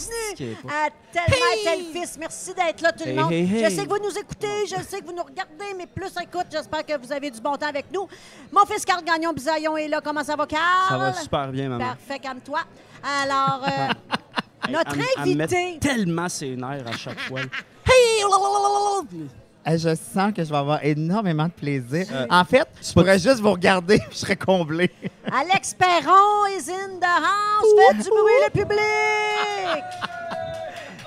bienvenue pas. à Tel Mère, Tel Fils. Merci d'être là, tout le monde. hey. Je sais que vous nous écoutez, je sais que vous nous regardez, mais plus écoute, j'espère que vous avez du bon temps avec nous. Mon fils Carl Gagnon-Bisaillon est là. Comment ça va, Carl? Ça va super bien, maman. Parfait, calme-toi. Alors, notre Elle me met invité... tellement ses nerfs à chaque fois. Je sens que je vais avoir énormément de plaisir. En fait, je pourrais juste vous regarder et je serais comblé. Alex Perron is in the house. Faites du bruit, le public!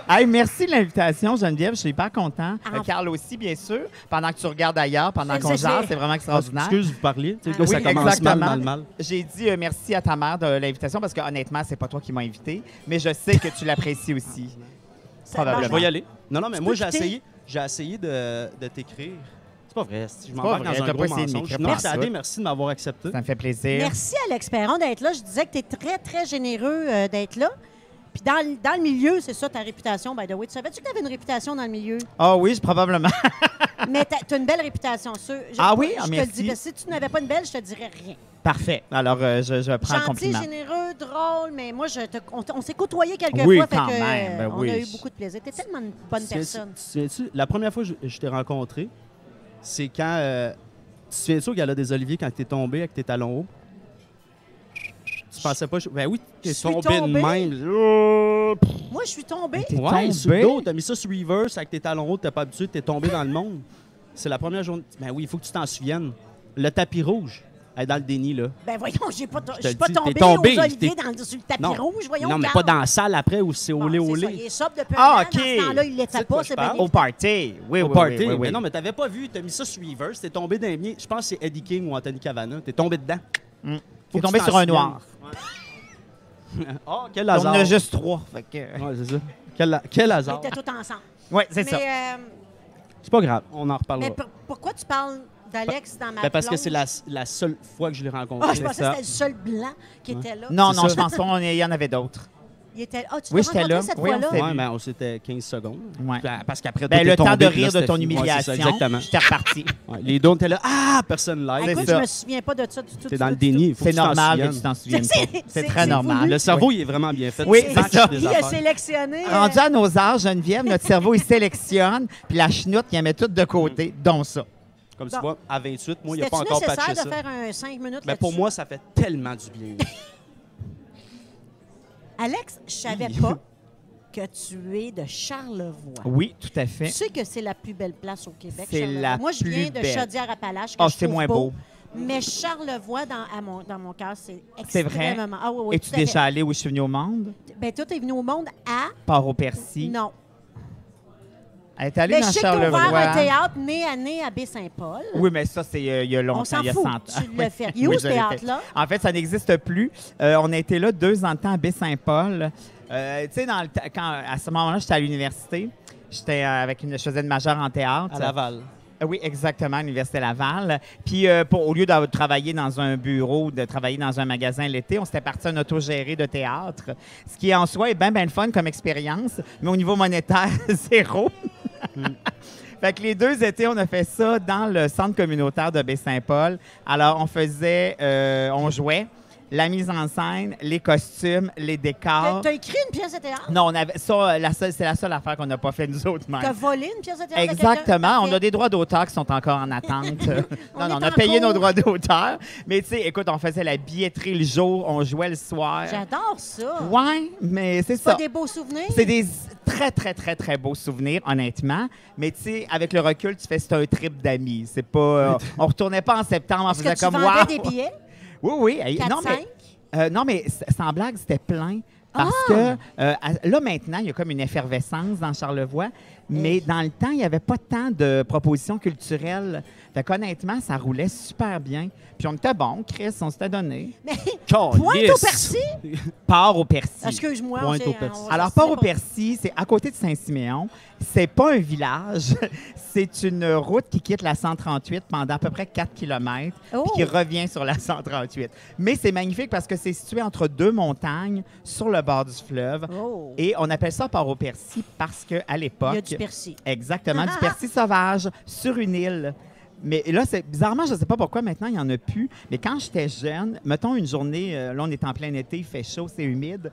Hey, merci de l'invitation, Geneviève. Je suis hyper content. Ah. Carl aussi, bien sûr. Pendant que tu regardes ailleurs, pendant qu'on C'est- jase, c'est vraiment extraordinaire. Excuse, vous parliez. Tu sais, là, Oui, ça commence exactement. mal. J'ai dit merci à ta mère de l'invitation parce que honnêtement, c'est pas toi qui m'as invité, mais je sais que tu l'apprécies aussi. Probablement. Je vais y aller. Non, mais Tu moi, peux quitter. j'ai essayé de t'écrire. C'est pas vrai. Je pas m'embarque vrai, dans t'as un pas gros essayé de mensonge. m'écrire Non, par c'est ça. Adé, merci de m'avoir accepté. Ça me fait plaisir. Merci, Alex Perron, d'être là. Je disais que tu es très, très généreux d'être là. Puis dans le milieu, c'est ça ta réputation, by the way. Tu savais-tu que tu avais une réputation dans le milieu? Ah oui, probablement. Mais tu as une belle réputation. Ah oui? Je te le Merci. dis. Parce que si tu n'avais pas une belle, je te dirais rien. Parfait. Alors, je prends le Gentil, compliment. généreux, drôle, mais moi, on s'est côtoyés quelques Oui, fois. quand fait que, même, ben on oui. a eu beaucoup de plaisir. Tu es tellement une bonne personne. Tu te souviens-tu, la première fois que je t'ai rencontré, c'est quand. Tu te souviens-tu au Gala des Oliviers quand t'es tombé avec tes talons hauts? Tu pensais pas. Ben oui, t'es Je suis tombé de tombée. même. Moi, je suis tombée. T'es Ouais, tombé? sur le dos, t'as mis ça sur reverse avec tes talons hauts, t'es pas habitué, t'es tombé dans le monde. C'est la première journée. Ben oui, il faut que tu t'en souviennes. Le tapis rouge, elle est dans le déni, là. Ben voyons, je suis pas le pas dis, tombée t'es tombé, aux Oliviers t'es- sur le tapis Non. rouge. Voyons, Non, mais Carl. pas dans la salle après où c'est Bon, olé c'est ça, olé. il est sobre depuis Ah, un an. OK. Dans ce temps-là, il C'est l'était de quoi pas. je C'est parle? bien Au party. Oui, Au oui, party. oui, oui, oui. Mais non, mais t'avais pas vu, t'as mis ça sur reverse, t'es tombé dans les miens. Je pense que c'est Eddie King ou Anthony Cavana. T'es tombé dedans. T'es Faut que tombé tu sur t'en un noir. souviennes. Oh, quel On hasard. en a juste 3. Fait que... Ouais, c'est ça. Quel Ils hasard. étaient tous ensemble. Oui, c'est ça. Mais, C'est pas grave, on en reparlera. mais pourquoi tu parles d'Alex dans ma Ben, parce que plonge? c'est la seule fois que je l'ai rencontré. Ah, je pensais que ça. c'était le seul blanc qui était là. Non, C'est non, ça. je pense pas. Il y en avait d'autres. Il était... Ah, tu Oui, l'as j'étais rencontré là. cette Oui, on fois-là? s'était Ouais, vu. mais c'était 15 secondes. Ouais. Parce qu'après, Ben, toi, le t'es temps tombé, de puis là, rire de c'était ton fini. Ouais, c'est humiliation, ça, exactement. j'étais reparti. Ouais, les deux, on était là. Ah, personne Ah, live. écoute, ça. je me souviens pas de ça du tout. T'es dans le déni. Il faut que C'est tu t'en normal que souviennes. tu t'en souviennes C'est- pas. c'est- C'est c'est très normal. voulu. Le cerveau, il est vraiment bien fait. Oui, Il c'est batch ça. des Il a affaires. sélectionné... Rendu à nos âges, Geneviève, notre cerveau, il sélectionne, puis la chenoute, il la met tout de côté, dont ça. Comme tu Bon. vois, à 28, moi, il n'y a pas C'était-tu encore patché nécessaire ça. de faire un 5 minutes Mais pour là-dessus? moi, ça fait tellement du bien. Alex, je savais pas que tu es de Charlevoix. Oui, tout à Tu fait. sais que c'est la plus belle place au Québec, C'est Charlevoix. la Moi, je viens plus de belle. Chaudière-Appalaches, que Ah, je c'est trouve moins beau. Mais Charlevoix, dans mon cœur, c'est C'est vrai? extrêmement... Ah, oui, oui, Es-tu tout à fait. déjà allé où je suis venu au monde? Ben, toi, t'es venu au monde à... Port-au-Percy. Non. Elle est allée Mais dans je sais que t'as ouvert un Charlevoix. théâtre nez à nez à Baie-Saint-Paul. Oui, mais ça, c'est il y a longtemps, On s'en il y a fout. 100 ans. Tu l'as fait. Il est où, Oui, ce je l'ai fait. théâtre-là? En fait, ça n'existe plus. On a été là 2 ans de temps à Baie-Saint-Paul. Tu sais, à ce moment-là, j'étais à l'université. Je faisais une majeure en théâtre. À Laval. Oui, exactement, à l'Université Laval. Puis, au lieu de travailler dans un bureau, de travailler dans un magasin l'été, on s'était parti un autogéré de théâtre, ce qui en soi est bien, bien le fun comme expérience, mais au niveau monétaire, zéro. Fait que les 2 étés, on a fait ça dans le centre communautaire de Baie-Saint-Paul. Alors, on jouait la mise en scène, les costumes, les décors. T'as écrit une pièce de théâtre? Non, on avait ça, c'est la seule affaire qu'on n'a pas fait nous autres mêmes. T'as volé une pièce de théâtre? de quelqu'un? Exactement. On Parfait. a des droits d'auteur qui sont encore en attente. On non, est on a en payé cours. nos droits d'auteur. Mais tu sais, écoute, on faisait la billetterie le jour, on jouait le soir. J'adore ça. Ouais, mais c'est Pas ça. des beaux souvenirs? C'est des très, très, très, très beaux souvenirs, honnêtement. Mais tu sais, avec le recul, tu fais c'est un trip d'amis. C'est pas... on retournait pas en septembre, on Est-ce que faisait tu comme vendais wow. des billets? Oui, oui. Hey, 4, non, 5? non, mais sans blague, c'était plein. Parce Ah! que là, maintenant, il y a comme une effervescence dans Charlevoix. Mais dans le temps, il n'y avait pas tant de propositions culturelles. Fait qu'honnêtement, ça roulait super bien. Puis on était bon, Chris, on s'était donné. Mais Calisse. Pointe-au-Percy? Port-au-Percy. Excuse-moi. on Pointe s'est- au Percy. on- Alors, c'est pas- Port-au-Percy, c'est à côté de Saint-Siméon. C'est pas un village. C'est une route qui quitte la 138 pendant à peu près 4 km Oh. puis qui revient sur la 138. Mais c'est magnifique parce que c'est situé entre 2 montagnes sur le bord du fleuve. Oh. Et on appelle ça Port-au-Percy parce qu'à l'époque... Il y a du persil. Exactement, du persil sauvage sur une île. Mais là, c'est bizarrement, je ne sais pas pourquoi maintenant, il n'y en a plus. Mais quand j'étais jeune, mettons une journée, là, on est en plein été, il fait chaud, c'est humide.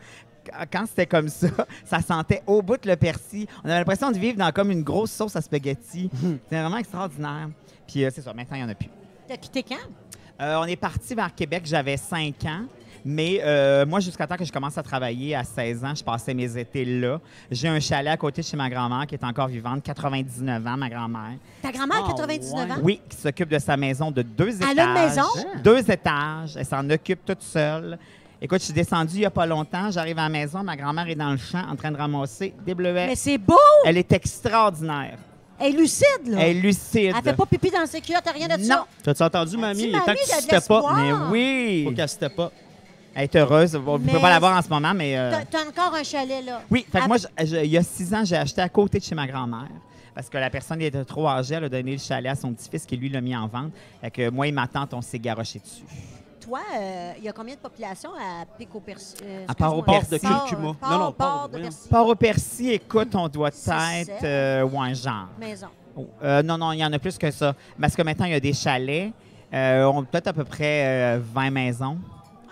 quand c'était comme ça, ça sentait au bout de le persil. On avait l'impression de vivre dans comme une grosse sauce à spaghetti. C'était vraiment extraordinaire. Puis c'est ça, maintenant, il n'y en a plus. T'as quitté quand? On est parti vers Québec, j'avais 5 ans. Mais moi, jusqu'à temps que je commence à travailler à 16 ans, je passais mes étés là. J'ai un chalet à côté de chez ma grand-mère qui est encore vivante, 99 ans, ma grand-mère. Ta grand-mère, 99 ans? Oui, qui s'occupe de sa maison de 2 étages. Elle a une maison? 2 étages. Elle s'en occupe toute seule. Écoute, je suis descendue il n'y a pas longtemps. J'arrive à la maison, ma grand-mère est dans le champ en train de ramasser des bleuets. Mais c'est beau! Elle est extraordinaire. Elle est lucide, là. Elle est lucide. Elle fait pas pipi dans ses culottes, rien de ça. Non. T'as-tu entendu, mamie? Il est temps mamie, que tu il y a de citais pas. l'espoir. Mais oui. Faut qu'elle citait pas. Elle est heureuse. On ne Mais peut pas la voir en ce moment, mais... T'as encore un chalet, là. Oui, fait que Ah, moi, il y a 6 ans, j'ai acheté à côté de chez ma grand-mère parce que la personne était trop âgée. Elle a donné le chalet à son petit-fils qui, lui, l'a mis en vente. Fait que moi et ma tante, on s'est garoché dessus. Toi, il y a combien de population à Pic-au-Percy? À Port-au-Percy. De Curcuma. Non, Port de voyons. Percy. Port-au-Percy, écoute, on doit Six, être... ouais, genre. Maison. Non, il y en a plus que ça. Parce que maintenant, il y a des chalets. On peut-être à peu près 20 maisons.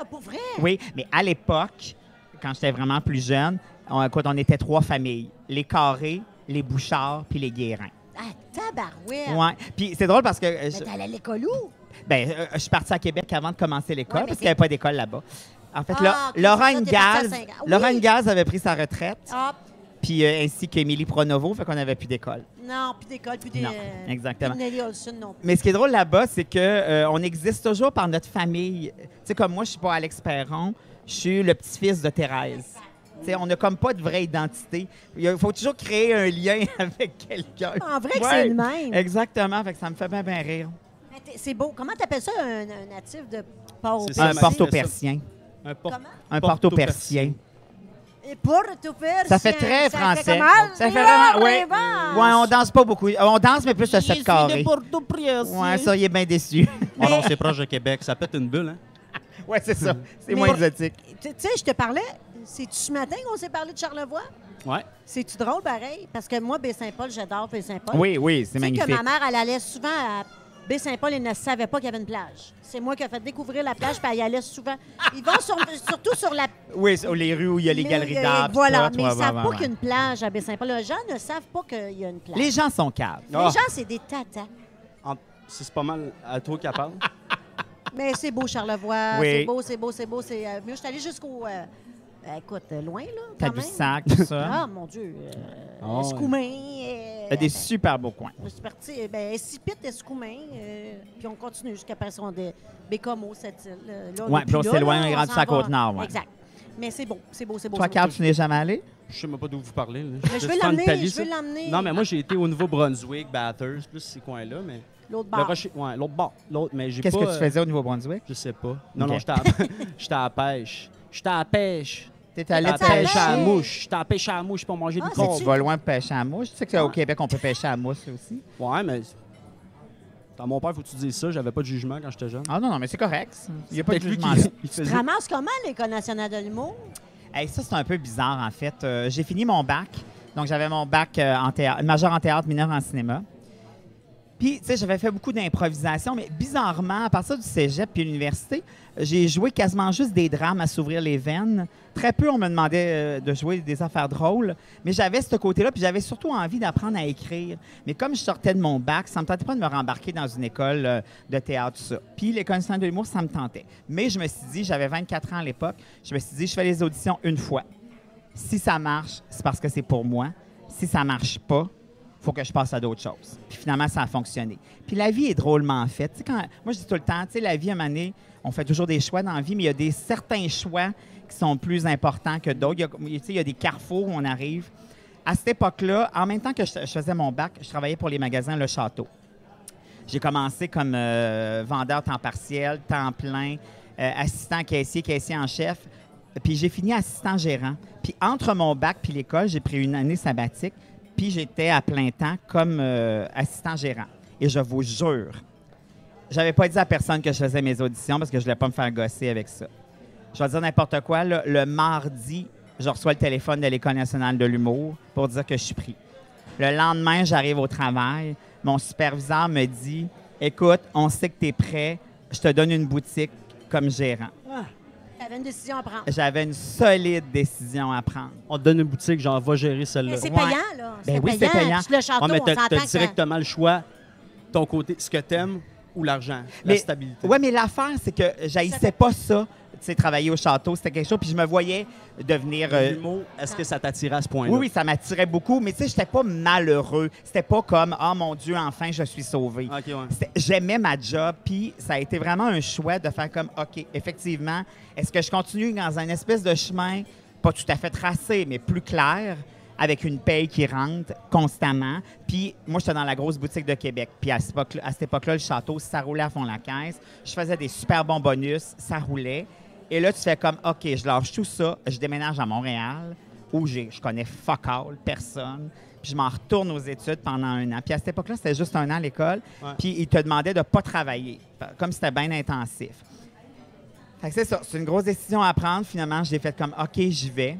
Ah, pour vrai? Oui, mais à l'époque, quand j'étais vraiment plus jeune, on était 3 familles. Les Carrés, les Bouchards, puis les Guérins. Ah, tabarouette! Ouais. Puis c'est drôle parce que... Mais t'allais à l'école où? je suis partie à Québec avant de commencer l'école Ouais, mais parce qu'il n'y avait pas d'école là-bas. En fait, Ah, ok, Laurent c'est ça, t'es partie à Gaz, 5 ans. Oui. Laurent Gaz avait pris sa retraite, Ah, puis ainsi qu'Émilie Pronovo, fait qu'on n'avait plus d'école. non, plus d'école, plus des... Non, exactement. Plus de Nelly Olson non plus. Mais ce qui est drôle là-bas, c'est que on existe toujours par notre famille. Tu sais, comme moi, je suis pas Alex Perron, je suis le petit-fils de Thérèse. Tu sais, on n'a comme pas de vraie identité. Il faut toujours créer un lien avec quelqu'un. En vrai que Ouais, c'est le même. Exactement, fait que ça me fait bien, bien rire. Mais c'est beau. Comment t'appelles ça, un natif de Port-au-Percy? C'est Un ça, porto-persien. Un Comment? Un porto-persien. Et Port-au-Percy. Ça fait très français. Ça fait comment? Ça fait vraiment... Oui, Oui. ouais, on danse pas beaucoup. On danse, mais plus à 7 carrés. Porto-Percy. Ouais, ça, il est bien déçu. Oh non, c'est proche de Québec. Ça pète une bulle, hein? Ouais, c'est ça. C'est Mais- moins exotique. Tu sais, je te parlais, c'est-tu ce matin qu'on s'est parlé de Charlevoix? Ouais. C'est-tu drôle, pareil? Parce que moi, Baie-Saint-Paul, j'adore Baie-Saint-Paul. Oui, oui, c'est Tu sais que magnifique. ma mère, elle allait souvent à Baie-Saint-Paul et ne savait pas qu'il y avait une plage. C'est moi qui ai fait découvrir la plage, puis elle y allait souvent. Ils vont surtout sur la... Oui, sur les rues où il y a les galeries d'art. Voilà, tout, mais ils ouais, ne savent ouais, pas ouais. qu'il y a une plage à Baie-Saint-Paul. Les gens ne savent pas qu'il y a une plage. Les gens sont caves. Les Ah. gens, c'est des tatas. C'est pas mal à toi qui parle. Mais c'est beau, Charlevoix. Oui. C'est beau, c'est beau, c'est beau. C'est mieux. Je suis allée jusqu'au... écoute, loin, là, quand même. Tadoussac, tout ça. Ah, mon Dieu. Ah, ouais. Escoumins. Il y a des super beaux coins. Je suis partie, Sipit, Escoumins, puis on continue jusqu'à passer de Bécomo, cette île. Là, Ouais, puis on s'éloigne, on est rendu sur la Côte-Nord, ouais. Exact. Mais c'est beau, c'est beau, c'est beau. Toi, c'est beau. Carl, tu n'es jamais allé? Je sais même pas d'où vous parlez. Là. Mais je veux C'est en l'emmener, Italie, je veux ça? l'emmener. Non, mais moi, j'ai été au Nouveau-Brunswick, Bathurst, plus ces coins-là, mais... L'autre Le bord. Rocher... Ouais, l'autre bord. L'autre, mais j'ai pas... Qu'est-ce que tu faisais au Nouveau-Brunswick? Je sais pas. Non, Ok. non, j'étais à la pêche. J'étais à la pêche. T'es allé À la T'es allé pêche à la pêcher. mouche. J'étais à la pêche à la mouche pour manger Ah, du c'est-tu- corps. Tu vas loin pour pêcher à la mouche. Tu sais qu'au Québec, on peut pêcher à la mouche aussi. Ouais, mais... Dans mon père, faut que tu dises ça. J'avais pas de jugement quand j'étais jeune. Ah non, mais c'est correct. Il n'y a pas de Peut-être lui jugement là. il Tu faisait... te ramasses comment, l'École nationale de l'humour? Hey, ça, c'est un peu bizarre, en fait. J'ai fini mon bac. Donc, j'avais mon bac en théâtre, majeur en théâtre, mineur en cinéma. Puis, tu sais, j'avais fait beaucoup d'improvisation, mais bizarrement, à partir du cégep puis l'université, j'ai joué quasiment juste des drames à s'ouvrir les veines. Très peu, on me demandait de jouer des affaires drôles, mais j'avais ce côté-là, puis j'avais surtout envie d'apprendre à écrire. Mais comme je sortais de mon bac, ça me tentait pas de me rembarquer dans une école de théâtre, tout ça. Puis l'École nationale de l'humour, ça me tentait. Mais je me suis dit, j'avais 24 ans à l'époque, je me suis dit, je fais les auditions une fois. Si ça marche, c'est parce que c'est pour moi. Si ça marche pas, faut que je passe à d'autres choses. Puis finalement, ça a fonctionné. Puis la vie est drôlement faite. Tu sais, moi, je dis tout le temps, tu sais, la vie, à un moment donné, on fait toujours des choix dans la vie, mais il y a certains choix qui sont plus importants que d'autres. Tu sais, il y a des carrefours où on arrive. À cette époque-là, en même temps que je faisais mon bac, je travaillais pour les magasins Le Château. J'ai commencé comme vendeur temps partiel, temps plein, assistant caissier, caissier en chef. Puis j'ai fini assistant gérant. Puis entre mon bac puis l'école, j'ai pris une année sabbatique. Puis j'étais à plein temps comme assistant gérant. Et je vous jure, j'avais pas dit à personne que je faisais mes auditions parce que je voulais pas me faire gosser avec ça. Je vais dire n'importe quoi. Là, le mardi, je reçois le téléphone de l'École nationale de l'humour pour dire que je suis pris. Le lendemain, j'arrive au travail. Mon superviseur me dit « Écoute, on sait que tu es prêt. Je te donne une boutique comme gérant. » T'avais une décision à prendre. J'avais une solide décision à prendre. On te donne une boutique, genre, va gérer celle-là. Mais c'est Ouais. payant, là. Ben oui, c'est payant. Puis le château, Ouais, mais on t'as s'entend que ça- directement le choix, ton côté, ce que t'aimes ou l'argent, Mais- la stabilité. Oui, mais l'affaire, c'est que j'haïssais pas ça, tu sais, travailler au château, c'était quelque chose, puis je me voyais devenir... L'humour, est-ce que ça t'attirait à ce point-là? oui, ça m'attirait beaucoup, mais tu sais, j'étais pas malheureux. C'était pas comme « Ah, mon Dieu, enfin, je suis sauvé OK, ouais. J'aimais ma job, puis ça a été vraiment un choix de faire comme « OK, effectivement, est-ce que je continue dans un espèce de chemin, pas tout à fait tracé, mais plus clair, avec une paye qui rentre constamment. » Puis moi, j'étais dans la grosse boutique de Québec. Puis à cette époque-là, le château, ça roulait à fond la caisse. Je faisais des super bons bonus, ça roulait. Et là, tu fais comme, OK, je lâche tout ça, je déménage à Montréal, où je connais fuck all, personne. Puis je m'en retourne aux études pendant 1 an. Puis à cette époque-là, c'était juste 1 an à l'école. Ouais. Puis ils te demandaient de ne pas travailler, comme c'était bien intensif. Fait que c'est ça, c'est une grosse décision à prendre. Finalement, j'ai fait comme, OK, j'y vais.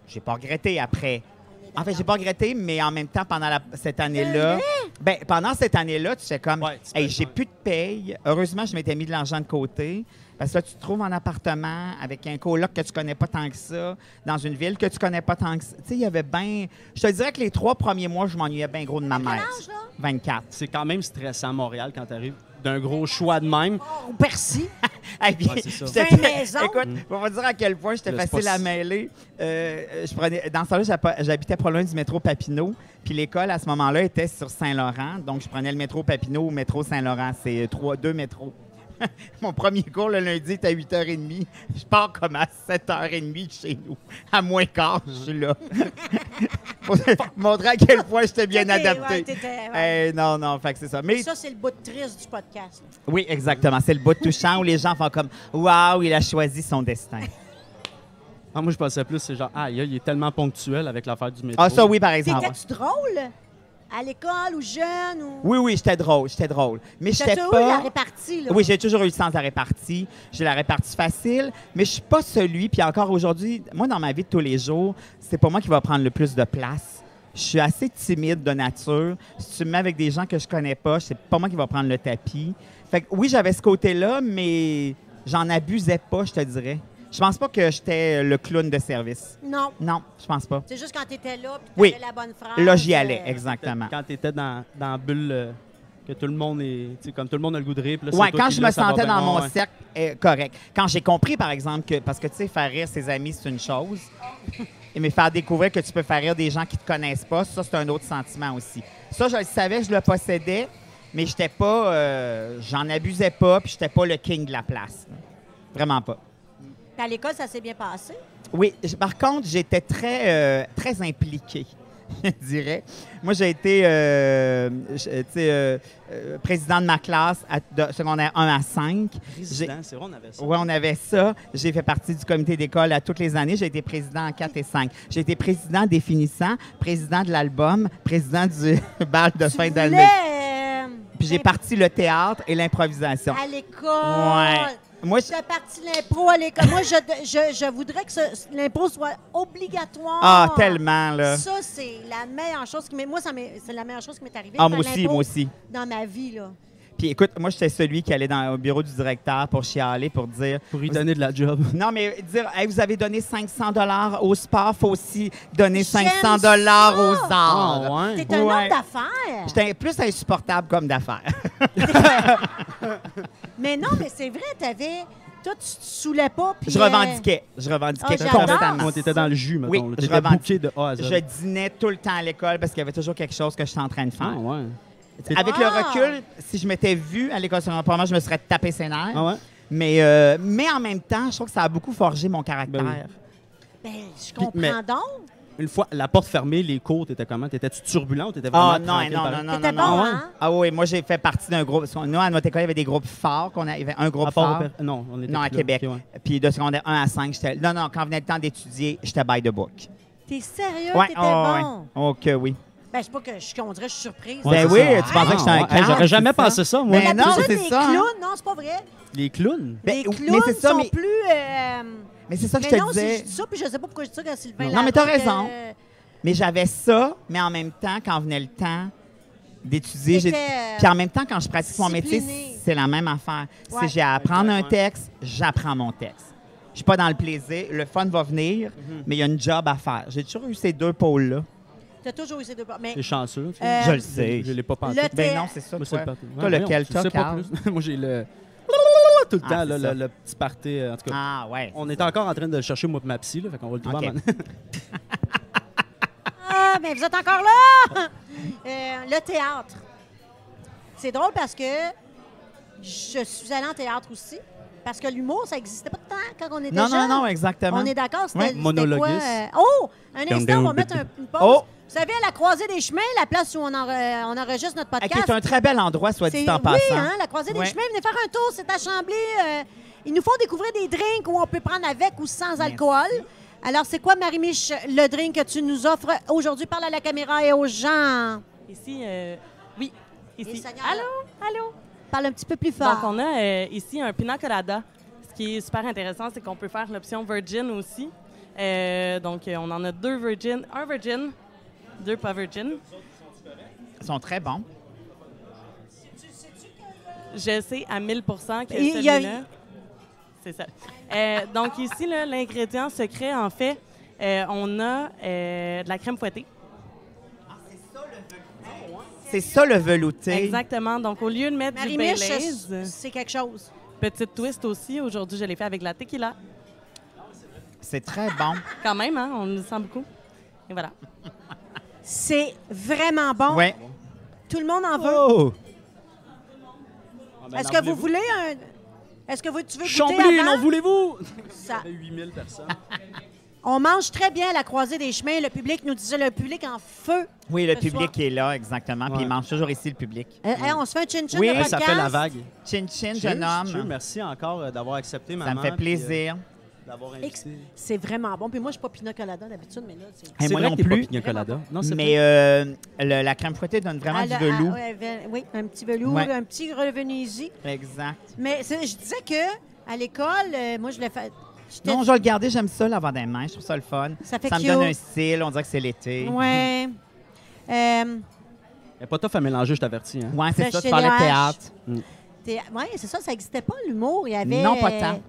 J'ai pas regretté après. En fait, j'ai pas regretté, mais en même temps, pendant cette année-là, pendant cette année-là, tu fais comme, Ouais, tu hey, peux- j'ai plus de paye. Heureusement, je m'étais mis de l'argent de côté. Parce que là, tu te trouves en appartement avec un coloc que tu connais pas tant que ça, dans une ville que tu connais pas tant que ça. Tu sais, il y avait bien... Je te dirais que les 3 premiers mois, je m'ennuyais bien gros de ma mère. âge, là? 24. C'est quand même stressant à Montréal quand t'arrives d'un gros choix de même. Au Percy. Hey, puis, Ouais, c'est ça. j'étais- Fin maison. Écoute, on va dire à quel point j'étais Là, c'est facile pas à si- mêler. Dans ce temps-là, j'habitais pas loin du métro Papineau. Puis l'école, à ce moment-là, était sur Saint-Laurent. Donc, je prenais le métro Papineau ou métro Saint-Laurent. C'est 2 métros. Mon premier cours, le lundi, était à 8h30. Je pars comme à 7h30 de chez nous. À moins quart, je suis là. Pour montrer à quel point j'étais bien T'étais- adapté. ouais, t'étais- ouais. Non, fait que c'est ça. Mais Ça, c'est le bout de triste du podcast. là. oui, exactement. C'est le bout touchant où les gens font comme « Waouh, il a choisi son destin ». Ah, moi, je pensais plus, c'est genre, ah, il est tellement ponctuel avec l'affaire du métro. Ah, ça, oui, par exemple. T'étais-tu drôle? À l'école ou jeune? Ou... Oui, j'étais drôle. Mais j'étais T'as-tu eu la pas... répartie, là? Oui, j'ai toujours eu le sens de la répartie. J'ai la répartie facile, mais je suis pas celui, puis encore aujourd'hui, moi, dans ma vie de tous les jours, c'est pas moi qui va prendre le plus de place. Je suis assez timide de nature. Si tu me mets avec des gens que je connais pas, c'est pas moi qui va prendre le tapis. Fait que oui, j'avais ce côté-là, mais j'en abusais pas, je te dirais. Je pense pas que j'étais le clown de service. Non. Non, je pense pas. C'est juste quand t'étais là, puis Oui. t'avais la bonne phrase. Là, j'y allais, exactement. Quand t'étais dans la bulle, que tout le monde est. Tu sais, comme tout le monde a le goût de rire. puis là, c'est Oui, toi quand qui je là, me ça va sentais bien. dans mon Ouais. cercle, correct. Quand j'ai compris, par exemple, que, parce que, tu sais, faire rire ses amis, c'est une chose, mais faire découvrir que tu peux faire rire des gens qui te connaissent pas, ça, c'est un autre sentiment aussi. Ça, je le savais, je le possédais, mais j'étais pas, j'en abusais pas, puis j'étais pas le king de la place. là. Vraiment pas. Puis à l'école, ça s'est bien passé. Oui, par contre, j'étais très impliqué, je dirais. Moi, j'ai été président de ma classe de secondaire 1 à 5. Président, c'est vrai, on avait ça. Oui, on avait ça. J'ai fait partie du comité d'école à toutes les années. J'ai été président en 4 et 5. J'ai été président définissant, président de l'album, président du bal de Tu fin voulais, d'année. Puis j'ai parti le théâtre et l'improvisation. à l'école. Ouais. Moi, Tu as parti l'impro à l'école. Moi, je voudrais que l'impro soit obligatoire. Ah, tellement, là. Ça, c'est la meilleure chose qui m'est... Moi, c'est la meilleure chose qui m'est arrivée. Ah, de moi faire aussi, l'impro moi aussi. Dans ma vie, là. Puis écoute, moi, j'étais celui qui allait au bureau du directeur pour chialer, pour dire... Pour y donner de la job. Non, mais dire, hey, vous avez donné 500 $ au sport, faut aussi donner J'aime 500 $ ça! aux arts. Ah, ouais. T'es un Ouais. homme d'affaires. J'étais plus insupportable comme d'affaires. Mais non, mais c'est vrai, t'avais... Toi, tu te saoulais pas. Puis, Je revendiquais Ah, j'adore. constamment. On était dans le jus, mettons. Oui, là. je T'étais revendique. booké de A à Z. Je dînais tout le temps à l'école parce qu'il y avait toujours quelque chose que j'étais en train de faire. Ah, ouais. Avec le Ah! recul, si je m'étais vue à l'école secondaire, probablement, je me serais tapé ses nerfs. Ah, ouais? Mais en même temps, je trouve que ça a beaucoup forgé mon caractère. Ben Ben, je comprends mais- donc. Une fois, la porte fermée, les cours, t'étais comment? T'étais-tu turbulent ou t'étais Ah vraiment tranquille, pareil? T'étais bon, non. hein? Ah oui, moi, j'ai fait partie d'un groupe. Nous, à notre école, il y avait des groupes forts. Il y avait un groupe À part fort. Non, on était Non, à plus là. Québec. Ok, ouais. Puis de secondaire 1 à 5, j'étais... Non, quand venait le temps d'étudier, j'étais by the book. T'es sérieux? Ouais, T'étais oh, bon? ouais. Oh, que oui. Ben, c'est pas que on dirait que je suis surprise. Ben Ouais, oui, c'est ça. tu pensais que j'étais un ouais. clown, J'aurais jamais c'est ça? pensé ça, moi. Ben non, D'habitude, c'est les ça, hein. clowns, non, c'est pas vrai. Les clowns? Ben, Les mais clowns c'est ça, sont mais- plus... Mais c'est ça que mais je te non, disais. je dis ça, puis je sais pas pourquoi je dis ça quand Sylvain Non, mais t'as Larocque, raison. Mais j'avais ça, mais en même temps, quand venait le temps d'étudier, T'étais, puis en même temps, quand je pratique mon métier, discipliné. c'est la même affaire. Ouais. Si j'ai à apprendre un Ouais. texte, j'apprends mon texte. suis pas dans le plaisir. Le fun va venir, mais il y a une job à faire. J'ai toujours eu ces deux pôles-là. Tu as toujours eu ces deux. Mais T'es chanceux. Tu Euh, sais. Je le sais. Je l'ai pas pensé. le Ben non, c'est ça. Moi, c'est Toi, le party. Toi, Ouais, lequel voyons, t'as, je sais pas Carl? plus. Moi, j'ai le... Tout le Ah, temps, c'est là, ça. le petit party. En tout cas, Ah, ouais. on est encore en train de le chercher, moi et ma psy, là, fait qu'on va le trouver Ok. à un moment donné. Ah, mais vous êtes encore là! Le théâtre. C'est drôle parce que je suis allée en théâtre aussi. Parce que l'humour, ça n'existait pas tant quand on était Non, jeune. non, exactement. On est d'accord? C'était Ouais. c'était Monologuiste. quoi? Oh! Un instant, on va mettre une pause. Oh! Vous savez, à la croisée des chemins, la place où on enregistre notre Qui podcast. est un très bel endroit, soit dit en Oui, passant. hein, la croisée des Ouais. chemins. Venez faire un tour, c'est à Chambly. Ils nous font découvrir des drinks où on peut prendre avec ou sans Merci. alcool. Alors, c'est quoi, Marie-Mich, le drink que tu nous offres aujourd'hui? Parle à la caméra et aux gens. Ici, oui, Et ici. Seigneur, Allô? Parle un petit peu plus fort. Donc, on a ici un pina colada. Ce qui est super intéressant, c'est qu'on peut faire l'option virgin aussi. Donc, on en a 2 virgin, 1 virgin, 2 pas virgin. Ils sont très bons. Je sais à 1000 que Il y a- celui-là... C'est ça. Donc, ici, là, l'ingrédient secret, en fait, on a de la crème fouettée. C'est ça, le velouté. Exactement. Donc, au lieu de mettre du Marie-Mich, Baileys, c'est quelque chose. petite twist aussi. Aujourd'hui, je l'ai fait avec la tequila. C'est très bon. Quand même, hein? On le sent beaucoup. Et voilà. C'est vraiment bon. Ouais. Tout le monde en veut. Oh! Est-ce que vous voulez un... Est-ce que tu veux goûter Chambly, avant? non voulez-vous? Ça- Ça fait 8000 personnes. On mange très bien à la croisée des chemins. Le public nous disait le public en feu. Oui, le Ce public soir. est là, exactement. Puis Ouais. il mange toujours ici, le public. Hey, on se fait un chin-chin Oui, de Ouais, podcast. ça fait la vague. Chin-chin, Cheers, jeune homme. cheers. Merci encore d'avoir accepté, Ça maman. me fait puis, plaisir. d'avoir Ex- invité. C'est vraiment bon. Puis moi, je suis pas pina colada d'habitude, mais là, c'est... Hey, C'est moi vrai non que t'es pas plus. pina colada. Non, c'est Mais vrai. la crème fouettée donne vraiment du Ah, velours. oui, un petit velours, Ouais. un petit revenu-y. Exact. Mais je disais que à l'école, moi, je l'ai fait... j'étais- Non, je vais le garder, j'aime ça, lavant des mains. Je trouve ça le fun. Ça fait me cute. donne un style, on dirait que c'est l'été. Ouais. Elle est pas tough à mélanger, je t'avertis. Hein. Ouais, c'est Ça, ça, tu chez parlais de les théâtre. Oui, c'est ça, ça n'existait pas, l'humour. Il y avait... Non, pas tant.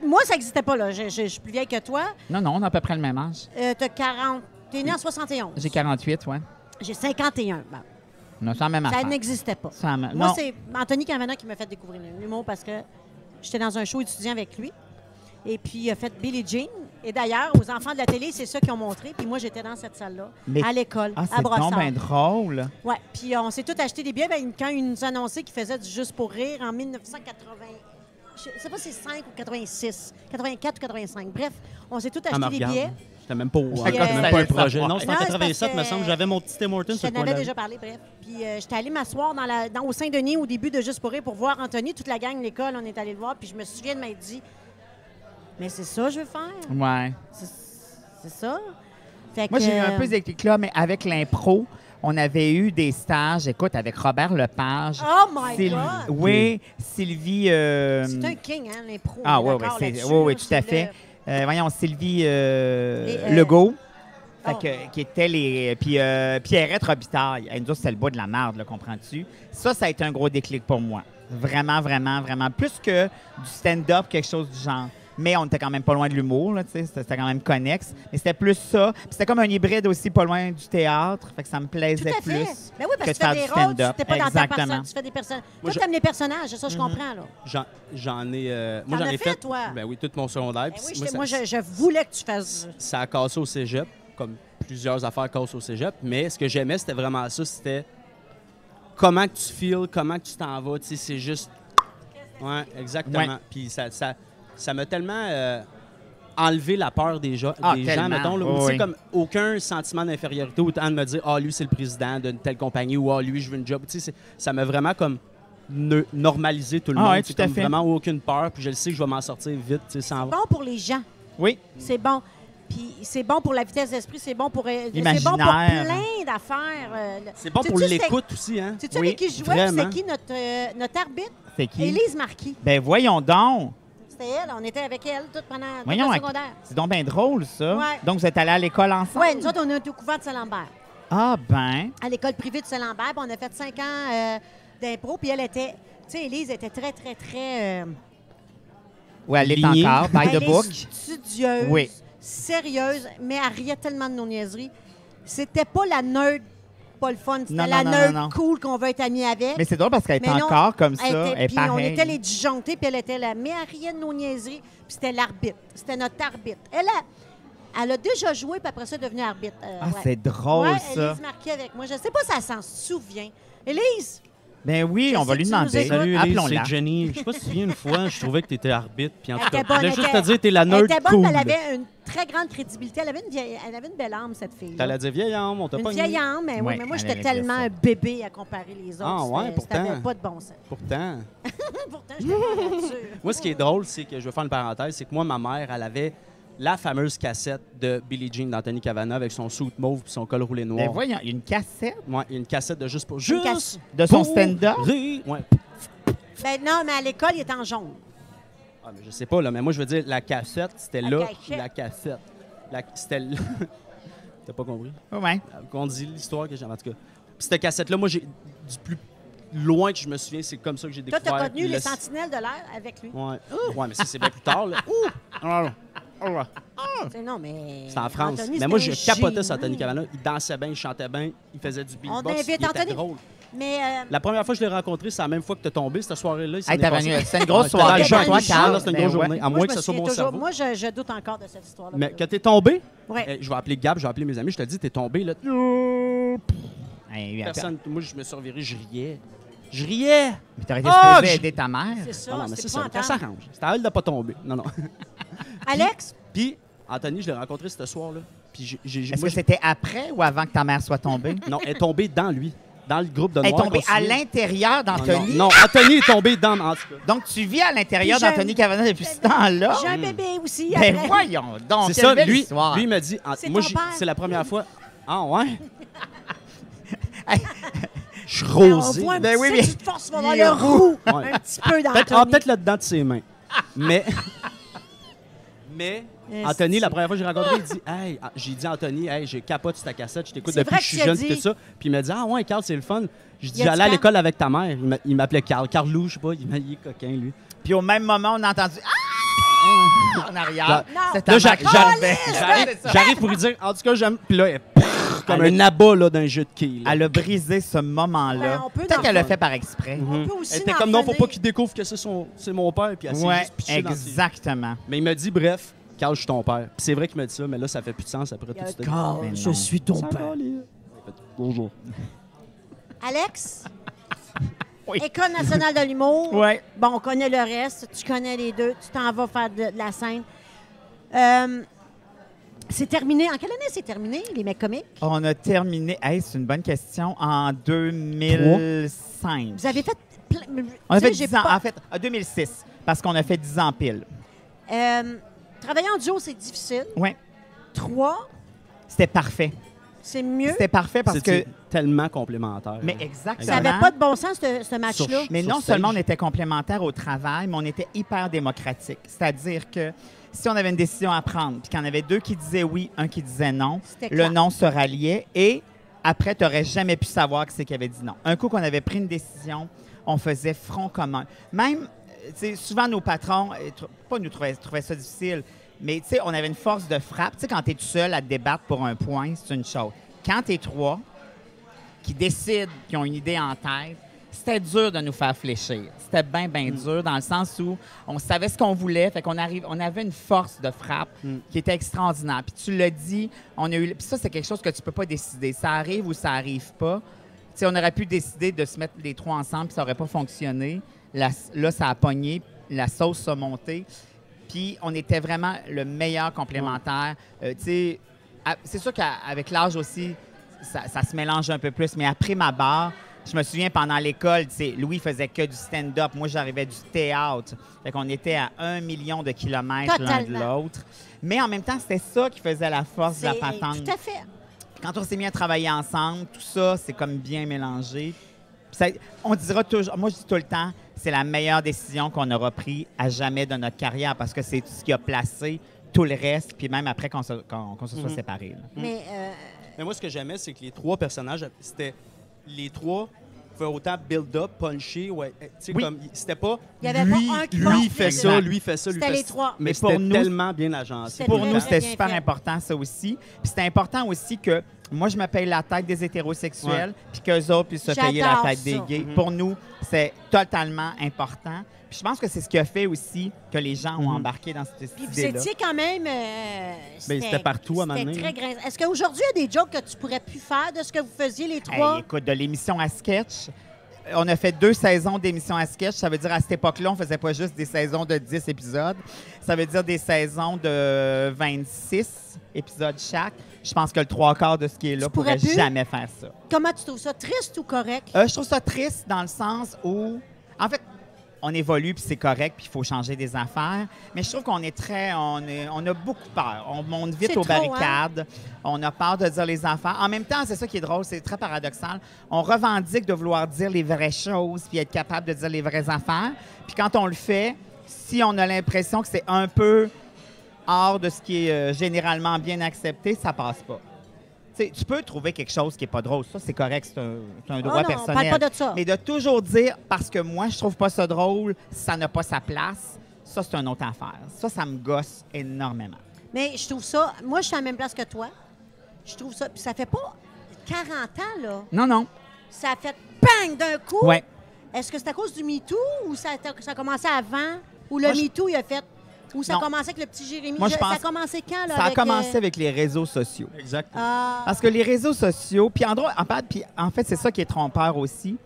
Moi, ça n'existait pas, là. Je suis plus vieille que toi. Non, non, on a à peu près le même âge. T'as 40... T'es né en 71. J'ai 48, ouais. J'ai 51. Bon, On a ça la même ça affaire. n'existait pas. Ça la même- Moi, non. c'est Anthony Cavana qui m'a fait découvrir l'humour parce que j'étais dans un show étudiant avec lui. Et puis, il a fait Billie Jean. Et d'ailleurs, aux enfants de la télé, c'est ça qu'ils ont montré. Puis moi, j'étais dans cette salle-là, Mais- à l'école, Ah, à c'est Brossard. donc bien drôle. Ouais. Puis on s'est tous acheté des billets. Ben, quand ils nous annonçaient qu'ils faisaient du Juste pour rire en 1980... Je sais pas si c'est 5 ou 86, 84 ou 85. Bref, on s'est tous Ah, me acheté des regarde. billets. J'étais même pas au Puis, c'était même ça pas un allait projet. savoir. Non, c'était en Non, c'est 87, parce me que- semble. J'avais mon petit Tim Hortons Je sur le t'en avais coin-là. déjà parlé, bref. Puis j'étais allée m'asseoir au Saint-Denis au début de Juste pour rire pour voir Anthony. Toute la gang de l'école, on est allé le voir. Puis je me souviens de m'être dit, mais c'est ça que je veux faire. Ouais. C'est ça. Fait Moi, que, j'ai eu un peu des clics là, mais avec l'impro, on avait eu des stages, écoute, avec Robert Lepage. Oh my Sylvie- God! Oui, Sylvie. C'est un king, hein, l'impro. Ah, on est oui, oui, d'accord c'est, là-dessus, oui, oui, là, tout à c'est fait. Voyons, Sylvie Les, Legault. Fait oh. qui était les. Puis Pierrette Robitaille. Hey, nous autres, c'était le bout de la merde, là, comprends-tu? Ça a été un gros déclic pour moi. Vraiment, vraiment, vraiment. Plus que du stand-up, quelque chose du genre. Mais on était quand même pas loin de l'humour, là, tu sais. C'était quand même connexe. Mais c'était plus ça. Puis c'était comme un hybride aussi pas loin du théâtre. Fait que ça me Tout plaisait à fait. plus. Ben oui, parce que que de tu faire fais des du rôles, tu stand-up. n'es pas dans ta Exactement. personne, tu fais des personnages. Moi, Toi, je- tu aimes les personnages, ça, je comprends, là. J'en ai. T'en as fait, toi? Ben oui, tout mon secondaire. Ben Puis oui, moi, je voulais que tu fasses... ça a cassé au cégep, comme plusieurs affaires cassent au cégep. Mais ce que j'aimais, c'était vraiment ça. C'était comment que tu feels, comment que tu t'en vas. Tu sais, c'est juste. Ouais, exactement. Ouais. Puis ça m'a tellement enlevé la peur des gens, Ah, des gens tellement. mettons. Là, où, Oui, tu sais, oui. comme aucun sentiment d'infériorité, autant de me dire, ah, lui, c'est le président d'une telle compagnie ou ah, lui, je veux une job. Tu sais, ça m'a vraiment comme normalisé tout le Ah, monde. ouais, C'est tout à comme fait. vraiment aucune peur. Puis je le sais que je vais m'en sortir vite, tu sais, sans. Bon pour les gens, Oui. c'est bon. Puis c'est bon pour la vitesse d'esprit, c'est bon pour... C'est bon pour L'imaginaire. plein d'affaires. C'est bon pour Sais-tu l'écoute aussi, hein? Sais-tu Oui, avec qui je jouais? puis vraiment. C'est qui notre arbitre? C'est qui? Élise Marquis. Ben voyons donc. C'était elle, on était avec elle tout pendant tout Voyons, le secondaire. c'est donc bien drôle, ça. Ouais. Donc, vous êtes allés à l'école ensemble? Oui, nous autres, on a été au couvent de Saint-Lambert. Ah, ben. À l'école privée de Saint-Lambert, puis on a fait 5 ans d'impro, puis elle était... Tu sais, Élise était très, très, très... Oui, elle est lignée. encore, by the Elle book. est studieuse, Oui. sérieuse, mais elle riait tellement de nos niaiseries. C'était pas la nerd pas le fun, c'était Non, la non, nerd non. cool qu'on veut être amis avec. Mais c'est drôle parce qu'elle est Mais non, encore comme ça, elle était- elle est puis pareille. on était les disjonctés, puis elle était là. Mais elle riait de nos niaiseries, puis c'était l'arbitre. C'était notre arbitre. Elle a déjà joué, puis après ça, elle est devenue arbitre. Ah, ouais. c'est drôle, Ouais, ça. Élise Marquis avec moi. Je sais pas si elle s'en souvient. Élise, Ben oui, Je on sais va que lui tu nous demander. écoutes. Salut, Elise, Appelons-la. c'est Jenny. Je sais pas si tu te souviens, une fois, je trouvais que tu étais arbitre. Puis en tout elle cas, était bonne. je voulais juste elle te dire, t'es la elle nerd était bonne, cool. mais elle avait une très grande crédibilité. Elle avait une belle âme, cette fille. T'allais dire vieille âme, on t'a Une pas vieille âme, mais, oui, Ouais, mais moi, elle j'étais avait tellement ça. un bébé à comparer les autres. Ah, ouais, C'était- pourtant. C'était pas de bon sens. Pourtant. Pourtant, j'étais pas là-dessus. Moi, ce qui est drôle, c'est que je vais faire une parenthèse, c'est que moi, ma mère, elle avait la fameuse cassette de Billie Jean d'Anthony Cavana avec son suit mauve et son col roulé Ben noir. voyons, il y a une cassette Ouais, il y a une cassette de juste pour. Une casse- Juste de son pour stand-up. rire. Ouais. Ben non, mais à l'école, il était en jaune. Ah, mais je sais pas, là, mais moi, je veux dire, la cassette, c'était La là. cachette. La cassette. C'était là. T'as pas compris? Ouais. Qu'on dit l'histoire que j'ai. En tout cas. Puis cette cassette-là, moi, j'ai du plus loin que je me souviens, c'est comme ça que j'ai Toi, découvert. t'as connu le- les sentinelles de l'air avec lui. Ouais. Ouais, mais ça, c'est bien plus tard, là. Non, mais. C'était en France. Anthony, mais moi, c'était je un capotais sur génie. Anthony Cavana. Il dansait bien, il chantait bien, il faisait du beatbox. On invite il était Anthony. drôle. Mais. La première fois que je l'ai rencontré, c'est la même fois que tu as tombé, cette soirée-là. il s'en Hey, est t'as passé- venu- c'était une grosse Ouais, c'était dans soirée le pour jeu, toi, Charles, c'était une Ben grosse ouais. journée. À moi, moins je que me ce soit souviens mon toujours. cerveau. Moi, je doute encore de cette histoire-là. Mais quand t'es tombé, Ouais. je vais appeler Gab, je vais appeler mes amis, je te dis, t'es tombé, là. Hey, Personne, moi, je me suis reviré, je riais. Je riais! Mais t'aurais été Ah, supposé je- aider ta mère. C'est ça. Non, non, mais c'est c'est ça, pas ça s'arrange. C'était à elle de pas tomber. Non, non. Alex, Puis, Anthony, je l'ai rencontré ce soir-là. Puis, Est-ce moi, que c'était après ou avant que ta mère soit tombée? Non, elle est tombée dans lui, dans le groupe de Elle est Noirs. tombée qu'on à suivait. l'intérieur Non, d'Anthony. Non, Anthony est tombé dans. En tout cas. Donc, tu vis à l'intérieur Puis j'ai- d'Anthony Cavana depuis ce temps-là? j'ai un bébé aussi. Ben après. voyons donc, C'est quelle ça, belle lui, histoire. lui il m'a dit. C'est Moi, ton père. c'est la première fois. Ah, ouais? Hey. Je suis On rosé. voit un Ben petit, oui, si mais- tu te forces, on va voir il est le roux. Ouais. Un petit peu dans Peut-être là-dedans de ses mains. Mais. Mais. Est-ce Anthony, la que- première fois que j'ai rencontré, il dit Hey, j'ai dit à Anthony, hey, j'ai capote sur ta cassette, je t'écoute C'est depuis vrai que je suis que tu as jeune, dit. tout ça. Puis il m'a dit Ah ouais, Carl, c'est le fun. Je dis Il a dit J'allais à Carl? l'école avec ta mère. Il m'appelait Carl. Carlou, je sais pas, il est coquin, lui. Puis au même moment, on a entendu Ah! En arrière. Non. C'est ta Là, mère qui arrivait. J'arrive pour lui dire En tout cas, j'aime. Puis là, comme Elle un abat là, d'un jeu de quilles. là. Elle a brisé ce moment-là. Ben, on peut Peut-être en qu'elle l'a faire. fait par exprès. On peut aussi Elle était en comme non, faut revenir. pas qu'il découvre que c'est mon père. Puis elle s'est Ouais, juste pitchée dans ses- exactement. Mais il m'a dit Bref, Carl, je suis ton père. Puis c'est vrai qu'il m'a dit ça, mais là, ça fait plus de sens après tout ce Carl, Mais je non. suis ton Ça père. va, les- Bonjour. Alex, Oui. École nationale de l'humour. Ouais. Bon, on connaît le reste. Tu connais les deux. Tu t'en vas faire de la scène. C'est terminé. En quelle année c'est terminé, les mecs comiques? On a terminé. Hey, c'est une bonne question. En 2005. Vous avez fait plein... On a Tu sais, fait j'ai 10 ans. pas- En fait, en 2006. Parce qu'on a fait 10 ans pile. Travailler en duo, c'est difficile. Oui. 3, C'était parfait. c'est mieux. C'était parfait parce que. C'était tellement complémentaire. Mais Ça exactement. n'avait pas de bon sens, ce match-là. Mais Sur non stage. seulement on était complémentaires au travail, mais on était hyper démocratique. C'est-à-dire que si on avait une décision à prendre, puis qu'il y en avait deux qui disaient oui, un qui disait non, C'était le clair. non se ralliait et après, tu n'aurais jamais pu savoir qui c'est qui avait dit non. Un coup qu'on avait pris une décision, on faisait front commun. Même, tu sais, souvent nos patrons, pas nous trouvaient ça difficile, mais tu sais, on avait une force de frappe. Tu sais, quand tu es tout seul à te débattre pour un point, c'est une chose. Quand tu es trois, qui décident, qui ont une idée en tête, c'était dur de nous faire fléchir. C'était bien, bien dur dans le sens où on savait ce qu'on voulait, fait qu'on on avait une force de frappe qui était extraordinaire. Puis tu l'as dit, on a eu, puis ça, c'est quelque chose que tu peux pas décider. Ça arrive ou ça arrive pas. Tu sais, on aurait pu décider de se mettre les trois ensemble, puis ça aurait pas fonctionné. Là, ça a pogné, la sauce a monté. Puis on était vraiment le meilleur complémentaire. Tu sais, c'est sûr qu'avec l'âge aussi, ça se mélange un peu plus, mais après ma barre, je me souviens pendant l'école, tu sais, Louis faisait que du stand-up, moi j'arrivais du théâtre. Fait qu'on était à 1 million de kilomètres l'un de Totalement. l'autre. Mais en même temps, c'était ça qui faisait la force de la patente. Tout à fait. Quand on s'est mis à travailler ensemble, tout ça, c'est comme bien mélangé. Puis on dira toujours, moi je dis tout le temps, c'est la meilleure décision qu'on aura prise à jamais de notre carrière parce que c'est tout ce qui a placé tout le reste, puis même après qu'on se soit séparés. Là. Mais Mais moi, ce que j'aimais, c'est que les trois personnages, c'était les trois pouvait autant build up, puncher, ouais. Tu sais, Oui. comme, c'était pas. Il y avait lui, pas un qui lui, monte il fait les ça, deux. lui, il fait ça, lui, C'était fait les ça. trois. Mais pour c'était nous, tellement bien agencé. C'était Pour très, nous, très c'était bien super fait. important, ça aussi. Puis c'était important aussi que moi, je me paye la tête des hétérosexuels, puis qu'eux autres puissent se payer la J'adore tête ça. des gays. Mhm. Pour nous, c'est totalement important. Puis je pense que c'est ce qui a fait aussi que les gens ont Mhm. embarqué dans cette Puis vous idée-là. étiez quand même. c'était partout à un moment donné, C'était très là. grinçant. Est-ce qu'aujourd'hui, il y a des jokes que tu pourrais plus faire de ce que vous faisiez, les Hey, trois? écoute, de l'émission à sketch, on a fait 2 saisons d'émissions à sketch. Ça veut dire, à cette époque-là, on faisait pas juste des saisons de 10 épisodes. Ça veut dire des saisons de 26 épisodes chaque. Je pense que le 3/4 de ce qui est là Tu pourrais pourrait plus? jamais faire ça. Comment tu trouves ça? Triste ou correct? Je trouve ça triste dans le sens où, en fait, on évolue puis c'est correct puis il faut changer des affaires. Mais je trouve qu'on est on a beaucoup peur. On monte vite C'est aux trop, hein? barricades. On a peur de dire les affaires. En même temps, c'est ça qui est drôle, c'est très paradoxal. On revendique de vouloir dire les vraies choses puis être capable de dire les vraies affaires. Puis quand on le fait, si on a l'impression que c'est un peu hors de ce qui est généralement bien accepté, ça passe pas. T'sais, tu peux trouver quelque chose qui n'est pas drôle. Ça, c'est correct. C'est un droit Oh non, personnel. on parle pas de ça. Mais de toujours dire, parce que moi, je trouve pas ça drôle, ça n'a pas sa place, ça, c'est une autre affaire. Ça me gosse énormément. Mais je trouve ça. Moi, je suis à la même place que toi. Je trouve ça. Puis ça fait pas 40 ans, là. Non, non. Ça a fait bang d'un coup. Ouais. Est-ce que c'est à cause du MeToo ou ça a commencé avant? Ou le Moi, je- MeToo, il a fait. Ou ça a Non. commencé avec le petit Jérémy? Moi, je Ça pense- a commencé quand, là? Ça a avec, commencé avec les réseaux sociaux. Exact. Parce que les réseaux sociaux, puis en fait, c'est ça qui est trompeur aussi,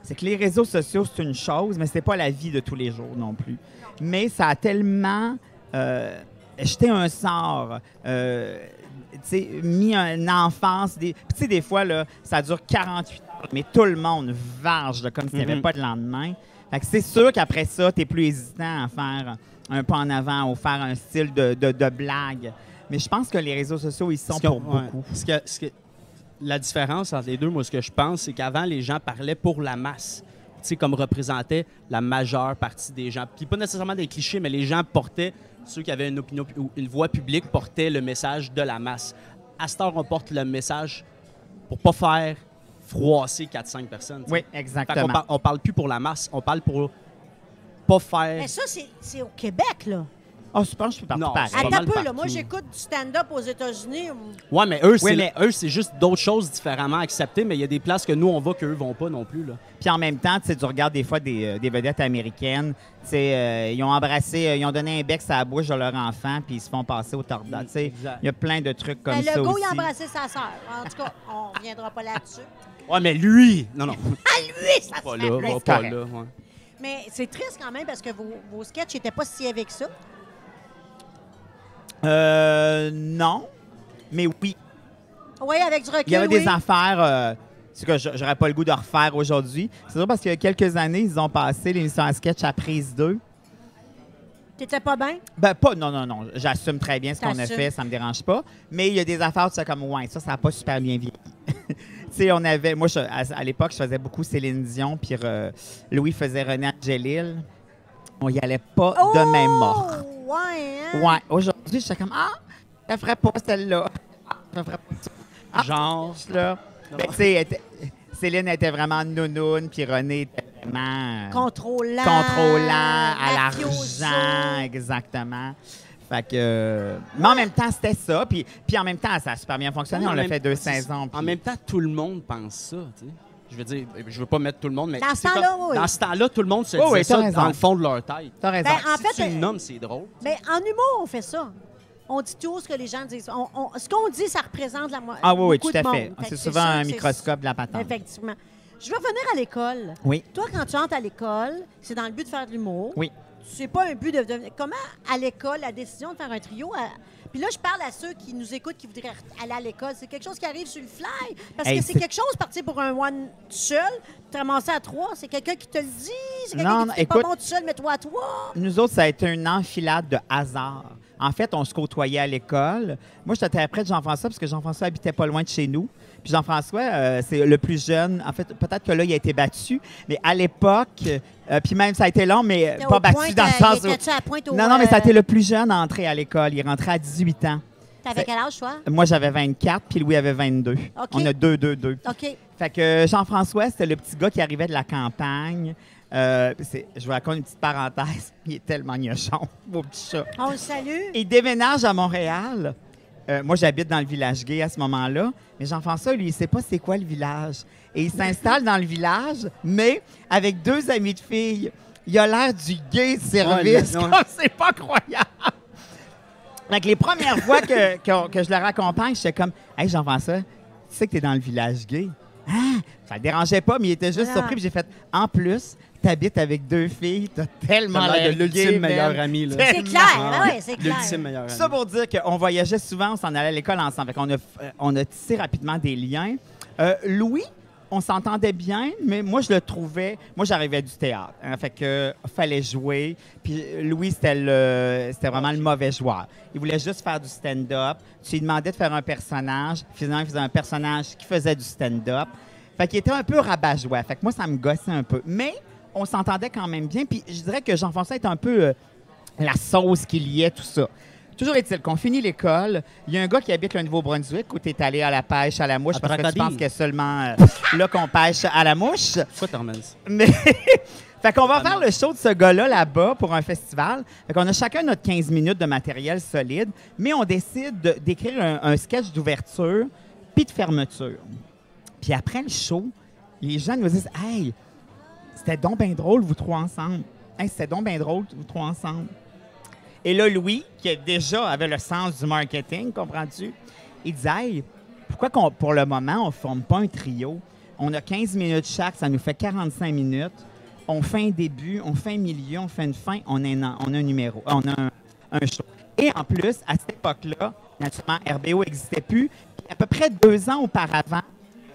c'est que les réseaux sociaux, c'est une chose, mais c'est pas la vie de tous les jours non plus. Mais ça a tellement jeté un sort, tu sais, mis une enfance. Puis tu sais, des fois, là, ça dure 48 heures, mais tout le monde varge là, comme s'il n'y avait Mhm. pas de lendemain. Fait que c'est sûr qu'après ça, tu es plus hésitant à faire un pas en avant ou faire un style de blague. Mais je pense que les réseaux sociaux, ils sont pour beaucoup. La différence entre les deux, moi, ce que je pense, c'est qu'avant, les gens parlaient pour la masse. Tu sais, comme représentait la majeure partie des gens. Puis pas nécessairement des clichés, mais les gens portaient, ceux qui avaient une opinion ou une voix publique, portaient le message de la masse. À cette heure, on porte le message pour pas faire froisser 4-5 personnes. tu sais. Oui, Fait qu'on exactement. on parle plus pour la masse, on parle pour pas faire... Mais ça, c'est au Québec, là. Oh, je pense que je suis partout Non, pareil. c'est pas Attends un mal peu, là. partout. Moi, j'écoute du stand-up aux États-Unis. Ouais, mais eux, Oui, mais- eux, c'est juste d'autres choses différemment acceptées, mais il y a des places que nous, on va qu'eux vont pas non plus. Là. Puis en même temps, tu sais, tu regardes des fois des vedettes américaines, tu sais, ils ont embrassé, ils ont donné un bec à la bouche de leur enfant, puis ils se font passer au tordant. Tu sais, Exact. il y a plein de trucs comme Ben, ça le gars, aussi. il a embrassé sa sœur. En tout cas, on reviendra pas là-dessus. Ouais, mais lui! Non, non, À lui, ça pas se là, fait va plaisir. pas correct. là. Ouais. Mais c'est triste quand même parce que vos sketchs n'étaient pas si avec ça. Non, mais oui. Oui, avec du recul, Il y avait oui. des affaires c'est que j'aurais pas le goût de refaire aujourd'hui. C'est sûr parce qu'il y a quelques années, ils ont passé l'émission à sketch à Prise 2. T'étais pas bien? Ben, pas, non. J'assume très bien ce qu'on a T'assumes. fait, ça me dérange pas. Mais il y a des affaires, tu sais, comme, ouais, ça n'a pas super bien vieilli. Tu sais, on avait, moi, à l'époque, je faisais beaucoup Céline Dion, puis Louis faisait René Angélil. On y allait pas de même mort. Oh, ouais, hein? Ouais, aujourd'hui, j'étais comme, je ferais pas celle-là. Je ferais pas ça. Genre, Là. Ben, tu sais, Céline était vraiment nounoune, puis René était vraiment Contrôlant. contrôlant, à mafioso. l'argent, exactement. Fait que, mais en même temps, c'était ça. Puis en même temps, ça a super bien fonctionné. en On l'a même- fait 2 c'est- saisons. puis- En même temps, tout le monde pense ça, tu sais. Je veux dire, je veux pas mettre tout le monde, mais Dans ce c'est temps-là, comme- oui. dans ce temps-là, tout le monde se Oui, disait oui, t'as ça raison. dans le fond de leur tête. T'as raison. Ben, en Si fait, tu le nommes, c'est drôle. Mais en humour, on fait ça. On dit tout ce que les gens disent. Ce qu'on dit, ça représente la Ah oui, beaucoup tout à de fait. monde. C'est que souvent sûr un que c'est- microscope de la patente. Effectivement. Je veux revenir à l'école. Oui. Toi, quand tu entres à l'école, c'est dans le but de faire de l'humour. Oui. C'est pas un but de devenir... Comment, à l'école, la décision de faire un trio... Puis là, je parle à ceux qui nous écoutent, qui voudraient aller à l'école. C'est quelque chose qui arrive sur le fly. Parce Hey, que c'est c'est- quelque chose partir pour un one seul, te ramasser à 3. C'est quelqu'un qui te le dit. C'est Non, quelqu'un non, qui dit, c'est écoute- pas bon tout seul, mets-toi à 3. Nous autres, ça a été une enfilade de hasard. En fait, on se côtoyait à l'école. Moi, j'étais près de Jean-François parce que Jean-François habitait pas loin de chez nous. Puis Jean-François, c'est le plus jeune. En fait, peut-être que là, il a été battu. Mais à l'époque, puis même, ça a été long, mais pas battu dans le sens où... Étais-tu à pointe au... Non, mais ça a été le plus jeune à entrer à l'école. Il est rentré à 18 ans. T'avais quel âge, toi? Moi, j'avais 24, puis Louis avait 22. OK. On a 2. OK. Fait que Jean-François, c'était le petit gars qui arrivait de la campagne. Je vous raconte une petite parenthèse. Il est tellement gnochon, beau petit chat. On le salue. Il déménage à Montréal. Moi, j'habite dans le village gay à ce moment-là. Mais Jean-François, lui, il ne sait pas c'est quoi le village. Et il s'installe dans le village, mais avec 2 amis de filles. Il a l'air du gay de service. Ouais, comme c'est pas croyable. Donc, les premières fois que je le raccompagne, j'étais comme « Hey, Jean-François, tu sais que tu es dans le village gay? » Ah! Ça le dérangeait pas, mais il était juste surpris. Puis j'ai fait « En plus, tu habites avec 2 filles, tu as tellement Ça a l'air l'air de l'ultime gay, meilleur man. ami. Là. C'est clair, Ah, ben ouais, c'est clair. L'ultime meilleur ami. Ça pour dire qu'on voyageait souvent, on s'en allait à l'école ensemble. Fait qu'on on a tissé rapidement des liens. Louis, on s'entendait bien, mais moi, je le trouvais... Moi, j'arrivais du théâtre. Hein, fait que fallait jouer. Puis Louis, c'était vraiment le mauvais joueur. Il voulait juste faire du stand-up. Tu lui demandais de faire un personnage. Finalement, il faisait un personnage qui faisait du stand-up. Fait qu'il était un peu rabat-joie. Fait que moi, ça me gossait un peu. Mais on s'entendait quand même bien. Puis je dirais que Jean-François était un peu la sauce qui liait tout ça. Toujours est-il qu'on finit l'école, il y a un gars qui habite le Nouveau-Brunswick où tu es allé à la pêche à la mouche parce que tu penses que c'est seulement là qu'on pêche à la mouche. Pourquoi tu ramènes ça? Mais fait qu'on va faire le show de ce gars-là là-bas pour un festival. Fait qu'on a chacun notre 15 minutes de matériel solide, mais on décide d'écrire un sketch d'ouverture puis de fermeture. Puis après le show, les gens nous disent « Hey, c'était donc bien drôle, vous 3 ensemble. Hey, c'était donc bien drôle, vous 3 ensemble. » Et là, Louis, qui déjà avait le sens du marketing, comprends-tu? Il disait, hey, pourquoi pour le moment, on ne forme pas un trio? On a 15 minutes chaque, ça nous fait 45 minutes. On fait un début, on fait un milieu, on fait une fin, on a un numéro, on a un show. Et en plus, à cette époque-là, naturellement, RBO n'existait plus. Puis à peu près 2 ans auparavant,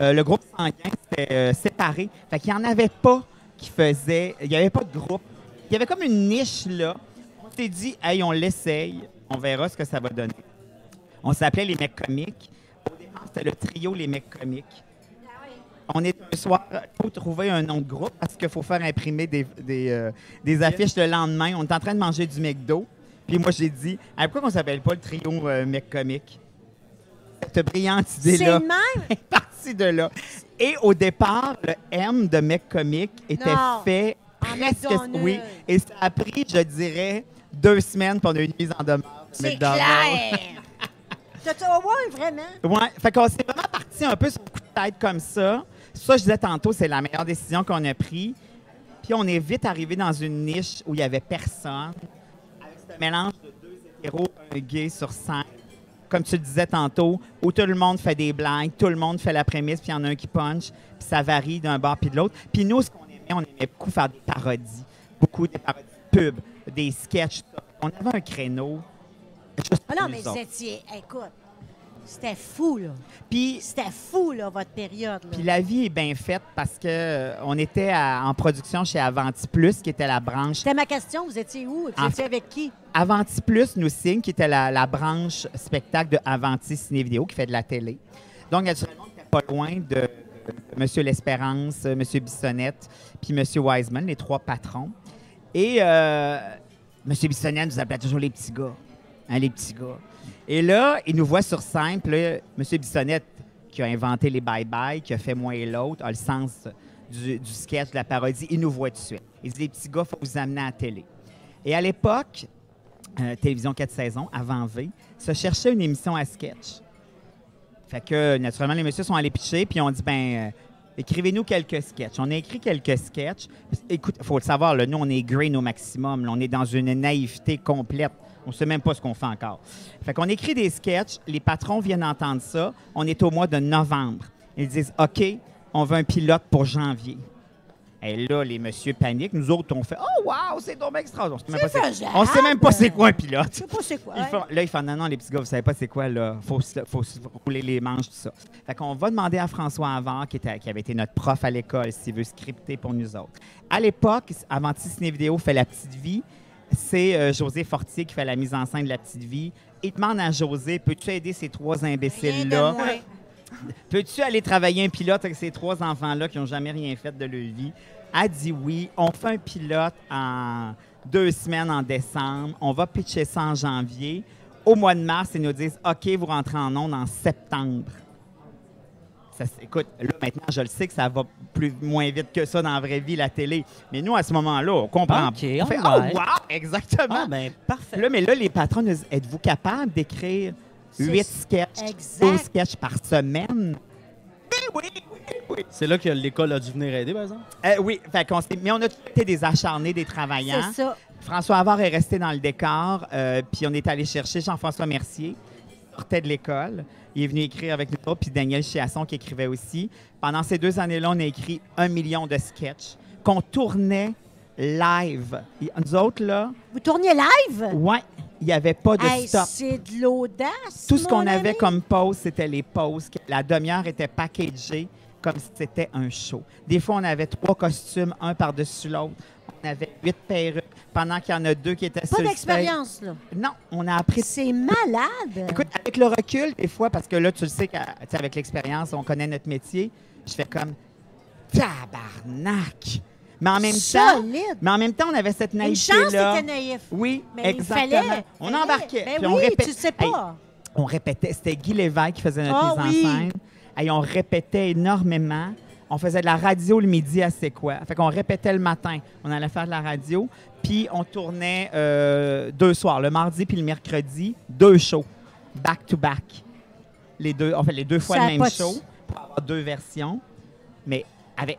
le groupe sanguin s'était séparé. Fait qu'il n'y en avait pas qui faisait... Il n'y avait pas de groupe. Il y avait comme une niche là. On s'est dit, hey, on l'essaye, on verra ce que ça va donner. On s'appelait les mecs comiques. Au départ, c'était le trio Les mecs comiques. On est un soir, il faut trouver un nom de groupe parce qu'il faut faire imprimer des affiches le lendemain. On est en train de manger du McDo. Puis moi, j'ai dit, hey, pourquoi on ne s'appelle pas le trio mecs comiques? Cette brillante idée-là C'est le même? est partie de là. Et au départ, le M de mecs comiques était Non. fait En presque... McDonald's. Oui, et ça a pris, je dirais... 2 semaines pour une mise en demeure. C'est McDonald's. clair! Ouais, vraiment? Ouais, fait qu'on s'est vraiment parti un peu sur le coup de tête comme ça. Ça, je disais tantôt, c'est la meilleure décision qu'on a prise. Puis on est vite arrivé dans une niche où il n'y avait personne, avec ce mélange de 2 hétéros, un gay sur scène. Comme tu le disais tantôt, où tout le monde fait des blagues, tout le monde fait la prémisse, puis il y en a un qui punch, puis ça varie d'un bord puis de l'autre. Puis nous, ce qu'on aimait, on aimait beaucoup faire des parodies. Beaucoup des parodies de pubs, des sketchs. On avait un créneau. Juste Ah non, pour mais nous autres. écoute, c'était fou, là. Puis C'était fou, là, votre période, là. Puis la vie est bien faite parce que on était en production chez Avanti Plus, qui était la branche. C'était ma question, vous étiez où? Vous En étiez fait- avec qui? Avanti Plus nous signe, qui était la branche spectacle de Avanti Ciné Vidéo, qui fait de la télé. Donc, naturellement, on n'était pas loin de M. L'Espérance, M. Bissonnette, puis M. Wiseman, les 3 patrons. Et M. Bissonnette nous appelait toujours les petits gars. Hein, les petits gars. Et là, il nous voit sur scène. Puis là, M. Bissonnette, qui a inventé les bye-bye, qui a fait Moi et l'autre, a le sens du sketch, de la parodie. Il nous voit tout de suite. Il dit, les petits gars, il faut vous amener à la télé. Et à l'époque, Télévision 4 saisons, avant V, se cherchait une émission à sketch. Fait que, naturellement, les messieurs sont allés pitcher, puis on dit, écrivez-nous quelques sketchs. On a écrit quelques sketchs. Écoute, il faut le savoir, là, nous, on est green au maximum. Là, on est dans une naïveté complète. On ne sait même pas ce qu'on fait encore. Fait qu'on écrit des sketchs. Les patrons viennent entendre ça. On est au mois de novembre. Ils disent, OK, on veut un pilote pour janvier. Et là, les messieurs paniquent. Nous autres, on fait, oh, wow, c'est donc extraordinaire. On ne sait même pas c'est quoi un pilote. Je sais pas c'est quoi. Ils font, non, les petits gars, vous savez pas c'est quoi, là. Faut se rouler les manches, tout ça. Fait qu'on va demander à François Havard, qui avait été notre prof à l'école, s'il veut scripter pour nous autres. À l'époque, Avanti Ciné Vidéo fait La Petite Vie. C'est José Fortier qui fait la mise en scène de La Petite Vie. Il demande à José, peux-tu aider ces 3 imbéciles-là? Peux-tu aller travailler un pilote avec ces 3 enfants-là qui n'ont jamais rien fait de leur vie? Elle dit oui. On fait un pilote en 2 semaines en décembre. On va pitcher ça en janvier. Au mois de mars, ils nous disent OK, vous rentrez en ondes en septembre. Écoute, là, maintenant, je le sais que ça va moins vite que ça dans la vraie vie, la télé. Mais nous, à ce moment-là, on comprend. OK, On fait, alright. oh, wow! Exactement. Ah, ben, parfait. Là, mais là, les patrons nous disent, êtes-vous capable d'écrire 8 sketchs, Exact. 12 sketchs par semaine? C'est là que l'école a dû venir aider, par exemple? Oui, fait qu'on mais on a tous été des acharnés, des travaillants. C'est ça. François Havard est resté dans le décor, puis on est allé chercher Jean-François Mercier, qui sortait de l'école. Il est venu écrire avec nous autres, puis Daniel Chiasson qui écrivait aussi. Pendant ces 2 années-là, on a écrit 1 million de sketchs qu'on tournait live. Nous autres, là, Vous tourniez live? ouais, il n'y avait pas de Hey, stop. c'est de l'audace. Tout ce qu'on mon avait ami. comme pause, c'était les pauses. La demi-heure était packagée comme si c'était un show. Des fois, on avait 3 costumes, un par-dessus l'autre. On avait 8 perruques, pendant qu'il y en a 2 qui étaient Pas sur le stage. d'expérience, là. Non, on a appris. C'est malade. Écoute, avec le recul, des fois, parce que là, tu le sais qu'avec l'expérience, on connaît notre métier, je fais comme tabarnak. Mais en même temps, Solide. on avait cette Une chance naïveté-là. t'étais naïf. Oui, Mais exactement. il fallait. On embarquait. Ben puis oui, on répétait. tu sais Hey, pas. on répétait. C'était Guy Lévesque qui faisait notre Ah mise en oui. scène. Hey, on répétait énormément. On faisait de la radio le midi à C'est quoi. Fait qu'on répétait le matin. On allait faire de la radio. Puis on tournait 2 soirs, le mardi puis le mercredi, 2 shows, back-to-back. Les 2 fois Ça a le même pas de- show pour avoir 2 versions. Mais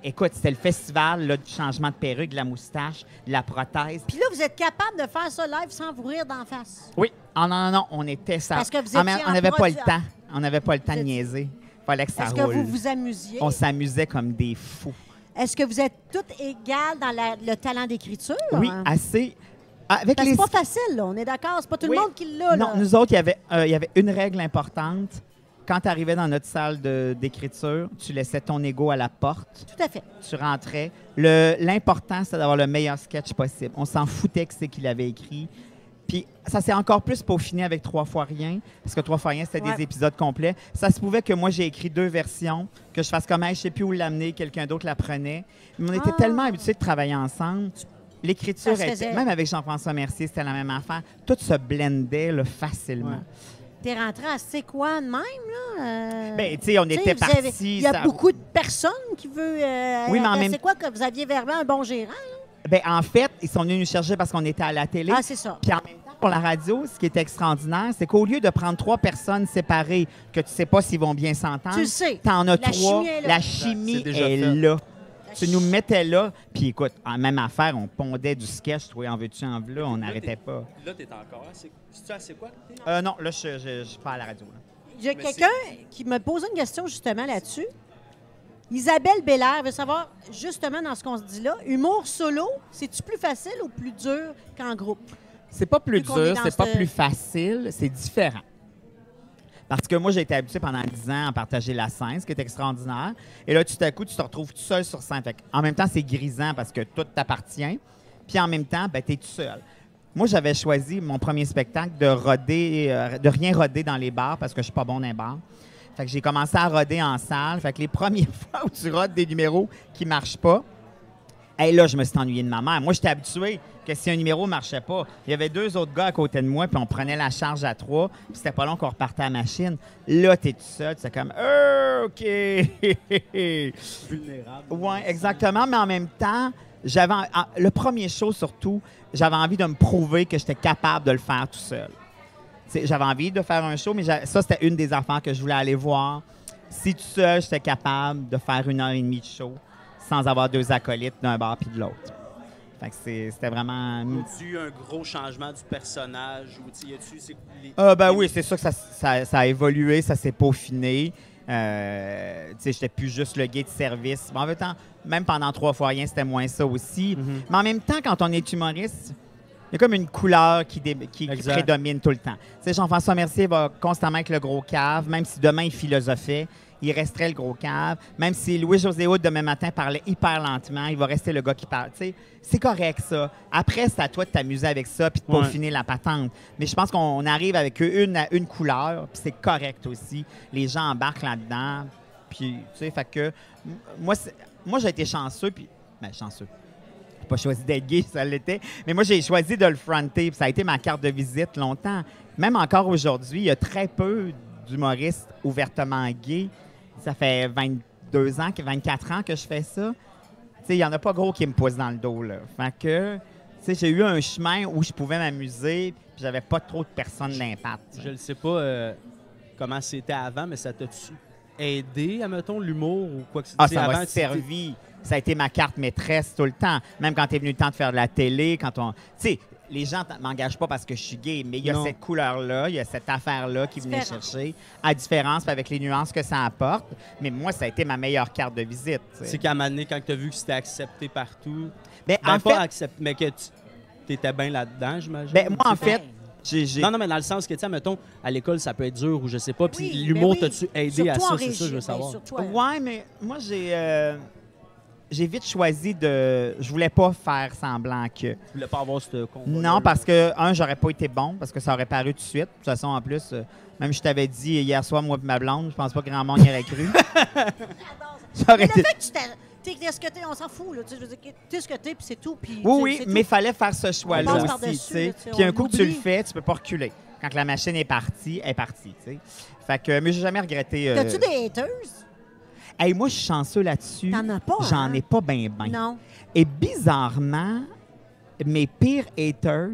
écoute, c'était le festival là, du changement de perruque, de la moustache, de la prothèse. Puis là, vous êtes capable de faire ça live sans vous rire d'en face. Oui. Ah non, on était ça. Parce que vous Ah, mais étiez on en n'avait pas le produ- temps. On n'avait pas le temps de Vous êtes- niaiser. Fallait que ça Est-ce que roule. vous vous amusiez? On s'amusait comme des fous. Est-ce que vous êtes toutes égales dans le talent d'écriture? Oui, hein? assez. Avec Parce que les... c'est pas facile, là. On est d'accord? C'est pas tout Oui. le monde qui l'a, là. Non, nous autres, il y avait une règle importante. Quand tu arrivais dans notre salle d'écriture, tu laissais ton ego à la porte, Tout à fait. tu rentrais. L'important, c'était d'avoir le meilleur sketch possible. On s'en foutait que c'est qu'il avait écrit. Puis ça s'est encore plus peaufiné avec 3 fois rien, parce que 3 fois rien, c'était Ouais. des épisodes complets. Ça se pouvait que moi, j'ai écrit 2 versions, que je fasse comme, hey, je sais plus où l'amener, quelqu'un d'autre la prenait. Mais on était Ah. tellement habitués de travailler ensemble. L'écriture, Ça se faisait. même avec Jean-François Mercier, c'était la même affaire. Tout se blendait là, facilement. Ouais. T'es rentré à C'est quoi de même, là? Ben, tu sais, on Tu sais, était vous avez- partis. Il y a ça- beaucoup de personnes qui veulent. Oui, mais en même- C'est quoi que vous aviez vraiment un bon gérant? là? Ben, en fait, ils sont venus nous chercher parce qu'on était à la télé. Ah, c'est ça. Puis en même temps, pour la radio, ce qui est extraordinaire, c'est qu'au lieu de prendre 3 personnes séparées, que tu sais pas s'ils vont bien s'entendre, Tu le sais. t'en as La 3. chimie est là. La chimie C'est déjà est fait. là. Tu nous mettais là, puis écoute, en même affaire, on pondait du sketch, toi, en veux-tu, en veux-là, on n'arrêtait pas. Là, t'es encore. C'est-tu assez quoi? Non, là, je suis pas à la radio. Là. J'ai Mais quelqu'un qui me pose une question justement là-dessus. Isabelle Bélair veut savoir, justement, dans ce qu'on se dit là, humour solo, c'est-tu plus facile ou plus dur qu'en groupe? C'est pas plus Vu qu'on est dur, dans c'est pas ce- plus facile, c'est différent. Parce que moi, j'ai été habitué pendant 10 ans à partager la scène, ce qui est extraordinaire. Et là, tout à coup, tu te retrouves tout seul sur scène. Fait en même temps, c'est grisant parce que tout t'appartient. Puis en même temps, ben, tu es tout seul. Moi, j'avais choisi mon premier spectacle de roder, de rien roder dans les bars parce que je suis pas bon dans les bars. Fait que j'ai commencé à roder en salle. Fait que les premières fois où tu rodes des numéros qui marchent pas, hey, là, je me suis ennuyé de ma mère. Moi, j'étais habitué que si un numéro ne marchait pas, il y avait 2 autres gars à côté de moi, puis on prenait la charge à 3, puis c'était pas long qu'on repartait à la machine. Là, t'es tout seul, c'est comme OK. Vulnérable. Oui, exactement, mais en même temps, le premier show surtout, j'avais envie de me prouver que j'étais capable de le faire tout seul. T'sais, j'avais envie de faire un show, mais ça, c'était une des affaires que je voulais aller voir. Si tout seul, j'étais capable de faire 1h30 de show sans avoir 2 acolytes d'un bord puis de l'autre. Fait que c'était vraiment... Y a-tu eu un gros changement du personnage? Ou y a-tu. Ben oui, c'est sûr que ça a évolué, ça s'est peaufiné. Tu sais, j'étais plus juste le gay de service. Mais en même temps, même pendant 3 fois rien, c'était moins ça aussi. Mais en même temps, quand on est humoriste, il y a comme une couleur qui Exact. prédomine tout le temps. Tu sais, Jean-François Mercier va constamment avec le gros cave, même si demain il philosophait, il resterait le gros cave. Même si Louis-José Hood, demain matin, parlait hyper lentement, il va rester le gars qui parle. Tu sais, c'est correct, ça. Après, c'est à toi de t'amuser avec ça puis de Ouais. peaufiner la patente. Mais je pense qu'on arrive avec une couleur, puis c'est correct aussi. Les gens embarquent là-dedans. Puis, tu sais, fait que... Moi, j'ai été chanceux, puis... Ben, chanceux. J'ai pas choisi d'être gay, ça l'était. Mais moi, j'ai choisi de le fronter, puis ça a été ma carte de visite longtemps. Même encore aujourd'hui, il y a très peu d'humoristes ouvertement gays. Ça fait 22 ans, 24 ans que je fais ça. Tu sais, il n'y en a pas gros qui me poussent dans le dos, là. Fait que, tu sais, j'ai eu un chemin où je pouvais m'amuser, puis j'avais pas trop de personnes d'impact. Je ne sais pas comment c'était avant, mais ça t'a-tu aidé, admettons, l'humour ou quoi que ce soit? Ah, ça m'a servi. Ça a été ma carte maîtresse tout le temps. Même quand est venu le temps de faire de la télé, quand on... Tu sais, les gens ne m'engagent pas parce que je suis gay, mais il y a cette couleur-là, il y a cette affaire-là qui venait chercher, à différence puis avec les nuances que ça apporte. Mais moi, ça a été ma meilleure carte de visite. C'est qu'à un moment donné, quand tu as vu que c'était accepté partout, ben, en pas fait, accepté, mais que tu étais bien là-dedans, j'imagine. Ben, moi, en fait, Non, mais dans le sens que, tu sais, mettons, à l'école, ça peut être dur ou je sais pas. Puis Oui, l'humour, ben oui. t'as-tu aidé Surtout à en ça? C'est régie, ça, je veux savoir. sur toi. ouais, mais moi, j'ai vite choisi de... Je voulais pas faire semblant que... Tu voulais pas avoir ce combat. Non, parce que, j'aurais pas été bon, parce que ça aurait paru tout de suite. De toute façon, en plus, même je t'avais dit hier soir, moi et ma blonde, je pense pas que grand monde y aurait cru. Mais le fait que tu t'es ce que t'es, on s'en fout, là. Tu sais, je veux dire, t'es ce que t'es, puis c'est tout. Puis, Oui, c'est mais il tout. fallait faire ce choix-là On passe aussi, par-dessus, tu sais. là, tu sais, Puis un on coup que tu le l'oublie. fais, tu peux pas reculer. Quand la machine est partie, elle est partie, tu sais. Fait que, mais j'ai jamais regretté... T'as-tu des haters? Hey, moi, je suis chanceux là-dessus. T'en as pas, J'en hein? ai pas ben. Non. Et bizarrement, mes pires haters,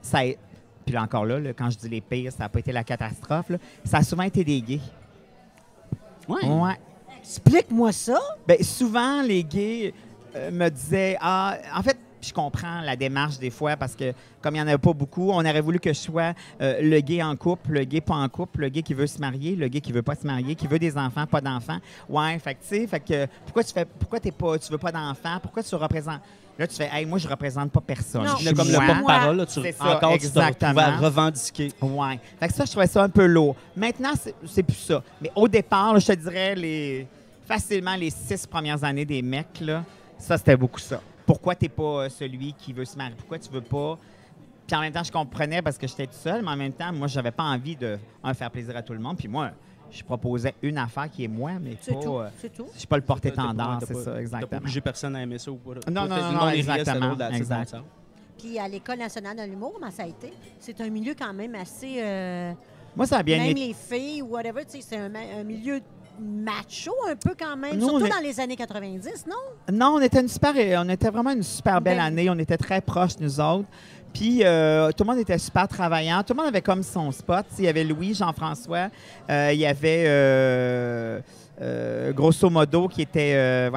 ça est... Puis là, encore là, quand je dis les pires, ça n'a pas été la catastrophe, là. Ça a souvent été des gays. Ouais. Ouais. Explique-moi ça. Bien, souvent, les gays me disaient... Ah, en fait, je comprends la démarche des fois parce que, comme il n'y en avait pas beaucoup, on aurait voulu que je sois le gay en couple, le gay pas en couple, le gay qui veut se marier, le gay qui veut pas se marier, qui veut des enfants, pas d'enfants. Ouais, fait que, tu sais, pourquoi tu veux pas d'enfants? Pourquoi tu représentes... Là, tu fais, hey, moi, je représente pas personne. Non. Je Là, suis comme le moi. porte-parole, là, C'est ça, encore, tu te exactement. retrouves à revendiquer. Ouais. Fait que ça, je trouvais ça un peu lourd. Maintenant, c'est plus ça. Mais au départ, là, je te dirais, facilement, les 6 premières années des mecs, là, ça, c'était beaucoup ça. Pourquoi t'es pas celui qui veut se marier? Pourquoi tu veux pas? Puis en même temps, je comprenais parce que j'étais tout seul, mais en même temps, moi, j'avais pas envie de faire plaisir à tout le monde. Puis moi, je proposais une affaire qui est moi, mais C'est pas... tout. C'est tout. je suis pas le T'as porte-étendard, pas- c'est ça, T'as pas exactement. obligé personne à aimer ça ou pas. Non, Toi, non, le non, monde, il riait, c'était exactement, drôle, that's it, exact. that's all. Puis à l'École nationale de l'humour, comment ça a été? C'est un milieu quand même assez... Moi, ça a bien même été. les filles ou whatever, tu sais, c'est un milieu macho un peu quand même. Nous, Surtout on est- dans les années 90, non? Non, on était vraiment une super belle Belle. année. On était très proches, nous autres. Puis, tout le monde était super travaillant. Tout le monde avait comme son spot. Il y avait Louis, Jean-François. Il y avait, grosso modo, qui était,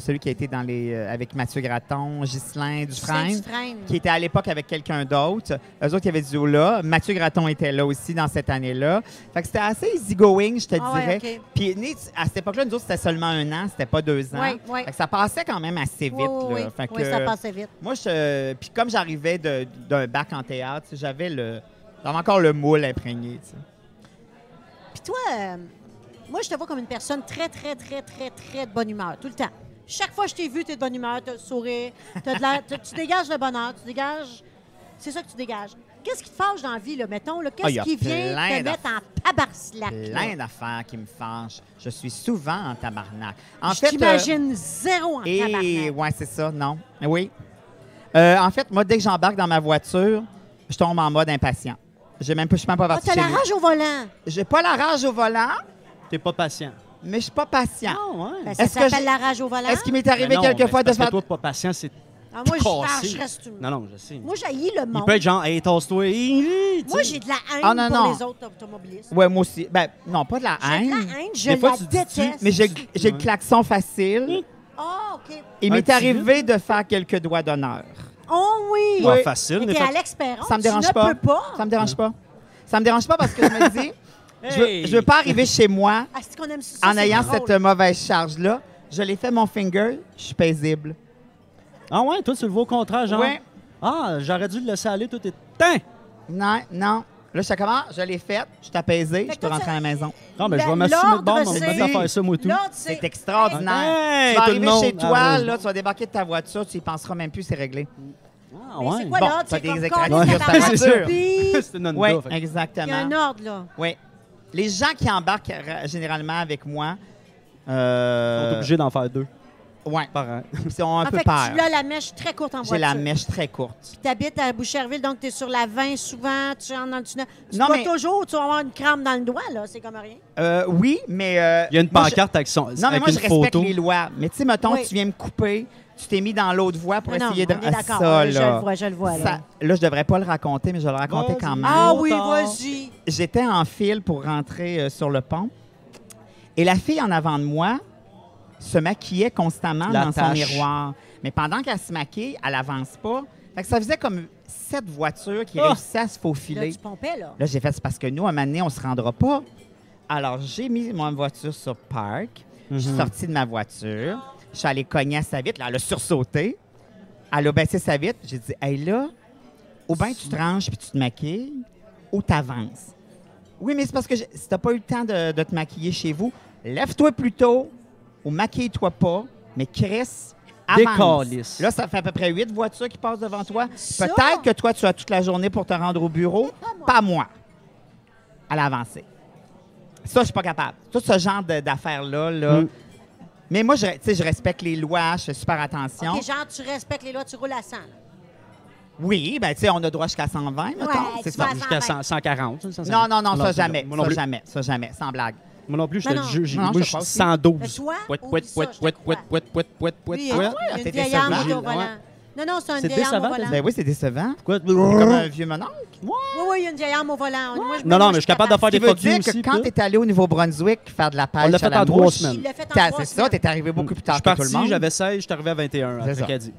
celui qui a été avec Mathieu Gratton, Ghislain Dufresne, Dufresne. qui était à l'époque avec quelqu'un d'autre. Eux autres, il y avait du là. Mathieu Gratton était là aussi dans cette année-là. Fait que c'était assez easygoing, je te Ah ouais, dirais. OK. Puis, à cette époque-là, nous autres, c'était seulement 1 an, c'était pas 2 ans. Oui, oui. Fait que ça passait quand même assez vite. Oui, là. oui, Fait oui, que, ça passait vite. moi, puis comme j'arrivais d'un bac en théâtre, j'avais encore le moule imprégné. Tu sais. Puis toi, moi, je te vois comme une personne très, très, très, très, très de bonne humeur, tout le temps. Chaque fois que je t'ai vu, tu es de bonne humeur, tu as le sourire, tu dégages le bonheur, c'est ça que tu dégages. Qu'est-ce qui te fâche dans la vie, là, mettons? Là? Ah, il y Qu'est-ce a qui vient plein te mettre en tabarslac? là? Plein d'affaires qui me fâchent. Je suis souvent en tabarnak. En Je fait, t'imagine zéro en tabarnak. ouais, c'est ça, non. Oui. En fait, moi, dès que j'embarque dans ma voiture, je tombe en mode impatient. Je suis même pas Ah, parti t'as chez la lui. rage au volant. J'ai pas la rage au volant, T'es pas patient. mais je suis pas patient. Ah, ouais. Ben, ça Est-ce que s'appelle j'ai- la rage au volant. Est-ce qu'il m'est Mais arrivé non, quelquefois mais de c'est parce faire... que toi, pas patient, c'est Ah, moi, cassé. je reste une... Non, non, je sais. Moi, j'haïs le Il monde. peut être genre, hey, tasse-toi. Moi, j'ai de la haine Ah, non, pour non. les autres automobilistes. Ouais, moi aussi. Ben, non, pas de la J'ai de haine. la haine, je Des fois, la tu dis-tu, déteste. Mais j'ai le klaxon facile. Ah, OK. Il Un m'est petit arrivé de faire quelques doigts d'honneur. Oh oui! Ouais, facile. Mais des t'es fois. Alex Perron, Ça me dérange tu pas. ne peux pas. Ça me dérange pas. Ça me dérange pas parce que je me dis, Hey! je veux pas arriver chez moi Ah, c'est qu'on aime ça, en c'est ayant drôle. cette mauvaise charge-là. Je l'ai fait mon finger, je suis paisible. Ah ouais, toi, tu le vois au contraire, genre. Ouais. Ah, j'aurais dû le laisser aller, tout est... Tain! Non, non. Là, je sais comment, je l'ai fait, je suis apaisé, je que peux toi, rentrer à la maison. Non, mais je vais m'assumer de bord, on va c'est- mettre à faire ça, moi, tout. L'ordre, c'est... C'est extraordinaire. Hey, tu vas tout le arriver monde, chez toi, bravo. là, tu vas débarquer de ta voiture, tu y penseras même plus, c'est réglé. Ah Mais c'est ouais. quoi Bon, l'ordre? t'as C'est des comme écrans quand de les caméra, tabarnak, c'est sûr. puis C'est une Oui, Honda, fait que- il y a exactement. un ordre, là. Oui. Les gens qui embarquent généralement avec moi, On est obligé d'en faire 2. Ouais. Pareil. Ils ont un En peu fait, peur. tu as la mèche très courte en J'ai voiture. la mèche très courte. Puis tu habites à Boucherville, donc tu es sur la 20 souvent, tu rentres dans le tunnel. Tu Non, vas mais- toujours, tu vas avoir une crampe dans le doigt, là, c'est comme rien. Oui, mais... Il y a une moi, pancarte avec, son, Non, mais avec moi, une je respecte photo. les lois. Mais tu sais, mettons, Oui. tu viens me couper, tu t'es mis dans l'autre voie pour Non, essayer non, de... on est d'accord. Ça, Je là. le vois, je le vois. Ça- Là. là, je devrais pas le raconter, mais je vais le raconter quand même. Ah oui, Longtemps. vas-y. J'étais en file pour rentrer sur le pont. Et la fille en avant de moi se maquillait constamment La dans son tache. miroir. Mais pendant qu'elle se maquille, elle avance pas. Fait que ça faisait comme 7 voitures qui Ah! réussissaient à se Là, faufiler. tu pompais, là. Là, j'ai fait, c'est parce que nous, à un moment donné, on se rendra pas. Alors, j'ai mis ma voiture sur park. Je suis sortie de ma voiture. Je suis allée cogner à sa vitre. Là, elle a sursauté. Elle a baissé sa vitre. J'ai dit, hey là, ou bien tu te ranges puis tu te maquilles, ou tu avances. Oui, mais c'est parce que si t'as pas eu le temps de te maquiller chez vous, lève-toi plus tôt ou maquille-toi pas, mais Chris, avance. Décalisse. Là, ça fait à peu près 8 voitures qui passent devant toi. Ça? Peut-être que toi, tu as toute la journée pour te rendre au bureau. Pas moi. Elle a avancé. Ça, je suis pas capable. Tout ce genre d'affaires-là, là. Mm. Mais moi, tu sais, je respecte les lois, je fais super attention. OK, genre, tu respectes les lois, tu roules à 100. là. Oui, ben tu sais, on a droit jusqu'à 120, mettons. C'est tu ça. vas à Jusqu'à 120. 140. Non, non, non, ça c'est jamais. Moi non Ça plus. jamais. Ça jamais. Sans blague. Moi non plus, je Non, te non. le jure. Non, Moi, je je crois suis aussi. 112. Mais toi, Pouet, oublie pouet, ça, pouet, je te pouet, crois. pouet, pouet, pouet, pouet, Lui, pouet. il y a Ah, une t'es vieille arme décevant. au volant. Ouais. Non, non, c'est une C'est vieille arme au décevant, volant. Ben oui, c'est décevant. Pourquoi? Comme un vieux mononcle. Oui, oui, il y a une vieille arme au volant. Moi, Non, non, mais je suis capable de faire Ce qui des veut fuck you dire aussi. que quand puis tu es allé au Nouveau-Brunswick faire de la pêche On l'a à fait la en 3 mouche, semaines. Il l'a fait en 3 c'est ça, semaines. tu es arrivé beaucoup plus Je tard suis que tout le parti, monde. j'avais 16, je suis arrivé à 21 C'est après ça. Caddy.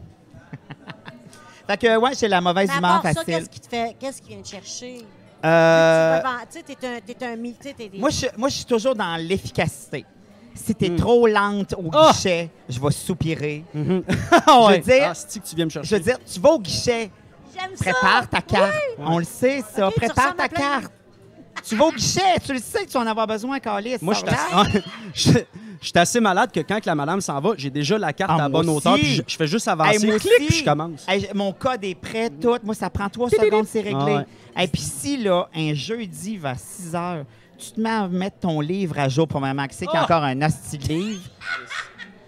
Fait que, ouais, j'ai la mauvaise Mais à humeur part ça, facile. qu'est-ce qui te fait? Qu'est-ce qui vient te chercher? Euh, Tu sais, t'es un militaire. moi, je suis toujours dans l'efficacité. Si tu es Mm. trop lente au Ah! guichet, je vais soupirer. Ah veux dire- Ah, c'est-tu que tu viens me Je chercher. veux dire, tu vas au guichet, J'aime ça! prépare ta carte. Oui. On le sait, ça. Ok, tu Prépare ressembles ta à plein de- carte. Tu vas au guichet, tu le sais que tu vas en avoir besoin, Calis. Moi, je suis assez malade que quand que la madame s'en va, j'ai déjà la carte Ah, à la moi bonne hauteur, aussi. puis je fais juste avancer, Hey, moi clic, aussi. puis je commence. Hey, mon code est prêt, tout. Moi, ça prend 3 secondes, c'est réglé. Ah ouais. Et puis si, là, un jeudi vers 6 heures, tu te mets à mettre ton livre à jour pour maman qui sait qu'il y a Ah! encore un hostie de livre.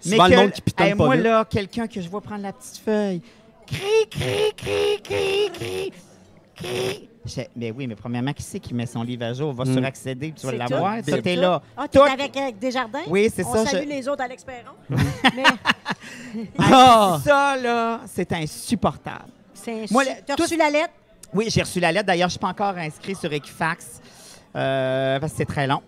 Souvent, le monde qui pitonne pas moi, vite. là, quelqu'un que je vois prendre la petite feuille. Cri, cri, cri, cri, cri, cri. Mais oui, mais premièrement, qui c'est qui met son livre à jour? Va sur accéder, puis tu vas C'est l'avoir. tout. Ça, C'est t'es tout. là. Ah, t'es Tout. avec Desjardins? Oui, c'est On ça. salue les autres Alex Perron. Mais Ah! Ça, là, c'est insupportable. Moi, t'as tout- reçu la lettre? Oui, j'ai reçu la lettre. D'ailleurs, je ne suis pas encore inscrit sur Equifax parce que c'est très long.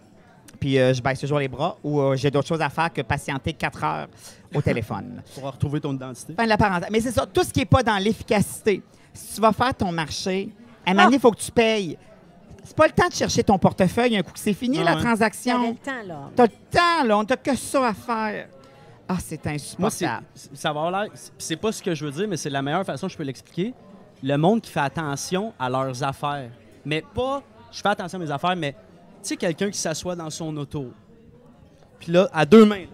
Puis je baisse toujours les bras ou j'ai d'autres choses à faire que patienter 4 heures au téléphone. Pour retrouver ton identité. Fin de la parenthèse. Mais c'est ça, tout ce qui n'est pas dans l'efficacité. Si tu vas faire ton marché, à un moment donné, il faut que tu payes. C'est pas le temps de chercher ton portefeuille un coup que c'est fini, Ah la ouais. T'avais transaction. le temps, là. T'as le temps, là. On n'a que ça à faire. Ah, c'est Moi, insupportable. ça va avoir l'air. C'est pas ce que je veux dire, mais c'est la meilleure façon que je peux l'expliquer. Le monde qui fait attention à leurs affaires. Mais pas. Je fais attention à mes affaires, mais tu sais, quelqu'un qui s'assoit dans son auto. Puis là, à 2 mains.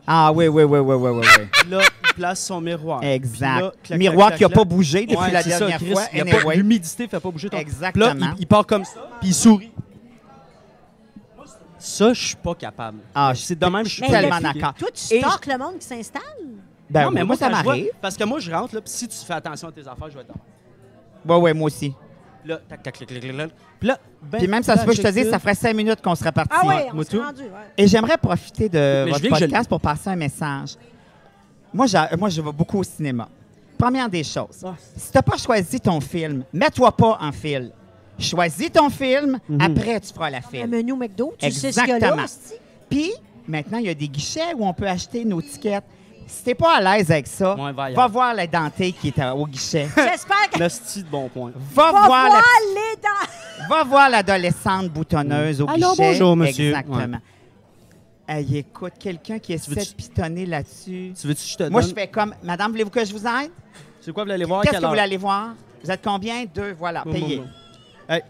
Ah oui, oui, oui, oui, oui, oui. oui. Puis là, il place son miroir. Exact. Puis là, clac, Miroir clac, qui n'a clac, pas bougé depuis Ouais, la c'est ça, dernière Chris, fois. il y a pas- Anyway. L'humidité ne fait pas bouger ton. Exactement. Puis là, il part comme ça, puis il sourit. Ça, je suis pas capable. Ah, C'est de même, je suis Mais tellement le- d'accord. Toi, tu Et stockes le monde qui s'installe? Ben, non, mais moi, ça quand je vois- m'arrive. Parce que moi, je rentre, là, puis si tu fais attention à tes affaires, je vais être là. Oui, oui, moi aussi. Puis là, tac, tac, clic, clic, clic, clic. Puis là, ben, Puis même, ça se peut que je te check dise, it. ça ferait 5 minutes qu'on serait parti. Ah oui, moi on s'est tout. rendu. Ouais. Et j'aimerais profiter de Mais je votre viens que je podcast pour passer un message. Moi, je vais beaucoup au cinéma. Première des choses, Ah. si tu n'as pas choisi ton film, mets-toi pas en file. Choisis ton film, après tu feras la Un file. menu McDo, tu sais ce qu'il y a là. Exactement. hostie? Puis, maintenant, il y a des guichets où on peut acheter nos tickets. Si t'es pas à l'aise avec ça, Ouais, va va ailleurs. voir la dentée qui est au guichet. J'espère que... Le style de bon point. Va Va voir voir les dents! Va voir l'adolescente boutonneuse au Allô, guichet. bonjour, monsieur. Exactement. Hey, écoute, quelqu'un qui essaie de veux-tu- pitonner là-dessus. Tu veux-tu que je te Moi, donne? je fais comme, Madame, voulez-vous que je vous aide? C'est quoi, vous allez voir? Qu'est-ce quelle que vous voulez heure? aller voir? Vous êtes combien? 2, voilà, Bon, payez. bon, bon. Hey,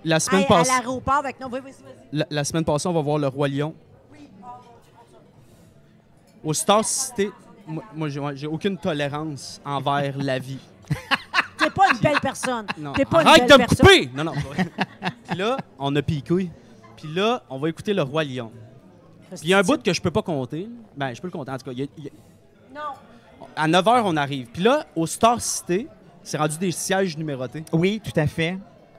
la semaine Hey, à passée, l'aéroport avec... Non, vas-y. la semaine passée, on va voir le Roi Lion. Au Star City, moi j'ai aucune tolérance envers la vie. T'es pas une belle personne. Non. T'es pas Arrête une de belle me personne. couper! Non, non. Puis là, on a piqué. Puis là, on va écouter le Roi Lion. Puis il y a un bout que je peux pas compter. Ben, je peux le compter. En tout cas, Non. à 9 h, on arrive. Puis là, au Star City, c'est rendu des sièges numérotés. Oui, tout à fait.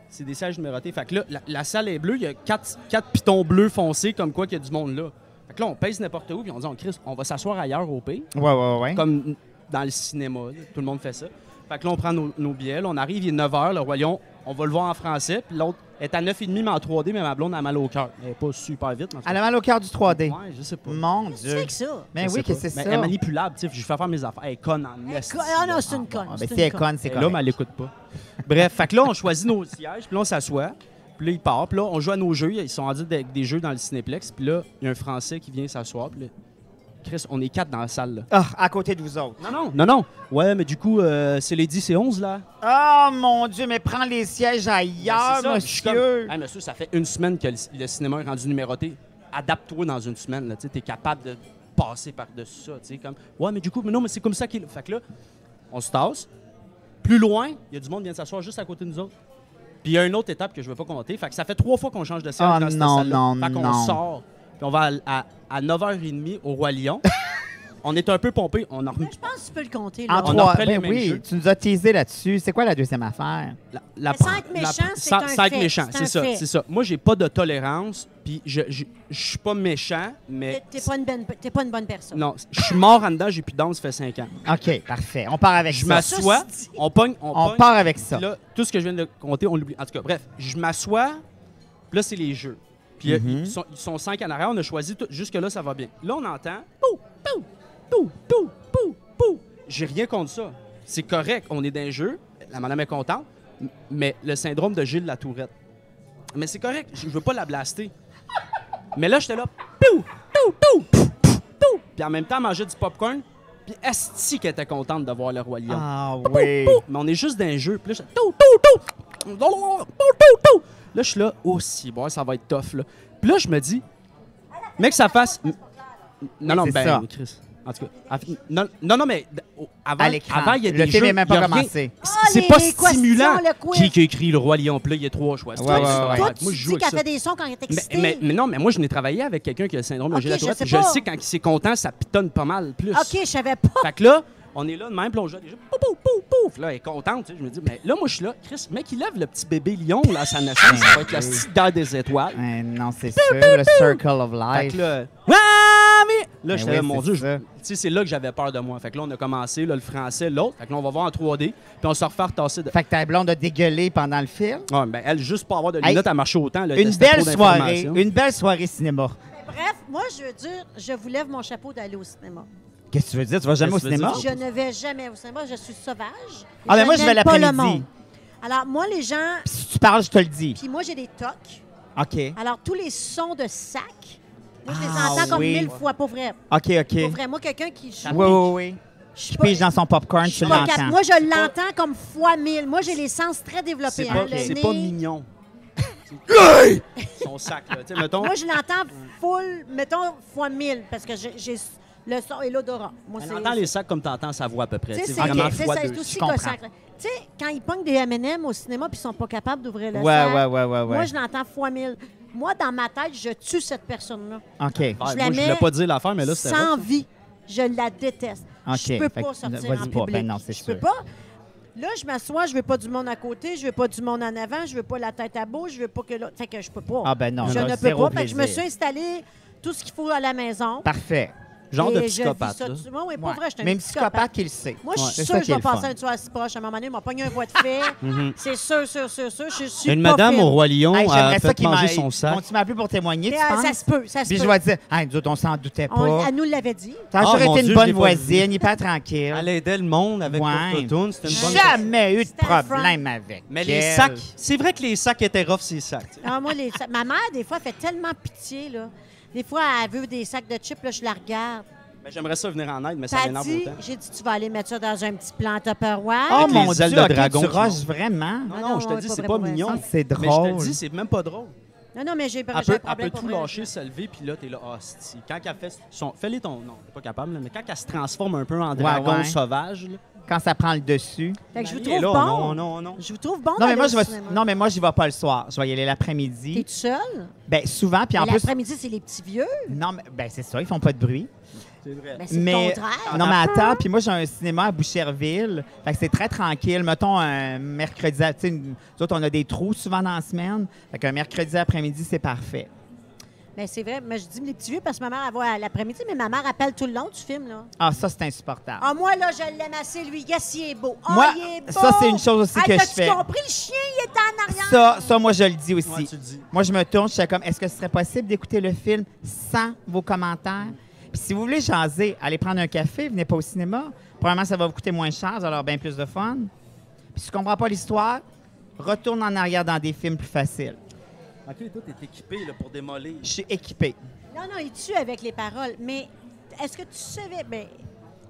C'est des sièges numérotés. Fait que là, la salle est bleue. Il y a quatre pitons bleus foncés, comme quoi qu'il y a du monde là. Fait que là, on pèse n'importe où, puis on dit, Chris, on va s'asseoir ailleurs au pays. Ouais. Comme dans le cinéma. Là. Tout le monde fait ça. Fait que là, on prend nos billets. Là, on arrive, il est 9 h. Le Roi Lion, on va le voir en français. Puis l'autre est à 9h30, mais en 3D, mais ma blonde a mal au cœur. Elle n'est pas super vite. Elle a mal au cœur du 3D. Ouais, je sais pas. Mon Qu'est-ce que tu Dieu. fais que ça? Mais Je oui, sais qu'est-ce que pas. c'est Mais ça? elle est manipulable, tu sais. Je fais faire mes affaires. Elle est conne en esti. Ah non, c'est une conne. Ah, c'est ben, une si elle est conne. conne, c'est Là, correct. mais elle l'écoute pas. Bref, fait que là, on choisit nos sièges, puis là, on s'assoit. Puis là, il part. Puis là, on joue à nos jeux. Ils sont rendus avec des jeux dans le Cinéplex. Puis là, il y a un Français qui vient s'asseoir. Puis là, Chris, on est 4 dans la salle. Là. Ah, à côté de vous autres. Non. Ouais, mais du coup, c'est les 10 et 11, là. Oh mon Dieu, mais prends les sièges Ben, ailleurs, c'est ça. Je suis comme, monsieur. Hey, monsieur, ça fait une semaine que le cinéma est rendu numéroté. Adapte-toi dans une semaine. Tu es capable de passer par-dessus ça. T'sais, comme, ouais, mais du coup, mais non, mais c'est comme ça qu'il. Fait que là, on se tasse. Plus loin, il y a du monde qui vient de s'asseoir juste à côté de nous autres. Puis il y a une autre étape que je ne veux pas compter. Fait que ça fait 3 fois qu'on change de siège Oh dans cette non, salle-là. non, Fait qu'on non. sort. Puis on va à 9h30 au Roi Lion. On est un peu pompé. On a remis Je pense que tu peux le compter. En Là. On a trois, refait les ben mêmes oui, jeux. tu nous as teasé là-dessus. C'est quoi la deuxième affaire? la Mais cinq méchants, c'est un cinq fait. méchants, C'est c'est un ça, fait. c'est ça. Moi, j'ai pas de tolérance. Puis je suis pas méchant, mais T'es pas une bonne personne. non, je suis mort en dedans. J'ai plus d'âme, ça fait 5 ans. OK, parfait. On part avec Je ça. m'assois, Ça, on pogne, On part avec ça. Puis là, tout ce que je viens de compter, on l'oublie. En tout cas, bref, je m'assois, puis là, c'est les jeux. Puis ils sont 5 en arrière, on a choisi tout. Jusque-là, ça va bien. Là, on entend pou, pou, pou, pou, pou, pou. J'ai rien contre ça. C'est correct, on est dans un jeu, la madame est contente, mais le syndrome de Gilles Latourette. Mais c'est correct, je veux pas la blaster. Mais là, j'étais là, pou, pou, pou, pou, pou, pou. Puis en même temps, manger du popcorn. Puis esti qu'elle était contente de voir le Roi Lion. Ah Pou, oui. pou. Mais on est juste dans un jeu. Puis là, je tou, tou, tou. Tou. Là, je suis là, aussi, bon, ça va être tough, là. Puis là, je me dis, mec, ça fasse. Non, c'est ben, ça. Chris. En tout cas, non, mais avant, À l'écran. il y a des Le film jeux, n'est même il y pas a rien. commencé. C'est les pas questions, stimulant. le quiz. Qui a écrit le Roi Lion? Puis là, il y a 3 choix. C'est Ouais, toi, ouais, c'est ouais. toi. Toi, Moi, tu je dis joue avec qu'elle ça. fait des sons quand elle est excitée. Mais non, mais moi, je n'ai travaillé avec quelqu'un qui a le syndrome de Ok, Gilles je Latourette. sais Je le pas. sais, quand il est content, ça pitonne pas mal plus. OK, je savais pas. Fait que là, on est là de même, puis on joue à des jeux. Pouf, pouf, pouf, pouf. Là, elle est contente, tu sais. Je me dis, mais là, moi, je suis là. Chris, mec, il lève le petit bébé lion, là, à sa naissance. Ça va être la petite guerre des étoiles. Non, c'est sûr, le Circle of Fait Life. que là, ah, mais. Là, j'étais oui, là, mon c'est Dieu, ça. tu sais, c'est là que j'avais peur de moi. Fait que là, on a commencé, là, le français, l'autre. Fait que là, on va voir en 3D, puis on se refait retasser de. Fait que ta blonde a dégueulé pendant le film. Ouais, ben, elle, juste pour avoir de Hey, lunettes, elle marchait autant. Là, Une c'était belle trop soirée. d'informations. Une belle soirée cinéma. Bref, moi, je veux dire, je vous lève mon chapeau d'aller au cinéma. Qu'est-ce que tu veux dire? Tu vas jamais au Qu'est-ce que tu veux cinéma? dire? Je ne vais jamais au cinéma, je suis sauvage. Ah, ben moi, je vais n'aime pas le l'après-midi. monde. Alors, moi, les gens... Puis si tu parles, je te le dis. Puis moi, j'ai des tocs. OK. Alors, tous les sons de sac, moi, je les Ah, entends comme oui. 1000 fois, pour vrai. OK, Pour OK. vrai. Moi, quelqu'un qui... Oui. Je suis Qui pas- pige dans son popcorn, je tu suis pas l'entends. capable. Moi, je l'entends comme fois 1000. Moi, j'ai les sens très développés. C'est hein, pas, le c'est nez. pas mignon. Son sac, là. Tu sais, mettons. Moi, je l'entends full, mettons, fois 1000, parce que j'ai le son et l'odorat. Moi, On c'est- entend les sacs comme tu entends sa voix à peu près. Tu sais, C'est c'est vraiment c'est fois ça, 2. c'est aussi je comprends. gossant. Tu sais, quand ils pognent des M&M au cinéma puis ils sont pas capables d'ouvrir le Ouais, sac, ouais. moi, je l'entends fois 1000. Moi, dans ma tête, je tue cette personne-là. OK. je la Moi, je mets voulais pas dire l'affaire, mais là, c'était Sans rough, ça. vie. Je la déteste. OK. Je peux Fait pas que, sortir vas-y en pas. public. Ben non, c'est je peux sûr. pas. Là, je m'assois, je veux pas du monde à côté, je veux pas du monde en avant, je veux pas la tête à bouche, je veux pas que l'autre... Fait que je peux pas. Ah ben non, je là, ne peux zéro pas. Fait que je me plaisir. suis installé tout ce qu'il faut à la maison. Parfait. Genre de Et je vis psychopathe. ça là. dessus. Moi, oui, pour Ouais. vrai, je suis un Même psychopathe. psychopathe qui le sait. Moi, je Ouais. suis C'est sûre ça que qui je est vais le passer fun. une soirée si proche. À un moment donné, il m'a pogné un bois de fait. C'est sûr. Je suis Une pas madame fine. au Roi Lion Hey, a j'aimerais ça fait qu'il manger m'aille. son sac. Vont-tu m'appeler pour témoigner, tu Ça penses? se peut, ça se Puis peut. je vais dire, hey, nous autres, on s'en doutait pas. Elle nous l'avait dit. T'as Ah, toujours mon été une Dieu, bonne je l'ai pas voisine, hyper tranquille. Elle aidait le monde avec Ouais. Autotune. C'était une bonne. Jamais eu de C'était un problème avec Mais les elle. sacs, c'est vrai que les sacs étaient rough, ces sacs. tu sais. Ah, moi, ma mère, des fois, elle fait tellement pitié. Là. Des fois, elle veut des sacs de chips, là, je la regarde. Mais j'aimerais ça venir en aide, mais ça Puis elle m'énerve dit, autant. j'ai dit, tu vas aller mettre ça dans un petit plan Tupperware. Oh Avec mon les Dieu, ailes de ok, dragon tu qui rushes montent. vraiment? Non, Ah non, non, je te ouais, dis, pas c'est vrai, pas pas vrai. mignon. Ah, c'est Mais je te drôle. le dis, c'est même pas drôle. Non, mais j'ai Elle un peut problème tout pour vrai. lâcher, se lever, puis là, t'es là, hostie. Quand elle fait son... Fais-les ton... Non, t'es pas capable, là, mais quand elle se transforme un peu en dragon ouais. sauvage, là, quand ça prend le dessus. Fait que je vous Marie est trouve là, bon. Non. Je vous trouve bon Non, mais d'aller moi, au je vais, cinéma. non, mais moi, j'y vais pas le soir. Je vais y aller T'es l'après-midi. tout seul? Ben, souvent, puis en Mais plus... l'après-midi, c'est les petits vieux. Non, mais ben, c'est ça, ils font pas de bruit. C'est vrai. Ben, c'est le Mais, contraire. non, mais attends, puis moi, j'ai un cinéma à Boucherville. Fait que c'est très tranquille. Mettons un mercredi, tu sais, nous autres, on a des trous souvent dans la semaine. Fait qu'un mercredi après-midi, c'est parfait. Ben, c'est vrai. Mais je dis les petits vieux parce que ma mère, elle voit l'après-midi, mais ma mère appelle tout le long du film, là. Ah, ça, c'est insupportable. Ah, moi, là, je l'aime assez, lui. Yes, il est beau. Ah, Moi, il est beau. ça, c'est une chose aussi que je t'as-tu fais. compris? Le chien, il était en arrière. Ça, moi, je le dis aussi. Ouais, tu le dis. Moi, je me tourne, je suis comme, est-ce que ce serait possible d'écouter le film sans vos commentaires? Puis si vous voulez jaser, allez prendre un café, venez pas au cinéma. Probablement, ça va vous coûter moins cher, vous allez avoir bien plus de fun. Puis si tu comprends pas l'histoire, retourne en arrière dans des films plus faciles. OK, toi, t'es équipé là, pour démolir. Je suis équipé. Non, il tue avec les paroles. Mais est-ce que tu savais... Ben,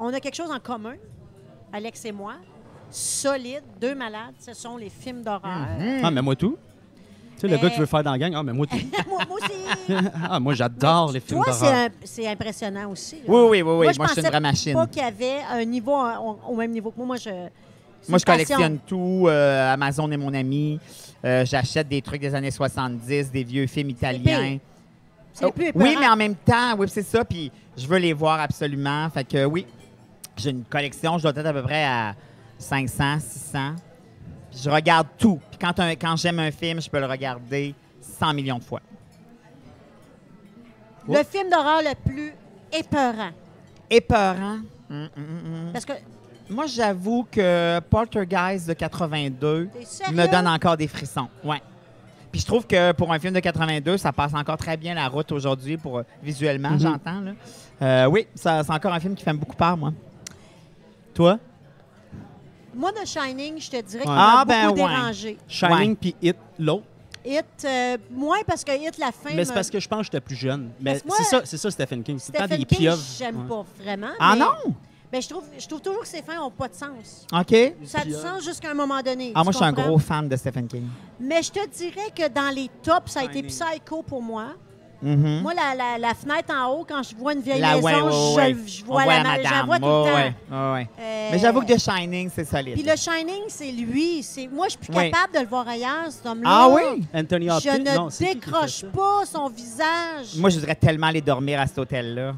on a quelque chose en commun, Alex et moi. Solide, deux malades, ce sont les films d'horreur. Ah, mais moi tout. Tu sais, le Mais- gars qui veut faire dans la gang, ah, mais moi tout. Moi aussi. Ah, moi, j'adore les films Toi, d'horreur. c'est impressionnant aussi. là. Oui. Moi, je suis pensais une vraie machine. pas qu'il y avait un niveau au même niveau que moi. C'est Moi, je une passion. collectionne tout. Amazon est mon ami. J'achète des trucs des années 70, des vieux films italiens. C'est plus Oui, épeurant. mais en même temps, oui, c'est ça. Puis je veux les voir absolument. Fait que oui, j'ai une collection. Je dois être à peu près à 500, 600. Puis je regarde tout. Puis quand j'aime un film, je peux le regarder 100 millions de fois. Le film d'horreur le plus épeurant. Épeurant. Parce que, Moi, j'avoue que Poltergeist de 82 t'es sérieux? me donne encore des frissons. Ouais. Puis je trouve que pour un film de 82, ça passe encore très bien la route aujourd'hui pour visuellement, j'entends. Là. Oui, c'est encore un film qui fait beaucoup peur, moi. Toi, Moi, The Shining, je te dirais qu'il Ouais. m'a Ah, beaucoup ben ouais. dérangé. Shining Ouais. puis It, l'autre. Hit, moins parce que Hit, la fin... Mais c'est parce que je pense que j'étais plus jeune. Mais Parce que moi, c'est ça, Stephen King. C'est tout le temps Stephen des King, pieuvres. j'aime Ouais. pas vraiment. Ah mais- non? Ben, je trouve toujours que ces fins n'ont pas de sens. OK. Ça a du sens jusqu'à un moment donné. Ah, tu moi, je suis un comprends? gros fan de Stephen King. Mais je te dirais que dans les tops, ça a été Shining. Psycho pour moi. Mhm. Moi, la fenêtre en haut, quand je vois une vieille La- maison, ouais. je On vois voit la je la vois tout le temps. Ouais. Euh, Mais j'avoue que The Shining, c'est solide. Puis le Shining, c'est lui. Moi, je suis plus Oui. capable de le voir ailleurs, cet homme-là. Ah oui? Anthony Je Hopkins. ne non, c'est qui qui fait décroche ça? pas son visage. Moi, je voudrais tellement aller dormir à cet hôtel-là.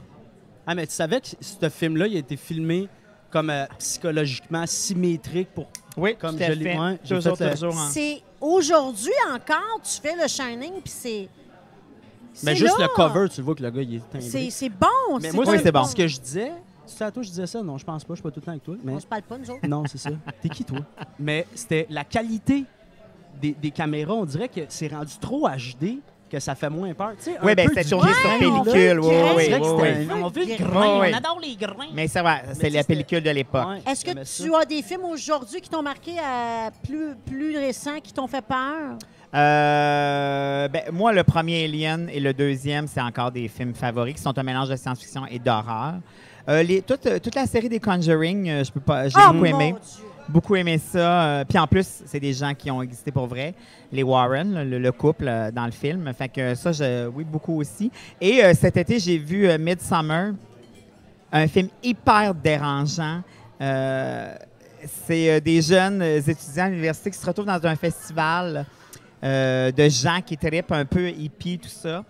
Ah, mais tu savais que ce film-là, il a été filmé comme psychologiquement symétrique pour. Oui, Comme tout à je l'ai- fait. ouais, j'ai toujours, fait, toujours. hein. C'est aujourd'hui encore, tu fais le Shining, puis c'est. Mais c'est juste là. le cover, tu vois que le gars, il est timbré. C'est bon. Mais moi, Oui, c'est bon. ce que je disais, c'est à toi que je disais ça? Non, je pense pas, je suis pas tout le temps avec toi. Mais... On se parle pas, nous autres. Non, c'est ça. T'es qui, toi? Mais c'était la qualité des caméras. On dirait que c'est rendu trop HD que ça fait moins peur. Tu sais, Oui, un bien, peu c'était du tourné grain, sur là. pellicule. Oui, grain. On oui, dirait que oui. c'était oui. on veut le Grain. grain, Oui. on adore les grains. Mais c'est vrai, c'est tu sais, la c'était- pellicule de l'époque. Ouais, Est-ce que j'aimais ça. tu as des films aujourd'hui qui t'ont marqué plus récents, qui t'ont fait peur? Ben, moi, le premier Alien et le deuxième, c'est encore des films favoris qui sont un mélange de science-fiction et d'horreur. Toute la série des Conjuring, j'ai beaucoup aimé. Mon Dieu. Beaucoup aimé ça. Puis en plus, c'est des gens qui ont existé pour vrai. Les Warren, le couple dans le film. Fait que ça, oui, beaucoup aussi. Et cet été, j'ai vu Midsommar, un film hyper dérangeant. C'est des jeunes étudiants à l'université qui se retrouvent dans un festival de gens qui trippent un peu hippie, tout ça.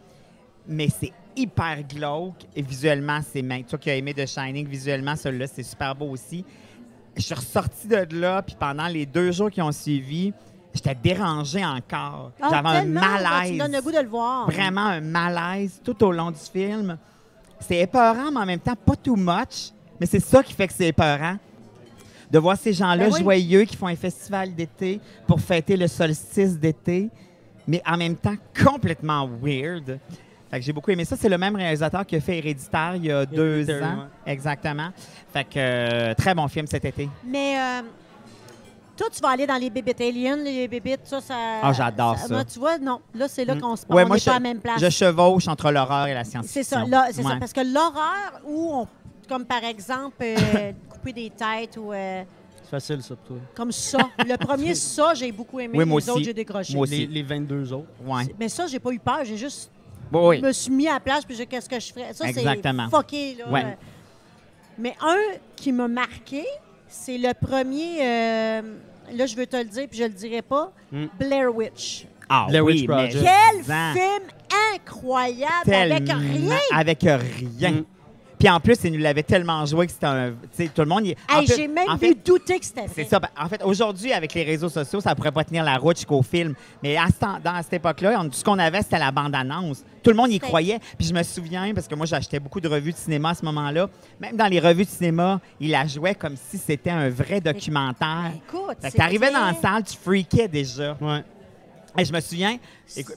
Mais c'est hyper glauque et visuellement, c'est magnifique. Toi qui as aimé The Shining, visuellement, celui-là, c'est super beau aussi. Je suis ressortie de là, puis pendant les 2 jours qui ont suivi, j'étais dérangée encore. Ah, J'avais un tellement, Tu malaise. me donnes le goût de le voir. Vraiment un malaise tout au long du film. C'est épeurant, mais en même temps, pas too much. Mais c'est ça qui fait que c'est épeurant. De voir ces gens-là Ben oui. joyeux qui font un festival d'été pour fêter le solstice d'été, mais en même temps complètement weird. Fait que j'ai beaucoup aimé ça. C'est le même réalisateur qui a fait Héréditaire il y a 2 Héréditaire, ans. Exactement. Fait que très bon film cet été. Mais toi, tu vas aller dans les bébites aliens, les bébites, ça. Ah, j'adore ça. Moi, tu vois, non. Là, c'est là qu'on se Ouais, on moi, n'est pas à la même place. Je chevauche entre l'horreur et la science-fiction. C'est ça, là, c'est ça. Ouais. Parce que l'horreur, où on, comme par exemple, couper des têtes ou C'est facile, ça, pour toi. comme ça. Le premier, ça, j'ai beaucoup aimé. Oui, moi les autres, aussi. j'ai décroché. Moi aussi. Les 22 autres. Ouais. Mais ça, j'ai pas eu peur. J'ai juste Bon, oui. me suis mis à la place puis qu'est-ce que je ferais. Ça, c'est Exactement. fucké. Là. Ouais. Mais un qui m'a marqué, C'est le premier, là, je veux te le dire, puis je le dirai pas, Blair Witch. Ah Blair Witch oui, Project. mais Quel en- film incroyable avec tellement- rien! Avec rien. Puis en plus, il nous l'avait tellement joué que c'était un... Tu sais, tout le monde... en Hey, fait- j'ai même en vu fait, douter que c'était c'est vrai. ça. En fait, aujourd'hui, avec les réseaux sociaux, ça pourrait pas tenir la route jusqu'au film. Mais à cette époque-là, tout ce qu'on avait, c'était la bande-annonce. Tout le monde y C'était- croyait. Puis je me souviens, parce que moi, j'achetais beaucoup de revues de cinéma à ce moment-là. Même dans les revues de cinéma, il la jouait comme si c'était un vrai documentaire. Écoute, Fait que t'arrivais dans la c'était- salle, tu freakais déjà. Ouais. Et je me souviens,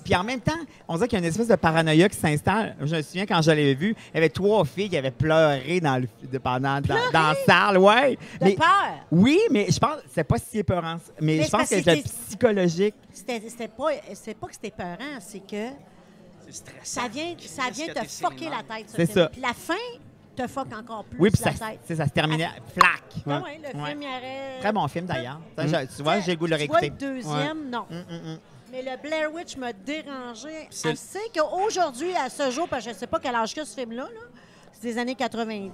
puis en même temps, on dirait qu'il y a une espèce de paranoïa qui s'installe. Je me souviens quand je l'avais vu, il y avait 3 filles qui avaient pleuré dans la salle, ouais. De Mais, peur. oui, mais je pense c'est pas si épeurant. Mais Mais je c'est pense parce que que c'était c'était- psychologique. C'était pas que c'était peurant, c'est que C'est stressant. ça vient te fucker la tête. C'est film. ça. Puis la fin te fuck encore plus Oui, puis la ça, tête. ça se terminait flac. Ah ouais, le Ouais. film, il y aurait... Très bon film d'ailleurs. Tu vois, j'ai le goût de le Tu vois, réécouter. le deuxième, non. Mais le Blair Witch m'a dérangé C'est- assez qu'aujourd'hui, à ce jour, parce que je ne sais pas quel âge que ce film-là, là, c'est des années 90.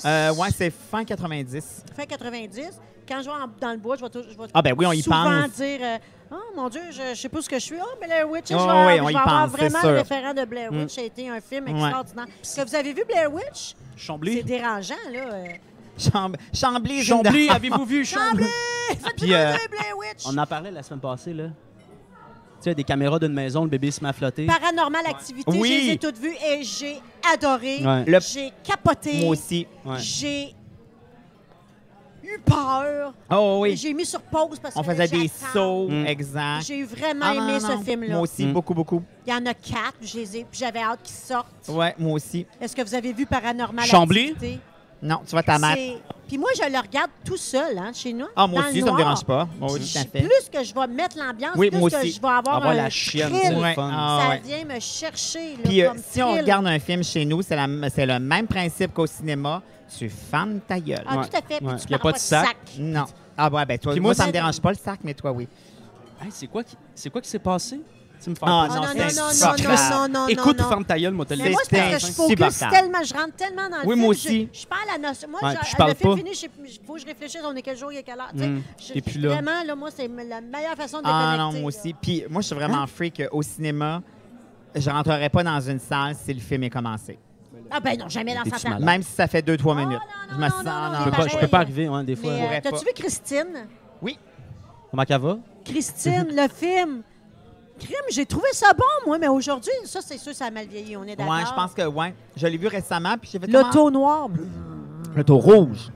Ouais, c'est fin 90. Fin 90. Quand je vais dans le bois, je vais Ah ben oui, on y souvent pense. dire oh mon Dieu, je sais pas ce que je suis. Oh, Blair Witch, Oh, je vais, oui, je on vais y avoir pense, c'est vraiment sûr. le référent de Blair Witch. Ça a été un film extraordinaire. Que vous avez vu Blair Witch? C'est Chambly. dérangeant, là. Chambly, Chambly, avez-vous vu Chambly? Faites-vous Puis, Blair Witch! On en parlait la semaine passée, là. Tu sais, des caméras d'une maison, le bébé se met à flotter. Paranormal Activité, Oui. je les ai toutes vues et j'ai adoré. Ouais. J'ai capoté. Moi aussi. Ouais. J'ai eu peur. Oh oui. J'ai mis sur pause parce que On faisait des sauts. sauts, exact. J'ai vraiment Ah, non, aimé non. ce film-là. Moi aussi, beaucoup, beaucoup. Il y en a 4, puis j'avais hâte qu'ils sortent. Ouais, moi aussi. Est-ce que vous avez vu Paranormal Chambly? Activité? Non, tu vois ta mère. Puis moi, je le regarde tout seul, hein, chez nous. Ah, moi dans aussi, le ça me noir. dérange pas. Moi aussi, tout à fait. Plus que je vais mettre l'ambiance, Oui, plus moi que aussi. je vais avoir Avoir un la chienne, thrill. c'est le Ouais. fun. Ah, Ça ouais. vient me chercher. Là, Puis comme si on thrill. regarde un film chez nous, c'est le même principe qu'au cinéma. Tu fermes ta gueule. Ah, Ouais. tout à fait. Puis Ouais. tu Il y a parles pas de sac. Non. Ah ouais, ben toi, Puis moi, moi, ça c'est- me dérange pas le sac, mais toi, oui. Hey, c'est quoi qui s'est passé? Tu me fais Ah, Ah, non, non, c'est non, insupportable. non, non, non, Écoute, non. ferme ta gueule, moi, te le Mais dis. moi, c'est parce que je C'était focus insupportable. tellement, je rentre tellement dans le Oui, film. moi aussi. Je parle à notion. Moi, Ouais, puis je parle le film pas. fini, il faut que je réfléchisse, on est quel jour, il est quelle heure. tu sais. Et puis là. Vraiment, là, moi, c'est la meilleure façon de Ah déconnecter. non, moi là. aussi. Puis moi, je suis vraiment freak au cinéma. Je rentrerai pas dans une salle si le film est commencé. Ah ben non, jamais dans T'es-tu sa table. malade? Même si ça fait 2-3 Oh, minutes. non, Je me non, sens... non, non, non, non, Je peux pas pareil. arriver, ouais, des fois. Mais pourrais t'as-tu pas. vu Christine? Oui. Comment qu'elle va? Christine, le film. Crime, j'ai trouvé ça bon, moi, mais aujourd'hui, ça, c'est sûr, ça a mal vieilli, on est d'accord. Ouais, je pense que ouais. Je l'ai vu récemment, puis j'ai fait comment? L'auto noir. L'auto rouge.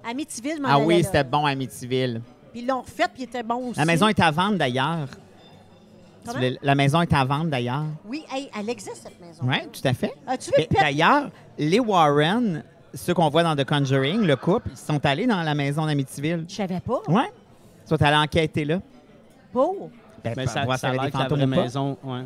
Amityville, je m'en Ah allais oui, là. c'était bon à Amityville. Puis ils l'ont refait, puis il était bon aussi. La maison est à vendre, d'ailleurs. Comment? La maison est à vendre, d'ailleurs. Oui, hey, elle existe, cette maison. Oui, tout à fait. As-tu vu Mais D'ailleurs, les Warren, ceux qu'on voit dans The Conjuring, le couple, ils sont allés dans la maison d'Amityville. Je savais pas. Oui. Ils sont allés enquêter là. Beau. Ben, Mais pour ça, voir ça a s'il y l'air avait que des la fantômes vraie ou pas. maison, ouais.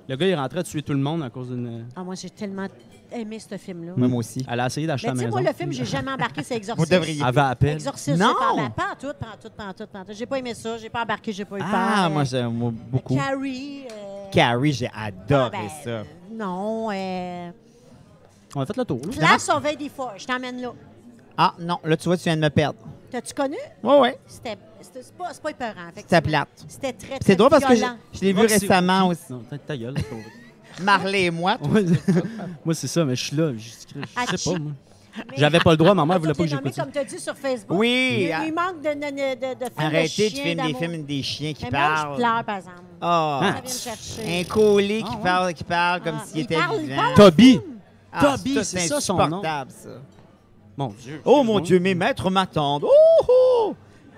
Le gars, il est rentré à tuer tout le monde à cause d'une... Ah, moi, j'ai tellement aimé ce film-là. Moi aussi. Elle a essayé d'acheter Mais la tu sais, maison. moi, le film, j'ai jamais embarqué, c'est Exorcist. Vous devriez. Elle va à peine. Exorcist, Non! pas en tout. J'ai pas aimé ça, j'ai pas embarqué, j'ai pas eu peur. Ah, moi, j'aime beaucoup. Carrie. Carrie, j'ai adoré ben, ça. Non, On a fait le tour. là. Place au veille des fois, je t'emmène là. Ah, non, là, tu vois, tu viens de me perdre. T'as-tu connu? Oui, oui. C'est pas épeurant, C'était effectivement. plate. C'était très, très C'est drôle parce que violent. je l'ai vu Moi, c'est- récemment aussi. Non, ta gueule. Marley et moi. Ouais. Moi, c'est ça, mais je suis là. Je sais pas, moi. Mais- J'avais pas le droit, ma mère Ah, voulait tu pas que l'as nommé, j'écoute ça. comme tu as dit sur Facebook. Oui. Il manque de films Arrêtez de chiens filmer des d'amour. films des chiens qui Mais moi, je parlent. pleure, par exemple. Ah, Ça vient me chercher. un collier Ah, qui parle comme Ah, s'il il était parle- il vivant. parle. Toby! Ah, Toby, c'est ça son nom. insupportable, ça. Mon Dieu. Oh mon Dieu, mes maîtres m'attendent. Oh, oh!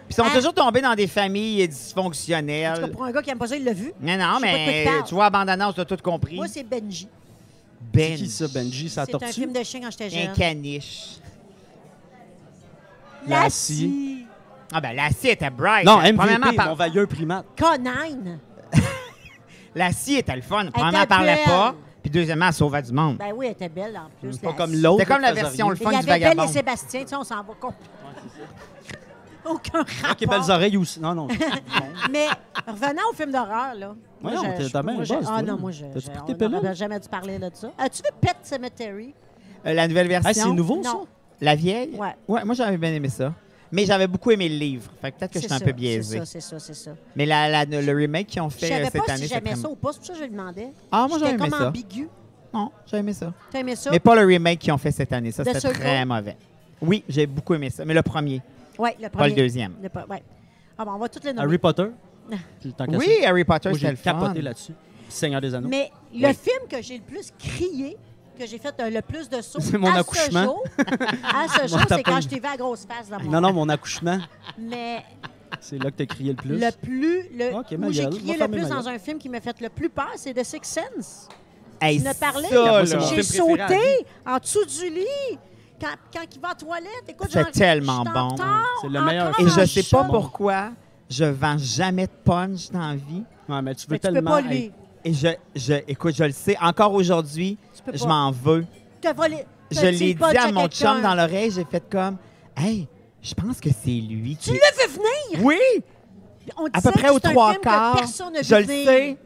Puis ils sont Ah. toujours tombés dans des familles En tout cas, dysfonctionnelles. pour un gars qui aime pas ça, il l'a vu. Non, non, Je sais pas de quoi mais tu parles. tu vois, abandonnance, tu as tout compris. Moi, c'est Benji. C'est qui ça, Benji? Ça C'est un tortue? film de chien quand j'étais Un jeune. caniche. Lassie. Ah ben, Lassie était bright. Non, Premièrement, MVP, mon vailleux primate. Conine. Lassie était le fun. était Premièrement, elle parlait belle. pas. Puis deuxièmement, elle sauvait du monde. Ben oui, elle était belle en plus. Pas la- comme l'autre. C'était comme la qui faisait version rien. le Il fun y du avait Belle et vagabond. Sébastien, tu sais, on s'en va complètement. Aucun rapport. Ok, belles oreilles aussi. Non, non. Mais revenant au film d'horreur, là. Ouais, non, t'as bien moi, un je- buzz, Ah toi, non, là. moi, T'as-tu pris on tes pilules? n'aurait jamais dû parler de ça. As-tu vu Pet Cemetery? La nouvelle version. Ah, c'est nouveau, ça? Non. La vieille? Ouais. Ouais, moi, j'avais bien aimé ça. Mais j'avais beaucoup aimé le livre. Fait que peut-être que j'étais un peu biaisé. C'est ça. Mais le remake qu'ils ont Je fait savais cette pas année, si j'aimais très- ça ou pas, c'est pour ça que je le demandais. Ah, moi, j'avais J'étais aimé comme ça. ambigu. Non, j'ai aimé ça. T'as aimé ça? Mais pas le remake qu'ils ont fait cette année. Ça, The c'était Circle? très mauvais. Oui, j'ai beaucoup aimé ça. Mais le premier, Oui, le premier. pas le deuxième. Ouais. Ah bon, on va toutes les nommer. Harry Potter. Tant qu'à Oui, ça. Harry Potter, Moi, c'était j'ai le fun. capoté là-dessus. Seigneur des Anneaux. Mais le Oui. film que j'ai le plus crié, que j'ai fait le plus de sauts C'est mon à accouchement. ce jour, à ce jour, Moi, t'as c'est pas quand eu- je t'ai vu à grosse face dans mon Non, mon accouchement, Mais c'est là que tu as crié le plus. Ok, ma où j'ai gueule, crié va le fermer plus ma dans gueule. un film qui m'a fait le plus peur, c'est The Sixth Sense. Hey, Tu en as parlé? ça, Moi, c'est là. mon J'ai film préféré à sauté en dessous du lit. Quand il va aux toilettes, écoute, C'est genre, tellement je suis en bon. retard, C'est le meilleur encore Et film. je en sais pas shot. pourquoi je vends jamais de punch dans la vie. Ouais, mais tu veux Mais tu peux tellement pas être- lui. Et écoute, je le sais. Encore aujourd'hui, Tu peux je pas. m'en veux. T'as volé. Je t'as l'ai dit dit punch à mon quelqu'un. chum dans l'oreille. J'ai fait comme, hey, je pense que c'est lui qui. Tu l'as fait venir! Oui! On À disait peu près que aux c'est un trois film que quarts. personne n'a vu Je le venir. sais.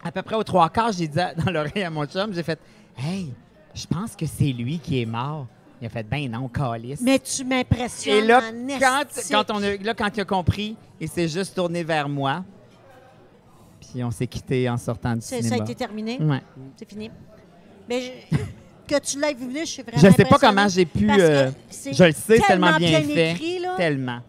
À peu près aux trois quarts, j'ai dit dans l'oreille à mon chum, j'ai fait, hey, je pense que c'est lui qui est mort. Il a fait, ben non, calice. Mais tu m'impressionnes Et là, en quand estique. il a compris, il s'est juste tourné vers moi. Puis on s'est quitté en sortant du Ça a cinéma. été terminé. Ouais. C'est fini. Mais que tu l'aies vu venir, je suis vraiment Je sais pas impressionnée comment j'ai pu. parce que c'est Je le sais, c'est tellement bien fait. écrit, là. Tellement.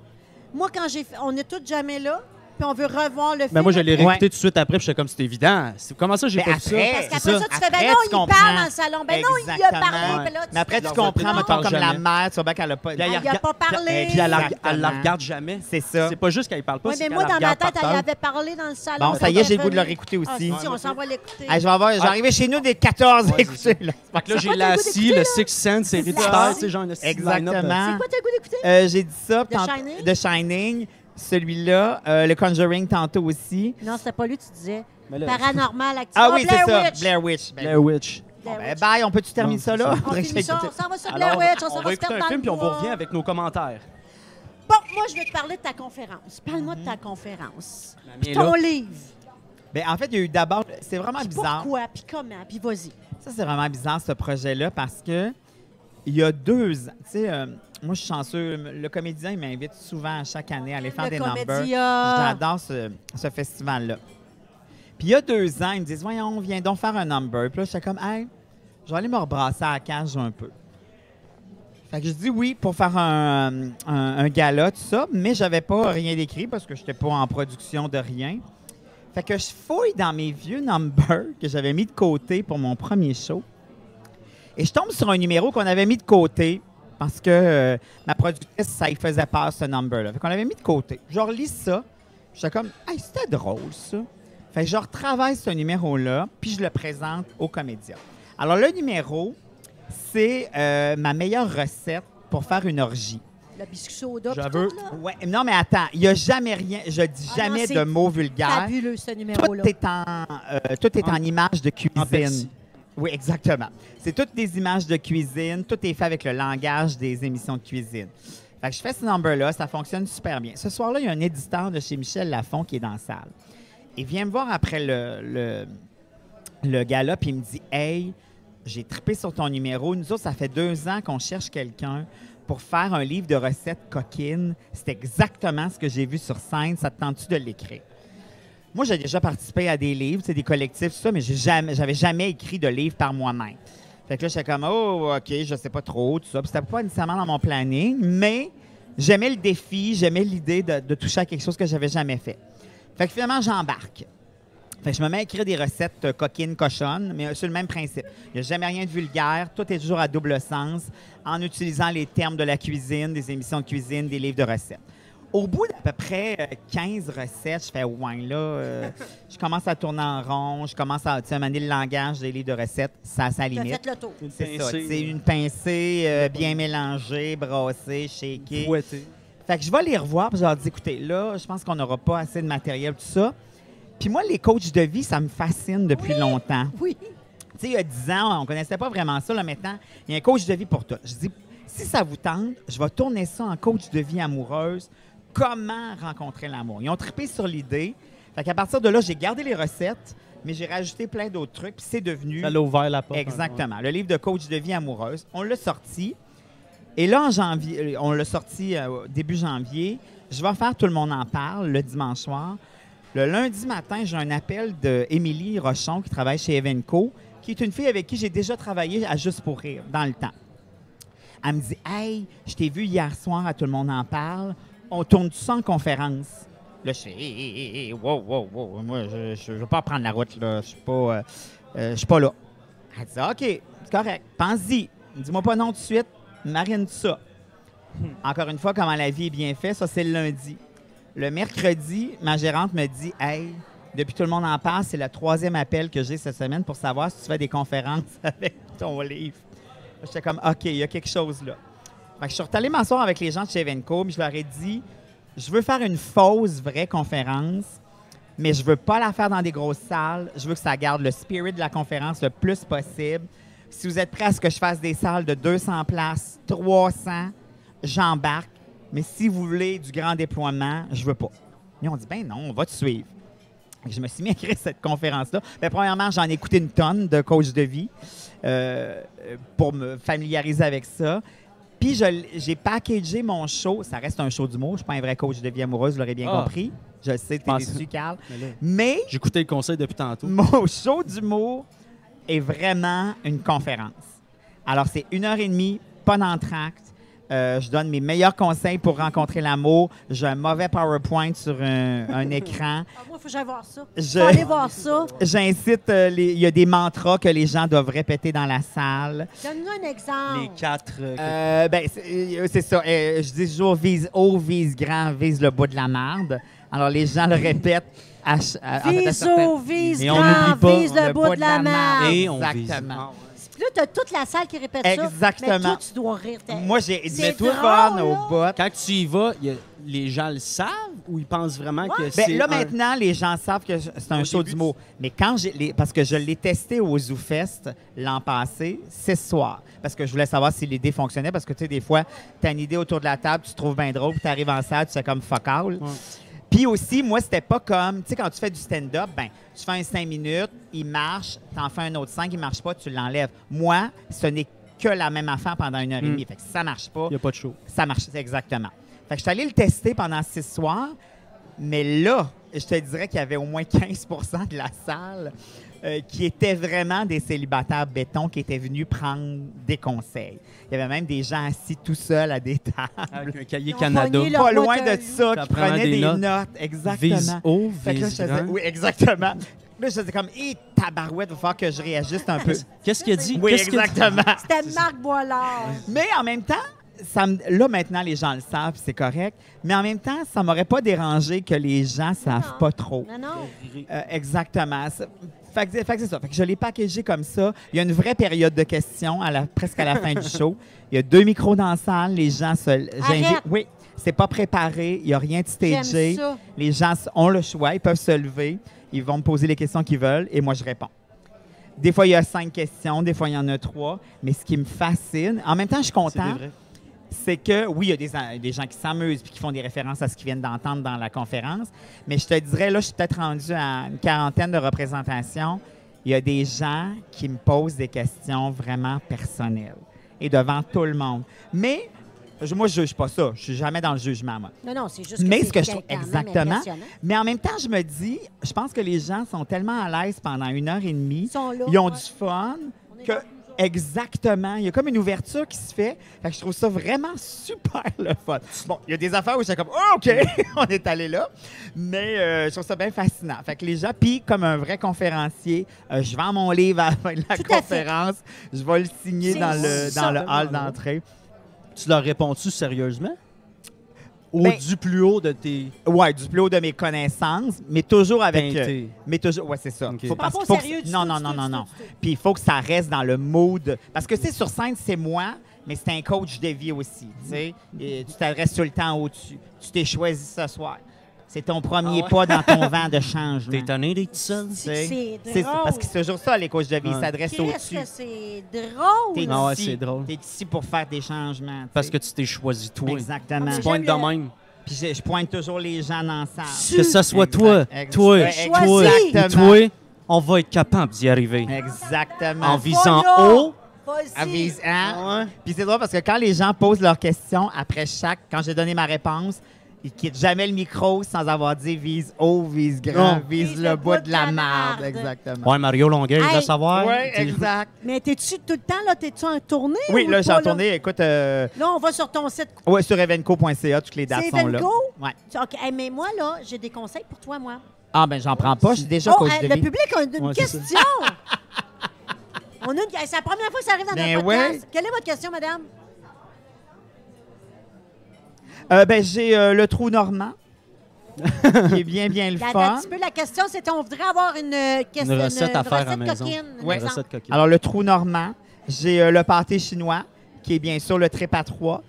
Moi, quand on est tous jamais là, puis on veut revoir le film. Ben moi, je l'ai Ouais. réécouté tout de suite après, puis j'étais comme, c'est évident. Comment ça, j'ai Mais pas vu ça? après- Parce C'est qu'après ça, tu fais, ben Après, non, tu il comprends. parle dans le salon. Ben non, il a Exactement. parlé. Puis là, Mais après, tu leur comprends, voix, mettons, elle comme parle la jamais. mère, tu vois bien qu'elle a pas. Elle y a pas parlé. Puis elle la Exactement. regarde jamais. C'est ça. C'est pas juste qu'elle parle pas, Oui, c'est mais qu'elle moi, la dans ma regarde tête, par elle terre. avait parlé dans le salon. Bon, ça y est, j'ai le goût de le revenu. réécouter aussi. Ah, si, on s'en va l'écouter. Hey, je vais arriver chez nous des 14 Ouais, écouter. Là. Fait que là, j'ai quoi t'as le goût Lassie, d'écouter, le là? Six Sense, c'est héréditaire, Lassie. tu sais, genre une style Exactement. C'est quoi t'as le goût d'écouter? J'ai dit ça. The Shining? The Shining. Celui-là. Le Conjuring tantôt aussi. Non, c'était pas lui, tu disais. Mais là, Paranormal actif. Ah oui, c'est ça. Witch. Blair Witch. Blair Witch. Blair Ben, Witch. bye, on peut-tu terminer Bon, ça c'est là? ça. On Faudrait que finit ça, j'écoute. on s'en va sur Blair Alors, Witch, on on s'en va va se écouter perdre un dans film, le puis on bois. vous revient avec nos commentaires. Bon, moi, je vais te parler de ta conférence. Parle-moi de ta conférence. La Puis mienne, ton là. livre. Ben, en fait, il y a eu d'abord. C'est vraiment Puis bizarre. pourquoi, puis comment, puis vas-y. Ça, c'est vraiment bizarre, ce projet-là, parce que il y a 2 ans, tu sais, moi, je suis chanceux. Le comédien, il m'invite souvent chaque année à aller faire Le des numbers. Comédia. J'adore ce festival-là. Puis il y a 2 ans, ils me disent, voyons, viens donc faire un number. Puis là, j'étais comme, hey, je vais aller me rebrasser à la cage un peu. Fait que je dis oui pour faire un gala, tout ça, mais j'avais pas rien d'écrit parce que j'étais pas en production de rien. Fait que je fouille dans mes vieux numbers que j'avais mis de côté pour mon premier show. Et je tombe sur un numéro qu'on avait mis de côté parce que ma productrice, ça y faisait peur, ce number-là. Fait qu'on l'avait mis de côté. Je relis ça. J'étais comme, hey, c'était drôle, ça. Fait que je retravaille ce numéro-là, puis je le présente aux comédiens. Alors, le numéro, c'est ma meilleure recette pour faire une orgie. Le biscuit soda, puis J'avoue. tout, là. Ouais, non, mais attends, il n'y a jamais rien, je dis Ah non, jamais c'est de mots vulgaires. Fabuleux, ce Tout numéro-là. est en images de En Pepsi. cuisine. Oui, exactement. C'est toutes des images de cuisine. Tout est fait avec le langage des émissions de cuisine. Fait que je fais ce number-là, ça fonctionne super bien. Ce soir-là, il y a un éditeur de chez Michel Lafon qui est dans la salle. Il vient me voir après le gala, puis il me dit « Hey, j'ai trippé sur ton numéro. Nous autres, ça fait 2 ans qu'on cherche quelqu'un pour faire un livre de recettes coquines. C'est exactement ce que j'ai vu sur scène. Ça te tente-tu de l'écrire? » Moi, j'ai déjà participé à des livres, des collectifs, tout ça, mais j'avais jamais écrit de livre par moi-même. Fait que là, j'étais comme, oh, OK, je sais pas trop, tout ça. Puis c'était pas nécessairement dans mon planning, mais j'aimais le défi, j'aimais l'idée de toucher à quelque chose que j'avais jamais fait. Fait que finalement, j'embarque. Fait que je me mets à écrire des recettes coquines, cochonnes, mais sur le même principe. Il n'y a jamais rien de vulgaire, tout est toujours à double sens, en utilisant les termes de la cuisine, des émissions de cuisine, des livres de recettes. Au bout d'à peu près 15 recettes, je fais « ouais, là, je commence à tourner en rond, je commence à manier le langage des livres de recettes, ça a sa Tu as limite. fait le tour. C'est ça, c'est une pincée bien mélangée, brassée, shakée. Fouetté. Fait que je vais les revoir, puis je leur dis, écoutez, là, je pense qu'on n'aura pas assez de matériel, tout ça. Puis moi, les coachs de vie, ça me fascine depuis longtemps. Oui. Tu sais, il y a 10 ans, on ne connaissait pas vraiment ça. Là, maintenant, il y a un coach de vie pour tout. Je dis, si ça vous tente, je vais tourner ça en coach de vie amoureuse. Comment rencontrer l'amour? Ils ont trippé sur l'idée. Fait qu'à partir de là, j'ai gardé les recettes, mais j'ai rajouté plein d'autres trucs, puis c'est devenu... Elle a ouvert la porte. Exactement. Le livre de coach de vie amoureuse. On l'a sorti. Et là, en janvier, on l'a sorti début janvier. Je vais faire Tout le monde en parle le dimanche soir. Le lundi matin, j'ai un appel d'Émilie Rochon qui travaille chez Evenco, qui est une fille avec qui j'ai déjà travaillé à Juste pour rire dans le temps. Elle me dit « Hey, je t'ai vu hier soir à Tout le monde en parle. On tourne tout ça en conférence. » Là, je fais hey, wow, wow, wow. Moi, je ne veux pas prendre la route, là. Je suis pas là. Elle dit « OK, c'est correct. Pense-y. Dis-moi pas non tout de suite. Marine ça. » Encore une fois, comment la vie est bien faite, ça, c'est le lundi. Le mercredi, ma gérante me dit « Hey, depuis Tout le monde en parle, c'est le 3e appel que j'ai cette semaine pour savoir si tu fais des conférences avec ton livre. » J'étais comme « OK, il y a quelque chose là. » Fait que je suis allée m'asseoir avec les gens de chez Evenco, puis je leur ai dit « Je veux faire une fausse vraie conférence, mais je veux pas la faire dans des grosses salles. Je veux que ça garde le spirit de la conférence le plus possible. Si vous êtes prêts à ce que je fasse des salles de 200 places, 300, j'embarque. Mais si vous voulez du grand déploiement, je veux pas. » Ils ont dit « Ben non, on va te suivre. » Je me suis mis à écrire cette conférence-là. Bien, premièrement, j'en ai écouté une tonne de coach de vie pour me familiariser avec ça. Puis, j'ai packagé mon show. Ça reste un show d'humour. Je ne suis pas un vrai coach de vie amoureuse, vous l'aurez bien compris. Je sais que tu es déçu, Carl. Mais j'écoutais le conseil depuis tantôt. Mon show d'humour est vraiment une conférence. Alors, c'est 1h30, pas d'entracte. Je donne mes meilleurs conseils pour rencontrer l'amour. J'ai un mauvais PowerPoint sur un écran. Moi, il faut que j'aille voir ça. Faut aller voir ça. J'incite, il y a des mantras que les gens doivent répéter dans la salle. Donne-nous un exemple. Les 4... c'est ça. Je dis toujours vise haut, vise grand, vise le bout de la marde. Alors, les gens le répètent. Vise haut, vise Et on grand, n'oublie pas vise le bout de la marde. Et on vise. Exactement. Puis là, tu as toute la salle qui répète ça. Exactement. Mais toi, tu dois rire. Moi, j'ai C'est tout drôle, fun là. au bout. Quand tu y vas, les gens le savent ou ils pensent vraiment que Ben, c'est là, maintenant, les gens savent que c'est un Au show début, d'humour. Mais quand parce que je l'ai testé au ZooFest l'an passé, 6 soirs. Parce que je voulais savoir si l'idée fonctionnait. Parce que, tu sais, des fois, tu as une idée autour de la table, tu te trouves bien drôle, puis tu arrives en salle, tu fais comme fuck all. Ouais. Puis aussi, moi, c'était pas comme, tu sais, quand tu fais du stand-up, ben, tu fais un 5 minutes, il marche, t'en fais un autre 5, il marche pas, tu l'enlèves. Moi, ce n'est que la même affaire pendant 1h30. Fait que si ça marche pas, Il n'y a pas de show. ça marche, exactement. Fait que je suis allé le tester pendant 6 soirs, mais là, je te dirais qu'il y avait au moins 15 de la salle qui étaient vraiment des célibataires béton qui étaient venus prendre des conseils. Il y avait même des gens assis tout seuls à des tables. Avec un cahier Ils ont Canada. pogné leur Pas loin Waterloo. de ça, qui prenaient des notes. Exactement. Vise haut, Fait que là, vise je faisais, grand. oui, exactement. Là, je faisais comme, hé, tabarouette, il va falloir que je réajuste un peu. Qu'est-ce qu'il a dit? Oui, Qu'est-ce qu'il a dit? exactement. C'était Marc Boilard. Mais en même temps, là, maintenant, les gens le savent, c'est correct. Mais en même temps, ça m'aurait pas dérangé que les gens ne savent pas trop. Non, non. Exactement. Fait que c'est ça. Fait que je l'ai packagé comme ça. Il y a une vraie période de questions presque à la fin du show. Il y a 2 micros dans la salle. Les gens Arrête. Oui, c'est pas préparé. Il n'y a rien de stagé. J'aime ça. Les gens ont le choix. Ils peuvent se lever. Ils vont me poser les questions qu'ils veulent et moi, je réponds. Des fois, il y a 5 questions. Des fois, il y en a 3. Mais ce qui me fascine, en même temps, je suis C'est content, vrai. c'est que, oui, il y a des gens qui s'amusent et qui font des références à ce qu'ils viennent d'entendre dans la conférence. Mais je te dirais, là, je suis peut-être rendu à une 40aine de représentations. Il y a des gens qui me posent des questions vraiment personnelles et devant tout le monde. Mais moi, je ne juge pas ça. Je suis jamais dans le jugement, moi. Non, non, c'est juste que Mais c'est ce que je trouve quand même exactement. impressionnant. Mais en même temps, je me dis, je pense que les gens sont tellement à l'aise pendant 1h30. Ils sont là. Ils ont ouais. du fun On est que. là. Exactement. Il y a comme une ouverture qui se fait. Fait que je trouve ça vraiment super le fun. Bon, il y a des affaires où j'étais comme, oh, OK, on est allé là. Mais je trouve ça bien fascinant. Fait que les gens, puis comme un vrai conférencier, je vends mon livre à la fin de la Tout à fait. conférence. Je vais le signer C'est dans le ça. hall d'entrée. Tu leur réponds-tu sérieusement? Ou Ben- du plus haut de tes... Ouais, du plus haut de mes connaissances, mais toujours avec. Teinté. Mais toujours, ouais, c'est ça. OK. Pas parce au qu'il faut que- sérieux du non, tout, non, du non, tout, non, du non. tout, du tout. Puis il faut que ça reste dans le mood. Parce que, tu sais, sur scène, c'est moi, mais c'est un coach de vie aussi. Tu sais, et tu t'adresses tout le temps au-dessus. Tu t'es choisi ce soir. C'est ton premier Ah ouais? pas dans ton vent de changement. T'es étonné d'être seul? Tu sais. C'est drôle. Parce que c'est toujours ça, les coachs de vie. Ils Ouais. s'adressent Qu'est-ce au-dessus. que c'est drôle. T'es Ah ouais, ici. c'est drôle. T'es ici pour faire des changements. tu Parce sais. que tu t'es choisi toi. Exactement. Ah, Tu mais pointes de j'aime le- même. Puis je pointe toujours les gens dans la salle. Que ce soit Exact, toi, exact. toi, Ouais, toi, Choisis. et toi, on va être capable d'y arriver. Exactement. En visant là. haut À Vas-y. vise, hein? Ah ouais? Puis c'est drôle parce que quand les gens posent leurs questions, après quand j'ai donné ma réponse, ils quittent jamais le micro sans avoir dit vise haut, vise grand, Non. vise le bout de la marde. Exactement. Ouais, Mario Longueuil, il Hey. va savoir. Oui, exact. Mais t'es-tu tout le temps, là? T'es-tu en tournée? Oui, ou là, j'ai pas, en tournée. Écoute, Là, on va sur ton site. ouais, sur evenco.ca, toutes les dates C'est sont là. Evenco? Ouais. OK. Hey, mais moi, là, j'ai des conseils pour toi, moi. Ah, ben, j'en prends pas. Je suis déjà Oh, coach de le vie. public a une Ouais, c'est ça. question. C'est la première fois que ça arrive dans Ben notre podcast. ouais. Quelle est votre question, madame? Ben, j'ai le trou normand, qui est bien le Un fun. petit peu, la question, c'était on voudrait avoir une question. Une recette à faire à recette maison. coquine, un Ouais. exemple. Recette coquine. Alors, le trou normand. J'ai le pâté chinois, qui est bien sûr le trip à 3.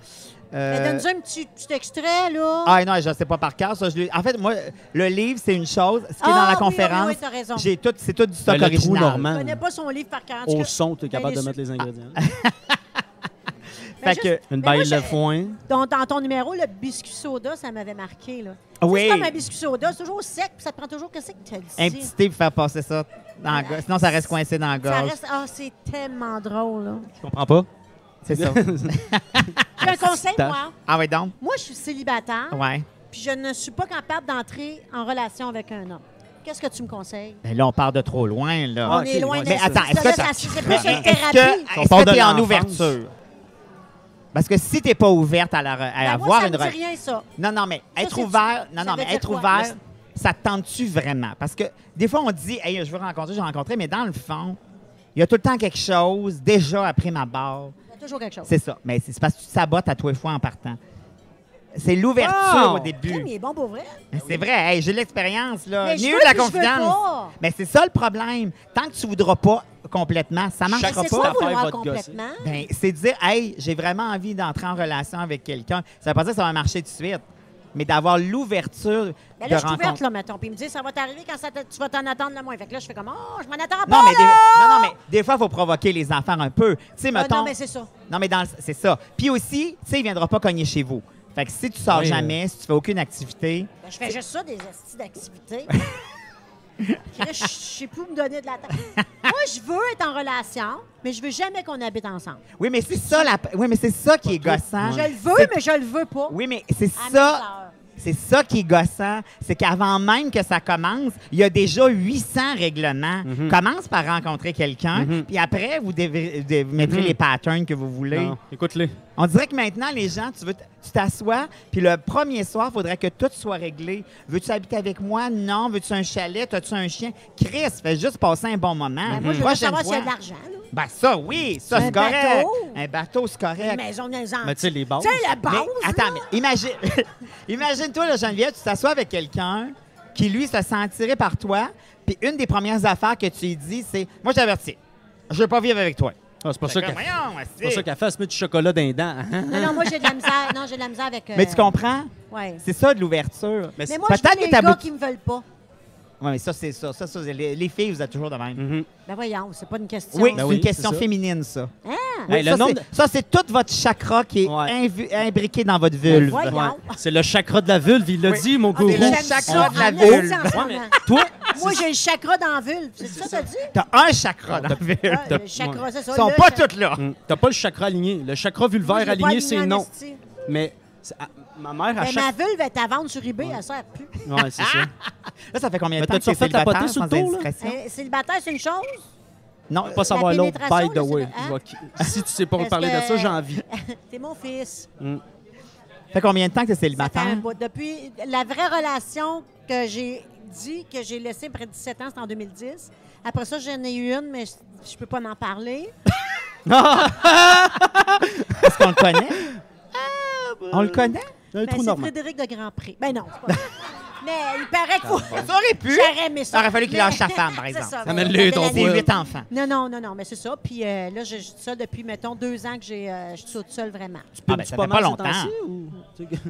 Mais donne-nous un petit extrait, là. Ah non, je ne sais pas par cœur. Ça, en fait, moi, le livre, c'est une chose. Ce qui est dans la oui, conférence, oui, t'as raison. c'est tout du stock Ben, le trou original. Je normand. connais pas son livre par cœur. En tout Au cas, son, tu es capable de déçu. mettre les ingrédients. mais Fait que, juste- Une mais moi, baille de je- foin. Dans ton numéro, le biscuit soda, ça m'avait marqué, là. Oui. C'est comme un biscuit soda, c'est toujours sec, puis ça te prend toujours... Qu'est-ce que tu as dit? un petit thé pour faire passer ça dans la gorge. Sinon, ça reste coincé dans la Ça gorge. reste... Ah, c'est tellement drôle, là. Je comprends pas. C'est ça. J'ai un conseil, Tâche. moi. Ah oui, donc? Moi, je suis célibataire, Ouais. puis je ne suis pas capable d'entrer en relation avec un homme. Qu'est-ce que tu me conseilles? Mais là, on part de trop loin, là. On ok, est loin ouais, de Mais ça. attends, est-ce Ça, que là, t'as- c'est plus Mais une est-ce thérapie. que part de tu es en l'enfance. ouverture? Parce que si tu n'es pas ouverte à Ben, avoir moi, ça une me dit relation... rien, ça. Non, non, mais être c'est- ouvert, ça veut dire être quoi? ouvert, ça te tente-tu vraiment? Parce que des fois, on dit, hey, je veux rencontrer, je veux rencontrer, mais dans le fond, il y a tout le temps quelque chose, déjà après ma barre. Il y a toujours quelque chose. C'est ça. Mais c'est parce que tu te sabotes à tous les fois en partant. C'est l'ouverture Oh! au Crème, début. il est bon pour vrai. Mais c'est vrai, hey, j'ai de l'expérience, là. Mais je J'ai eu veux de la puis je veux confiance. pas. Mais c'est ça le problème. Tant que tu ne voudras pas complètement, ça ne Chaque marchera C'est petite pas. quoi affaire vouloir va te gosser. complètement? Ben, c'est de dire, hey, j'ai vraiment envie d'entrer en relation avec quelqu'un. Ça ne veut pas dire que ça va marcher tout de suite, mais d'avoir l'ouverture Ben de là, je suis ouverte, rencontre. là, mettons. Puis il me dit, ça va t'arriver quand tu vas t'en attendre le moins. Fait que là, je fais comme, oh, je m'en attends pas. Non, mais là! non, mais des fois, il faut provoquer les enfants un peu. Tu sais, Ah, mettons. non, mais c'est ça. Non, mais c'est ça. Puis aussi, tu sais, il ne viendra pas cogner chez vous. Fait que si tu sors Oui, jamais, si tu fais aucune activité, Ben, je fais juste ça, des estis d'activité. Je sais plus où me donner de la tête. Moi, je veux être en relation, mais je veux jamais qu'on habite ensemble. oui, mais c'est ça, oui, mais c'est ça qui est gossant. Je le veux, mais je le veux pas. Oui, mais c'est À mes ça. heures. C'est ça qui est gossant. C'est qu'avant même que ça commence, il y a déjà 800 règlements. Commence par rencontrer quelqu'un, puis après, vous mettrez les patterns que vous voulez. Non, écoute-les. On dirait que maintenant, les gens, tu t'assois, puis le premier soir, il faudrait que tout soit réglé. Veux-tu habiter avec moi? Non. Veux-tu un chalet? As-tu un chien? Chris, fais juste passer un bon moment. Ben, moi, je veux Prochaine savoir s'il y a de fois- l'argent. là. Ben ça, oui, ça, Un c'est correct. bateau. Un bateau, c'est Une correct. maison dans les Antilles. Mais tu sais, les bases. Tu sais, la base. Mais, attends, mais imagine-toi, là, Geneviève, tu t'assois avec quelqu'un qui, lui, se sentirait par toi, puis une des premières affaires que tu lui dis, c'est « Moi, je t'avertis, je veux pas vivre avec toi. Ah, c'est pas ça qu'elle Voyons, c'est pas ça qu'elle fait, elle se met du chocolat dans les dents. Hein? Non, moi, j'ai de la misère. Non, j'ai de la misère avec... Mais tu comprends? Ouais. C'est ça de l'ouverture. Mais Mais moi, je peut-être veux les que t'as gars beaucoup- qui me veulent pas. Oui, mais ça, c'est ça. Les filles, vous êtes toujours de même. Mhm. Ben voyons, c'est pas une question. Oui, Ben c'est oui, une question c'est ça. féminine, ça. Ah, Oui, Hey, le ça, nombre ça, c'est tout votre chakra qui est Ouais. imbriqué dans votre vulve. voyons. Ouais. C'est le chakra de la vulve, il l'a Oui. dit, mon Ah, gourou. c'est le J'aime chakra ça de la en vulve. esti en ce Ouais, mais moment. toi, Moi, j'ai le chakra dans la vulve. C'est ça que t'as dit? T'as un chakra dans la vulve. Ah, le chakra, c'est ça. Ils sont le pas chakra. toutes là. t'as pas le chakra aligné. Le chakra Moi, vulvaire je l'ai pas aligné, c'est en non. esti. Mais ma mère, à Ben, chaque ma vulve est à vendre sur eBay, elle sert plus. Ouais, c'est ça. Là, ça fait combien de Mais temps que t'as-tu t'es refait tapoter célibataire sur le sans tour, là? indiscrétion? Célibataire, c'est une chose. Non, Pas savoir l'autre, pénétration, by the là, way. c'est le- Je vais- Si tu sais pas Est-ce parler de que- ça, j'ai envie. T'es mon fils. fait combien de temps que t'es Ça fait célibataire? un bout. Depuis la vraie relation que j'ai dit que j'ai laissée près de 17 ans, c'était en 2010. Après ça, j'en ai eu une, mais je peux pas en parler. Est-ce qu'on le connaît? On le connaît? Un Mais trou c'est normand. Frédéric de Grand Prix. Ben non, c'est pas vrai. Mais il paraît qu'il faut... Ça aurait pu. J'aurais aimé ça. Ça aurait fallu qu'il Mais- lâche sa femme, par C'est exemple. ça, Amène-le, mais- ton mais- C'est bois. 8 enfants. Non, mais c'est ça. Puis là, je suis seule depuis, mettons, 2 ans que je suis toute seule vraiment. Ah, ben, ça fait pas mal ces longtemps. temps-ci, ou-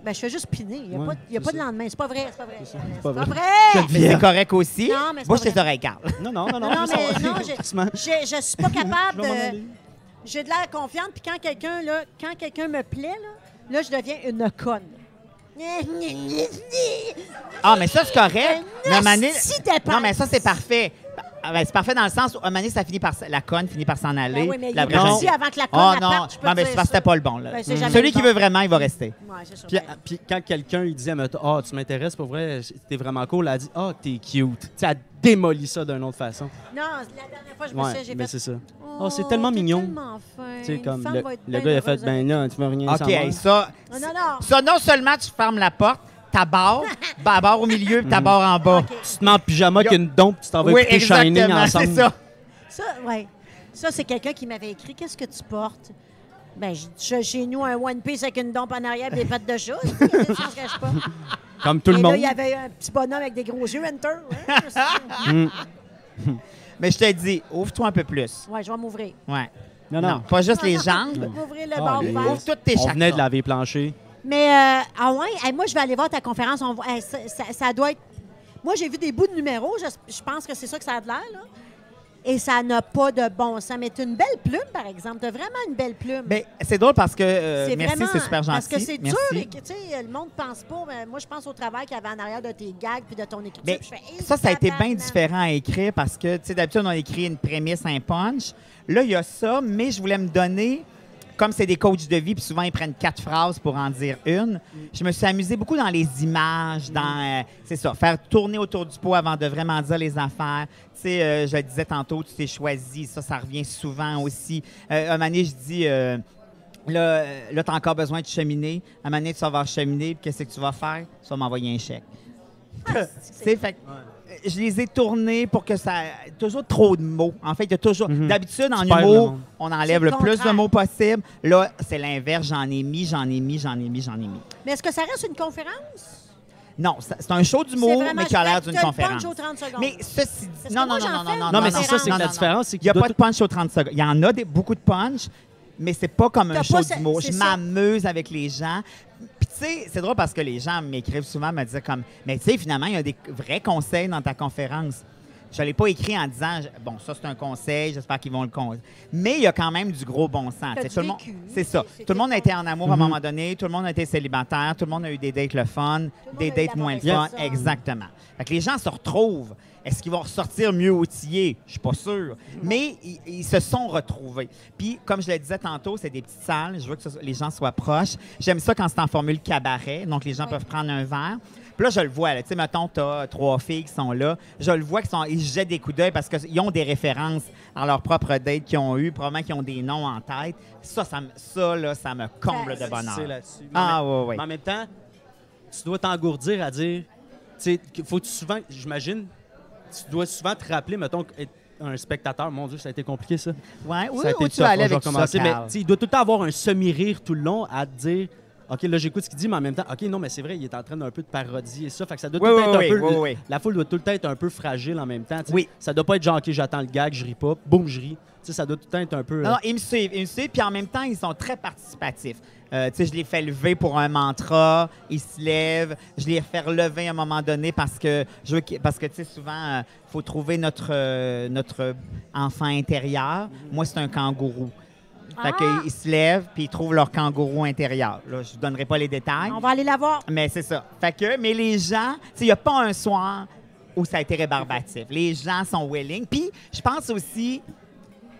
Ben, je fais juste piner. Il n'y a, Ouais, pas de c'est ça. lendemain. C'est pas vrai, c'est pas vrai. C'est C'est pas pas vrai. vrai. Mais c'est correct aussi. Non, mais c'est Bouge pas tes vrai. oreilles, Carl. Non, non, non, non. Non, je veux mais savoir. non, Crissement. je suis pas capable Je vais m'en de... aller. J'ai de l'air confiante, puis quand quelqu'un me plaît, là, je deviens une conne. Ah, mais ça, c'est correct. Mais à un moment donné- Si dépense. Non, mais ça, c'est parfait. c'est parfait dans le sens où, à un moment donné, la conne finit par s'en aller. Ben oui, mais il La est vraie aussi gente- avant que la conne Oh elle non, parte, je peux non, te mais dire c'est parce que ça. c'était pas le bon. Là. Ben, c'est jamais Celui le qui bon. veut vraiment, il va rester. Ouais, c'est sûr. Puis, Ben, puis quand quelqu'un il dit, ah, tu m'intéresses pour vrai, t'es vraiment cool, elle a dit, ah, t'es cute. Tu sais, elle démolit ça d'une autre façon. non, la dernière fois, je me Ouais, suis j'ai mais fait... c'est ça. Oh, c'est tellement t'es mignon. tellement fin. Tu sais, Une comme femme va être le bien gars, il a fait, heureuse ben avec là, tu veux rien OK, savoir. hey, ça, toi. Non. ça, non seulement tu fermes la porte, ta barre, la barre au milieu puis ta barre en bas. OK. Tu te mets en pyjama avec une dompe, tu t'en vas Oui, écouter Shining exactement, ensemble. c'est ça. Ça, ouais. Ça, c'est quelqu'un qui m'avait écrit « Qu'est-ce que tu portes? » Ben, j'ai chez nous un One Piece avec une dompe en arrière et des pattes de chat. C'est ça, je ne cache pas. Comme tout le Et monde. là, il y avait un petit bonhomme avec des gros yeux, Enter. Ouais, Mais je te dis, ouvre-toi un peu plus. ouais, je vais m'ouvrir. Ouais. Non, Non, pas juste les jambes. M'ouvrir le Ah, bord les- ouvert. Ouvre toutes tes On chakras. venait de laver les planchers. Mais, ah ouais, hey, moi, je vais aller voir ta conférence. Ça doit être... Moi, j'ai vu des bouts de numéros. Je pense que c'est ça que ça a de l'air, là. Et ça n'a pas de bon sens. Mais tu as une belle plume, par exemple. Tu as vraiment une belle plume. Ben, c'est drôle parce que C'est merci, vraiment- c'est super gentil. Parce que c'est dur. Merci. Et que, tu sais, le monde pense pas. Mais moi, je pense au travail qu'il y avait en arrière de tes gags puis de ton écriture. Ben, puis je fais, hey, ça a été bien tabarnak. différent à écrire parce que, tu sais, d'habitude, on écrit une prémisse, un punch. Là, il y a ça, mais je voulais me donner, comme c'est des coachs de vie, puis souvent, ils prennent 4 phrases pour en dire une. Je me suis amusée beaucoup dans les images, dans, c'est ça, faire tourner autour du pot avant de vraiment dire les affaires. Tu sais, je le disais tantôt, tu t'es choisi. Ça revient souvent aussi. Un moment donné, je dis... Là, tu as encore besoin de cheminer. À un moment donné, tu vas avoir cheminé, puis qu'est-ce que tu vas faire? Tu vas m'envoyer un chèque. Tu sais, fait que, je les ai tournés pour que ça... Toujours trop de mots. En fait, il y a toujours... D'habitude, en Tu perds le humour, monde. on enlève C'est le le plus de contraire. mots possible. Là, c'est l'inverse. J'en ai mis. Mais est-ce que ça reste une conférence? Non, c'est un show C'est d'humour, vraiment mais qui a l'air t'as d'une le conférence. punch aux 30 secondes. Mais ceci dit... Parce que Non, moi, non, j'en non, fais non, une non. Non, mais c'est ça, c'est que non, la non. différence, c'est Il n'y a qu'il pas doit de punch aux 30 secondes. Il y en a beaucoup de punch, mais c'est pas comme un T'as show pas ce- d'humour. c'est Je ça. m'amuse avec les gens. Puis tu sais, c'est drôle parce que les gens m'écrivent souvent, me disent comme, mais tu sais, finalement, il y a des vrais conseils dans ta conférence. Je ne l'ai pas écrit en disant, bon, ça c'est un conseil, j'espère qu'ils vont le conseiller. Mais il y a quand même du gros bon sens. T'as Tu sais, du tout le monde, vécu. c'est ça. C'est Tout le monde a été en amour à un Mhm. moment donné, tout le monde a été célibataire, tout le monde a eu des dates le fun, monde des a eu dates la moins le mauvaise fun. personne. Exactement. Fait que les gens se retrouvent. Est-ce qu'ils vont ressortir mieux outillés? Je suis pas sûr. Mais ils se sont retrouvés. Puis, comme je le disais tantôt, c'est des petites salles. Je veux que les gens soient proches. J'aime ça quand c'est en formule cabaret. Donc, les gens Oui. peuvent prendre un verre. Puis là, je le vois. Tu sais, mettons, tu as 3 filles qui sont là. Je le vois ils se jettent des coups d'œil parce qu'ils ont des références à leur propre date qu'ils ont eu, probablement qu'ils ont des noms en tête. Ça me comble de bonheur. C'est là-dessus. Ah, ouais. Mais en même temps, tu dois t'engourdir à dire, tu sais, qu'il faut souvent, j'imagine, tu dois souvent te rappeler, mettons, être un spectateur. Mon Dieu, ça a été compliqué, ça. Ouais, oui, Ça a été où tu tough. vas aller Je vais avec ça, recommencer. Mais Carl? tu sais, il doit tout le temps avoir un semi-rire tout le long à te dire, OK, là, j'écoute ce qu'il dit, mais en même temps, OK, non, mais c'est vrai, il est en train d'un peu de parodier ça. Fait que ça doit Oui, tout le oui, temps oui, être un peu. oui. La foule doit tout le temps être un peu fragile en même temps. tu sais. Oui. Ça doit pas être genre, OK, j'attends le gag, je ris pas, boum, je ris. Tu sais, ça doit tout le temps être un peu. Non, ils me suivent, puis en même temps, ils sont très participatifs. Tu sais, je les fais lever pour un mantra, ils se lèvent, je les fais relever à un moment donné parce que tu sais, souvent, il faut trouver notre enfant intérieur. Moi, c'est un kangourou. Fait Ah! qu'ils se lèvent, puis ils trouvent leur kangourou intérieur. Là, je ne vous donnerai pas les détails. On va aller la voir. Mais c'est ça. Mais les gens, tu sais, il n'y a pas un soir où ça a été rébarbatif. Les gens sont willing. Puis, je pense aussi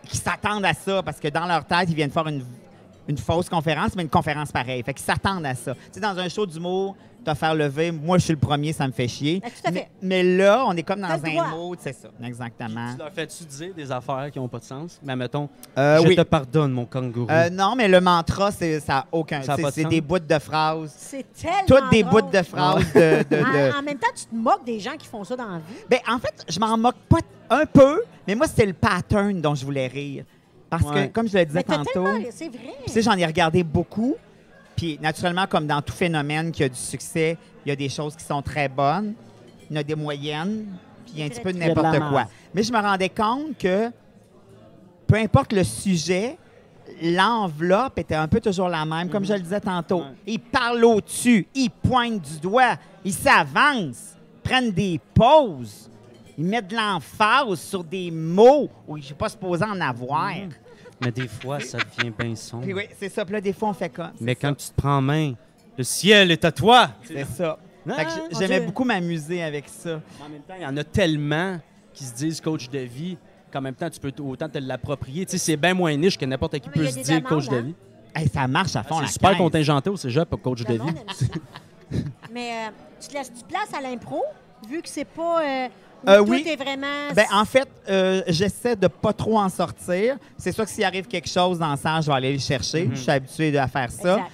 qu'ils s'attendent à ça parce que dans leur tête, ils viennent faire une fausse conférence, mais une conférence pareille. Fait qu'ils s'attendent à ça. Tu sais, dans un show d'humour, te faire lever, moi, je suis le premier, ça me fait chier. Ben, tout à fait. Mais là, on est comme dans T'as le droit. un mode, c'est ça. Exactement. Tu leur fais-tu dire des affaires qui n'ont pas de sens? Mais mettons, Oui. je te pardonne, mon kangourou. Non, mais le mantra, ça n'a aucun... Ça a pas de C'est sens. des bouts de phrases. C'est tellement Toutes des drôle. bouts de phrases de... En même temps, tu te moques des gens qui font ça dans la vie. Ben, en fait, je m'en moque pas un peu, mais moi, c'était le pattern dont je voulais rire. Parce Ouais. que, comme je le disais Mais t'as tantôt, tellement... C'est vrai. tu sais, j'en ai regardé beaucoup. Puis, naturellement, comme dans tout phénomène qui a du succès, il y a des choses qui sont très bonnes, il y en a des moyennes, puis il y a un petit peu de Il y a de la n'importe quoi. marge. Mais je me rendais compte que, peu importe le sujet, l'enveloppe était un peu toujours la même, comme je le disais tantôt. Ouais. Ils parlent au-dessus, ils pointent du doigt, ils s'avancent, prennent des pauses, ils mettent de l'emphase sur des mots où je ne suis pas supposé en avoir. Mais des fois, ça devient bien sombre. Puis oui, c'est ça. Puis là, des fois, on fait comme. Mais quand tu te prends en main, le ciel est à toi. C'est ça. Ah, Fait que mon j'aimais Dieu. beaucoup m'amuser avec ça. En même temps, il y en a tellement. qui se disent coach de vie, qu'en même temps, tu peux autant te l'approprier. Tu sais, c'est bien moins niche que n'importe qui mais il peut y a se des dire coach demandes, de vie. Hey, ça marche à fond, la C'est super caisse. contingenté au cégep, coach de Le vie. monde aime ça. Mais tu te laisses du place à l'impro, vu que c'est pas... où oui. tout est vraiment... Ben, en fait, j'essaie de pas trop en sortir. C'est sûr que s'il arrive quelque chose dans le sens, je vais aller le chercher. Je suis habitué à faire ça. Exact.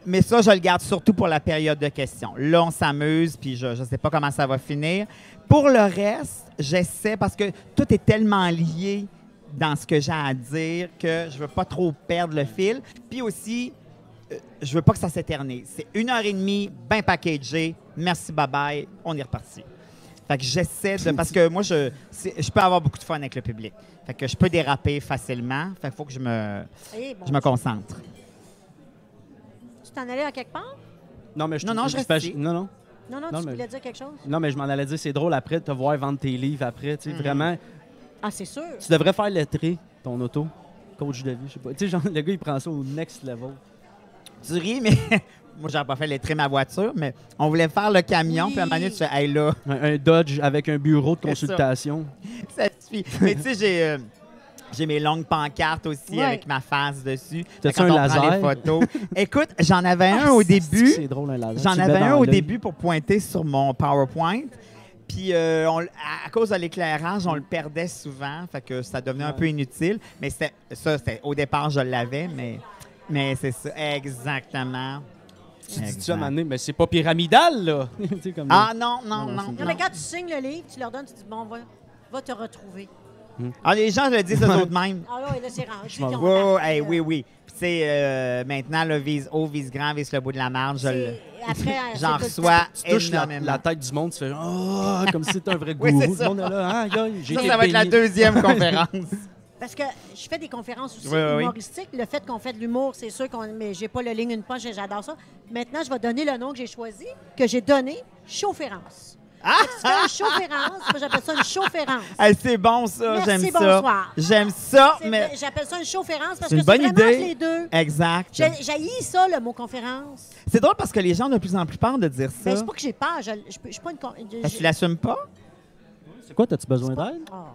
Mais ça, je le garde surtout pour la période de questions. Là, on s'amuse, puis je ne sais pas comment ça va finir. Pour le reste, j'essaie, parce que tout est tellement lié dans ce que j'ai à dire que je veux pas trop perdre le fil. Puis aussi, je veux pas que ça s'éternise. C'est 1h30, bien packagé. Merci, bye-bye, on est reparti. Fait que j'essaie de... Parce que moi, je peux avoir beaucoup de fun avec le public. Fait que je peux déraper facilement. Fait qu'il faut que je me concentre. Tu t'en allais à quelque part? Non, mais Non, je reste ici. Non. Non, Non, tu mais- voulais dire quelque chose? Non, mais je m'en allais dire, c'est drôle après de te voir vendre tes livres après. Tu sais, vraiment, Ah, c'est sûr. tu devrais faire lettré ton auto. Coach de vie, je sais pas. Tu sais, genre, le gars, il prend ça au next level. Tu ris, mais moi, j'aurais pas fait lettrer ma voiture, mais on voulait faire le camion, Oui. puis à un moment donné, tu fais, hey là, Un Dodge avec un bureau de C'est ça. consultation. ça suffit. Mais tu sais, j'ai mes longues pancartes aussi Ouais. avec ma face dessus. T'as-tu Quand un on prend laser? les photos. Écoute, j'en avais un au début. C'est drôle, un laser. J'en Tu le avais mets un dans au l'œil. début pour pointer sur mon PowerPoint. Puis, à cause de l'éclairage, on le perdait souvent. Fait que ça devenait un peu inutile. Mais au départ, je l'avais, mais c'est ça. Exactement. Tu dis-tu Exact. à un moment donné, mais c'est pas pyramidal, là. Tu sais, comme- Ah non, Non, non, non. c'est Non, mais quand tu signes le livre, tu leur donnes, tu dis, bon, va te retrouver. Ah, les gens le disent eux autres mêmes. Ah là, c'est rendu. Je m'en qu'ils ont Oui, parti, hey, là. oui. Puis, tu sais, maintenant, le vise haut, vise grand, vise le bout de la marge. Après, J'en c'est tout le reçois temps. Tu touches énormément. la tête du monde, tu fais oh, comme si c'était un vrai Oui, gourou. c'est Le ça. monde est là, ah, gars, j'ai Ça, été ça va être la baigné. deuxième conférence. Parce que je fais des conférences aussi Oui, oui, oui. humoristiques. Le fait qu'on fait de l'humour, c'est sûr mais j'ai pas le ligne une poche et j'adore ça. Maintenant, je vais donner le nom que j'ai choisi, que j'ai donné, Chaufférence. Ah! Tu fais une chaufférence, moi j'appelle ça une chaufférence. Hey, c'est bon, ça. Merci, J'aime ça. bonsoir. J'aime ça, mais... J'appelle ça une chaufférence parce C'est que une c'est bonne vraiment idée. les deux. Exact. J'haïs ça, le mot conférence. C'est drôle parce que les gens ont de plus en plus peur de dire ça. Mais c'est pas que j'ai peur. Je suis pas une... Parce que tu l'assumes pas? C'est quoi, t'as-tu besoin d'aide? Ah.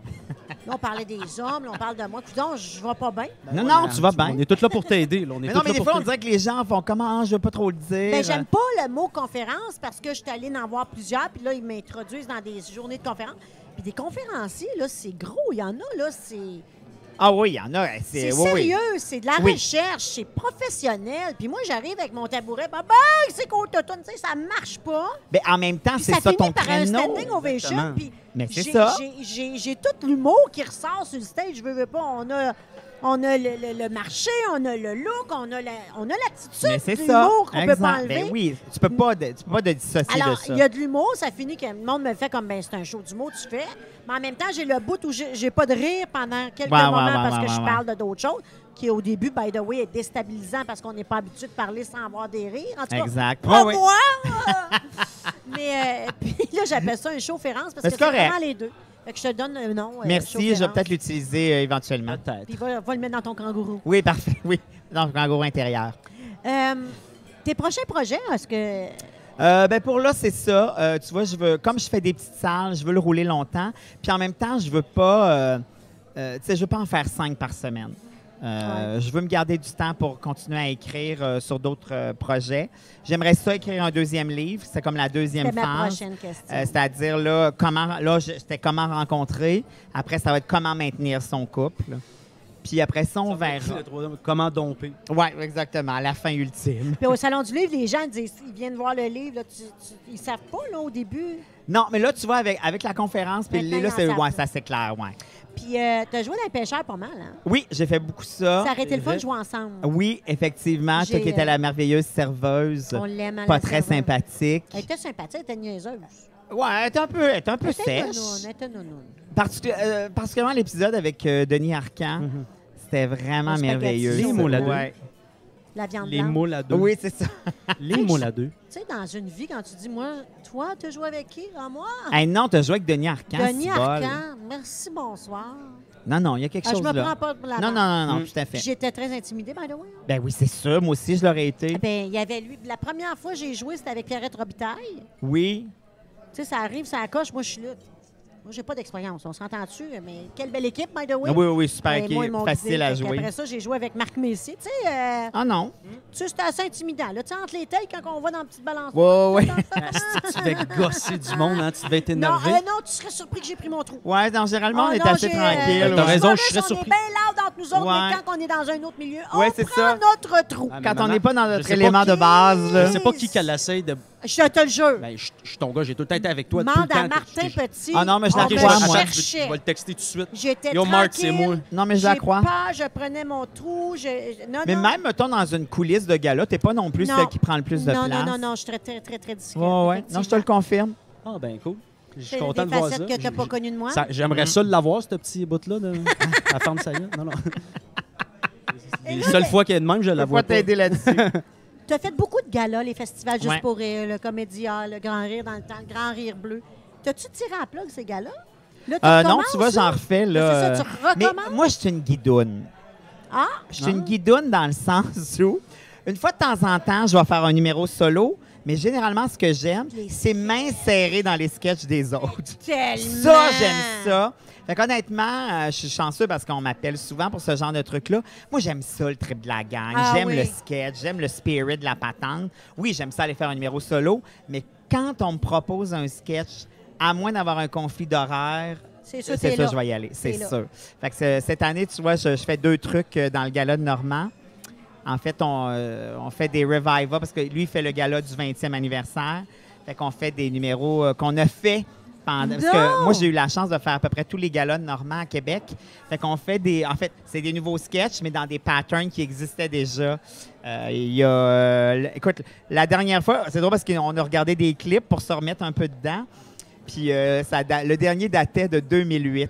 Là, on parlait des hommes, là, on parle de moi. Coudonc, je vais pas bien. Non, non, tu vas bien. On est tous là pour t'aider. là. On est Mais tous non, mais là des pour fois, on t'aider. dirait que les gens font comment, je veux pas trop le dire. Ben, j'aime pas le mot conférence parce que je suis allée en voir plusieurs, puis là, ils m'introduisent dans des journées de conférence. Puis des conférenciers, là, c'est gros. Il y en a, là, c'est Ah oui, il y en a. c'est oui, oui. sérieux, c'est de la Oui. recherche, c'est professionnel. Puis moi, j'arrive avec mon tabouret, ben, c'est cool, tu sais, ça marche pas. Mais en même temps, Puis c'est ça ça finit ton par un créneau. standing ovation. Exactement. Puis Mais c'est j'ai- ça. J'ai tout l'humour qui ressort sur le stage. Je veux pas. On a le marché, on a le look, on a Mais l'attitude c'est de ça. l'humour qu'on peut Exact. pas enlever. Ben oui, tu peux pas te dissocier Alors, de ça. il y a de l'humour, ça finit que le monde me fait comme, ben c'est un show d'humour, tu fais. Mais en même temps, j'ai le bout où j'ai pas de rire pendant quelques Ouais, ouais, moments ouais, parce ouais, que je ouais, parle de d'autres choses, qui au début, by the way, est déstabilisant parce qu'on n'est pas habitué de parler sans avoir des rires. En tout cas, Exact. pas Ouais, ouais. moi! Mais puis là, j'appelle ça une chaufférence parce Mais que c'est c'est correct. vraiment les deux. Fait que je te donne un nom. Merci, je vais chaufférance. peut-être l'utiliser éventuellement. Peut-être. Puis va le mettre dans ton kangourou. Oui, parfait. Oui, dans le kangourou intérieur. Tes prochains projets, est-ce que... Ben pour là, c'est ça. Tu vois, comme je fais des petites salles, je veux le rouler longtemps. Puis en même temps, je veux pas, tu sais, je veux pas en faire 5 par semaine. Je veux me garder du temps pour continuer à écrire sur d'autres projets. J'aimerais ça écrire un deuxième livre. C'est comme la deuxième C'est ma phase. prochaine question. C'est-à-dire, là, c'était comment rencontrer. Après, ça va être comment maintenir son couple. Puis après ça, on verra. Le troisième, comment domper? Oui, exactement. La fin ultime. Puis au Salon du Livre, les gens disent, ils viennent voir le livre, là, ils savent pas, là, au début. Non, mais là, tu vois, avec la conférence, puis Maintenant, là, ils en savent. ça c'est clair, ouais. Puis tu as joué dans les pêcheurs pas mal, hein? Oui, j'ai fait beaucoup ça. Ça aurait été le fun de vrai. jouer ensemble. Oui, effectivement. Toi J'ai, qui étais la merveilleuse serveuse, On l'aime à pas la très serveuse. sympathique. Elle était sympathique, elle était niaiseuse. Ouais, elle était un peu Elle était sèche. nounoune, elle était nounoune. Particulièrement l'épisode avec Denis Arcand. C'était vraiment Le spaghetti. merveilleux. Les ça. moules à deux. Ouais. La viande Les blanche. moules à deux. Oui, c'est ça. Les moules à deux. Tu sais, dans une vie, quand tu dis, moi, toi, tu as joué avec qui? Ah, moi? Hey, non, t'as joué avec Denis Arcand. Denis c'est bol. Arcand, merci, bonsoir. Non, non, il y a quelque Ah, je chose me là. prends pas pour la Non, merde. non, non, non, tout à fait. J'étais très intimidée, by the way. Ben oui, c'est sûr. Moi aussi, je l'aurais été. Ben, il y avait lui. La première fois que j'ai joué, c'était avec Pierrette Robitaille. Oui. Tu sais, ça arrive, ça coche, moi, je suis là. Moi, j'ai pas d'expérience. On s'entend dessus, mais quelle belle équipe, by the way. Oui, oui, super Ben, moi, ils équipe, m'ont facile guidé. à Fait jouer. Après ça, j'ai joué avec Marc Messier. Tu sais, Ah non? c'était assez intimidant. Là, tu sais, entre les tailles, quand on va dans la petite balance. Ouais, ouais. Tu devais gosser du monde, hein? Tu devais être Non, énervé. non, tu serais surpris que j'ai pris mon trou. Ouais, non, généralement, on est non, assez j'ai, tranquille. T'as ouais. raison, c'est je serais pas vrai, surpris. On est bien loud entre nous autres, Ouais. mais quand on est dans un autre milieu, Ouais, on c'est prend ça. notre trou. Ah, mais Quand on maman, n'est pas dans je notre sais pas élément qui- de base, là. Je sais pas qui qu'elle essaye de. Je te le jure. Ben, je suis ton gars, j'ai tout le temps été avec toi. tout le Demande temps. à Martin Petit. Ah non, mais je la on Ok, me crois, attends, moi. je cherchait. vais le texter tout de suite. J'étais Yo, Marc, c'est tranquille. moi. Non, mais je la J'ai crois. pas, je prenais mon trou. Non, Mais non. même, mettons, dans une coulisse de gala, t'es pas non plus Non. celle qui prend le plus de non, place. non, je suis très, très, très, très discrète. Ouais, ouais. Non, je te le confirme. Ah, ben, cool. Je suis C'est content des de voir ça. facettes que t'as pas connues de moi. J'aimerais ça l'avoir, ce petit bout-là, de... à ferme sa gueule. Non, non. Les seules fois qu'il y a de même, je la Je vois vais pas. t'aider là-dessus. Tu as fait beaucoup de galas, les festivals Juste Ouais. pour rire, le Comédia, le Grand Rire dans le temps, le Grand Rire bleu. T'as-tu tiré à plat ces galas? Là, tu Non, recommences, tu vois, là? j'en refais, là. C'est ça, tu Mais recommences? moi, je suis une guidoune. Ah, Je suis une guidoune dans le sens où, une fois de temps en temps, je vais faire un numéro solo, mais généralement, ce que j'aime, c'est m'insérer dans les sketchs des autres. tellement! Ça, j'aime ça. Fait qu'honnêtement, je suis chanceux parce qu'on m'appelle souvent pour ce genre de truc-là. Moi, j'aime ça, le trip de la gang. Ah J'aime oui. le sketch, j'aime le spirit de la patente. Oui, j'aime ça aller faire un numéro solo, mais quand on me propose un sketch, à moins d'avoir un conflit d'horaire, C'est sûr, c'est t'es ça, là. je vais y aller, c'est T'es là. sûr. Fait que cette année, tu vois, je fais 2 trucs dans le gala de Normand. En fait, on fait des revivals parce que lui, il fait le gala du 20e anniversaire. Fait qu'on fait des numéros qu'on a fait pendant... Parce que Non! moi, j'ai eu la chance de faire à peu près tous les galas de Normand à Québec. Fait qu'on fait des... En fait, c'est des nouveaux sketchs, mais dans des patterns qui existaient déjà. Il y a... écoute, la dernière fois, c'est drôle parce qu'on a regardé des clips pour se remettre un peu dedans. Puis le dernier datait de 2008.